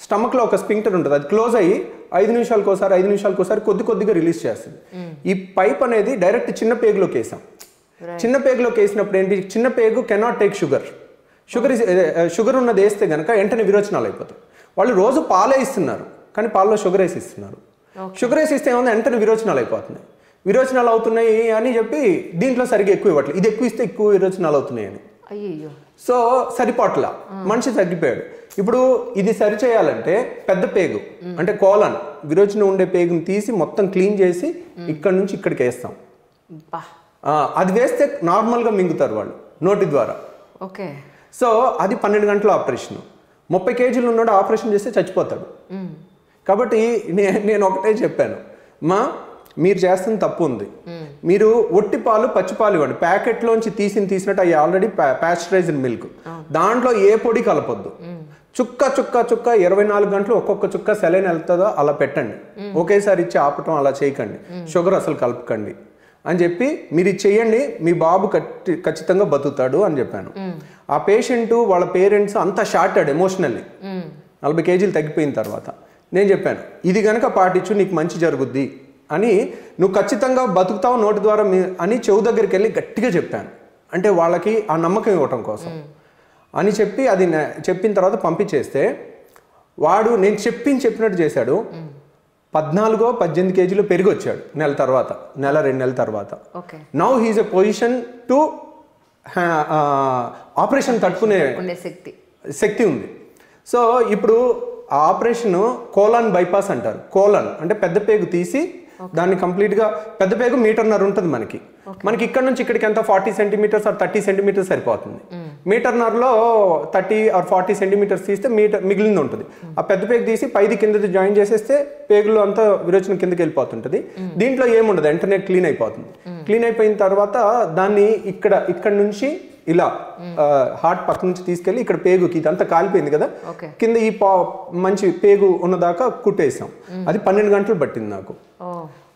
స్టమక్లో ఒక స్పింక్టర్ ఉంటుంది, అది క్లోజ్ అయ్యి 5 నిమిషాలకోసారి కొద్దిగా రిలీజ్ చేస్తుంది. ఈ పైప్ అనేది డైరెక్ట్ చిన్న పేగులోకి వేసాం. చిన్న పేగులోకి వేసినప్పుడు ఏంటి, చిన్న పేగు కెనాట్ టేక్ షుగర్ ఉన్నది వేస్తే కనుక వెంటనే విరోచనాలు అయిపోతాయి. వాళ్ళు రోజు పాలే ఇస్తున్నారు కానీ పాలలో షుగర్ వేసి ఇస్తున్నారు. షుగర్ వేసి ఇస్తే ఏమన్నా వెంటనే విరోచనాలు అయిపోతున్నాయి. విరోచనాలు అవుతున్నాయి అని చెప్పి దీంట్లో సరిగ్గా ఎక్కువ ఇవ్వట్లేదు, ఇది ఎక్కువ ఇస్తే ఎక్కువ విరోచనాలు అవుతున్నాయి అని. సో సరిపోట్ల మనిషి తగ్గిపోయాడు. ఇప్పుడు ఇది సరి చేయాలంటే పెద్ద పేగు అంటే కోలన్, విరోచన ఉండే పేగుని తీసి మొత్తం క్లీన్ చేసి ఇక్కడ నుంచి ఇక్కడికి వేస్తాం. అది వేస్తే నార్మల్గా మింగుతారు వాళ్ళు నోటి ద్వారా. ఓకే. సో అది 12 గంటల ఆపరేషన్. 30 కేజీలు ఉన్నాడు, ఆపరేషన్ చేస్తే చచ్చిపోతాడు. కాబట్టి నేను ఒకటే చెప్పాను, మీరు చేస్తున్న తప్పు ఉంది. మీరు ఒట్టి పాలు పచ్చిపాలు ఇవ్వండి, ప్యాకెట్లోంచి తీసినట్టు అవి ఆల్రెడీ ప్యాస్చరైజ్డ్ మిల్క్, దాంట్లో ఏ పొడి కలపొద్దు. చుక్క 24 గంటలు ఒక్కొక్క చుక్క సెలైన్ వెళ్తుందో అలా పెట్టండి, ఒకేసారి ఇచ్చి ఆపటం అలా చేయకండి, షుగర్ అసలు కలపకండి అని చెప్పి మీరు ఇది చెయ్యండి, మీ బాబు ఖచ్చితంగా బతుకుతాడు అని చెప్పాను. ఆ పేషెంట్ వాళ్ళ పేరెంట్స్ అంతా షార్టెడ్ ఎమోషనల్లీ. 40 కేజీలు తగ్గిపోయిన తర్వాత నేను చెప్పాను, ఇది కనుక పాటించు నీకు మంచి జరుగుద్ది అని, నువ్వు ఖచ్చితంగా బతుకుతావు నోటి ద్వారా అని చెవు దగ్గరికి వెళ్ళి గట్టిగా చెప్పాను. అంటే వాళ్ళకి ఆ నమ్మకం ఇవ్వటం కోసం అని చెప్పి అది చెప్పిన తర్వాత పంపించేస్తే వాడు నేను చెప్పినట్టు చేశాడు. 14-18 కేజీలు పెరిగి వచ్చాడు నెల 2 నెలల తర్వాత. Now he is a position to operation తట్టుకునే శక్తి ఉంది. సో ఇప్పుడు ఆ ఆపరేషన్ కోలాన్ బైపాస్ అంటారు. కోలాన్ అంటే పెద్ద పేగు తీసి దాన్ని కంప్లీట్గా, పెద్ద పేగు 1.5 మీటర్ ఉంటుంది మనకి ఇక్కడ నుంచి ఇక్కడికి ఎంత 40 సెంటీమీటర్స్ ఆర్ 30 సెంటీమీటర్స్ సరిపోతుంది. 1.5 మీటర్లో 30 ఆర్ 40 సెంటీమీటర్స్ తీస్తే మిగిలింది ఉంటుంది. ఆ పెద్ద పేగు తీసి పైది కిందది జాయిన్ చేసేస్తే పేగులో అంతా విరోచన కిందకి వెళ్ళిపోతుంటుంది. దీంట్లో ఏముండదు, వెంటనే క్లీన్ అయిపోతుంది. క్లీన్ అయిపోయిన తర్వాత దాన్ని ఇక్కడ నుంచి ఇలా హార్ట్ పక్క నుంచి తీసుకెళ్ళి ఇక్కడ పేగుకి ఇదంతా కాలిపోయింది కదా, కింద ఈ మంచి పేగు ఉన్నదాకా కుట్టేసాం. అది 12 గంటలు పట్టింది నాకు.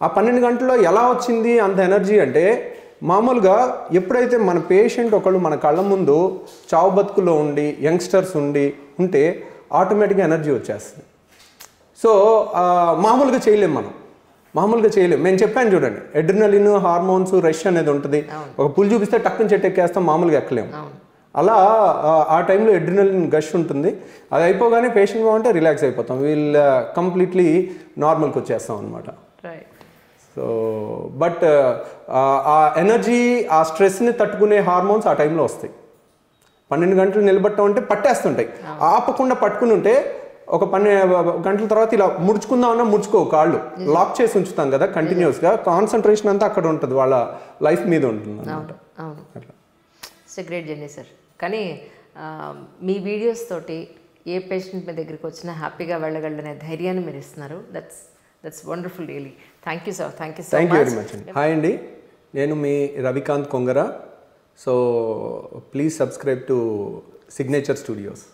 ఆ 12 గంటల్లో ఎలా వచ్చింది అంత ఎనర్జీ అంటే, మామూలుగా ఎప్పుడైతే మన పేషెంట్ ఒకళ్ళు మన కళ్ళ ముందు చావు బతుకులో ఉండి యంగ్స్టర్స్ ఉంటే ఆటోమేటిక్గా ఎనర్జీ వచ్చేస్తుంది. సో మామూలుగా చేయలేం మేము చెప్పాను చూడండి, ఎడ్రినలిన్ హార్మోన్స్ రష్ అనేది ఉంటుంది. ఒక పుల్ చూపిస్తే టక్కున చెట్టు ఎక్కేస్తాం, మామూలుగా ఎక్కలేము. అలా ఆ టైంలో ఎడ్రినలిన్ గష్ ఉంటుంది. అది అయిపోగానే పేషెంట్ బాగుంటే రిలాక్స్ అయిపోతాం, వీళ్ళు కంప్లీట్లీ నార్మల్కి వచ్చేస్తాం అనమాట. సో బట్ ఆ ఎనర్జీ, ఆ స్ట్రెస్ని తట్టుకునే హార్మోన్స్ ఆ టైంలో వస్తాయి. 12 గంటలు నిలబట్టం అంటే పట్టేస్తుంటాయి. ఆపకుండా పట్టుకుని ఉంటే ఒక 12 గంటల తర్వాత ఇలా ముడుచుకుందామన్నా ముడుచుకో, కాళ్ళు లాక్ చేసి ఉంచుతాం కదా కంటిన్యూస్గా, కాన్సన్ట్రేషన్ అంతా అక్కడ ఉంటుంది, వాళ్ళ లైఫ్ మీద ఉంటుంది అన్నమాట. అట్లా ఇట్స్ గ్రేట్ జర్నీ సార్. కానీ మీ వీడియోస్ తోటి ఏ పేషెంట్ మీ దగ్గరికి వచ్చినా హ్యాపీగా వెళ్ళగలనే ధైర్యాన్ని మీరు ఇస్తున్నారు. That's wonderful really. Thank you sir. Thank you very much అండి. హాయ్ అండి, నేను మీ Ravikanth Kongara. So please subscribe to Signature studios.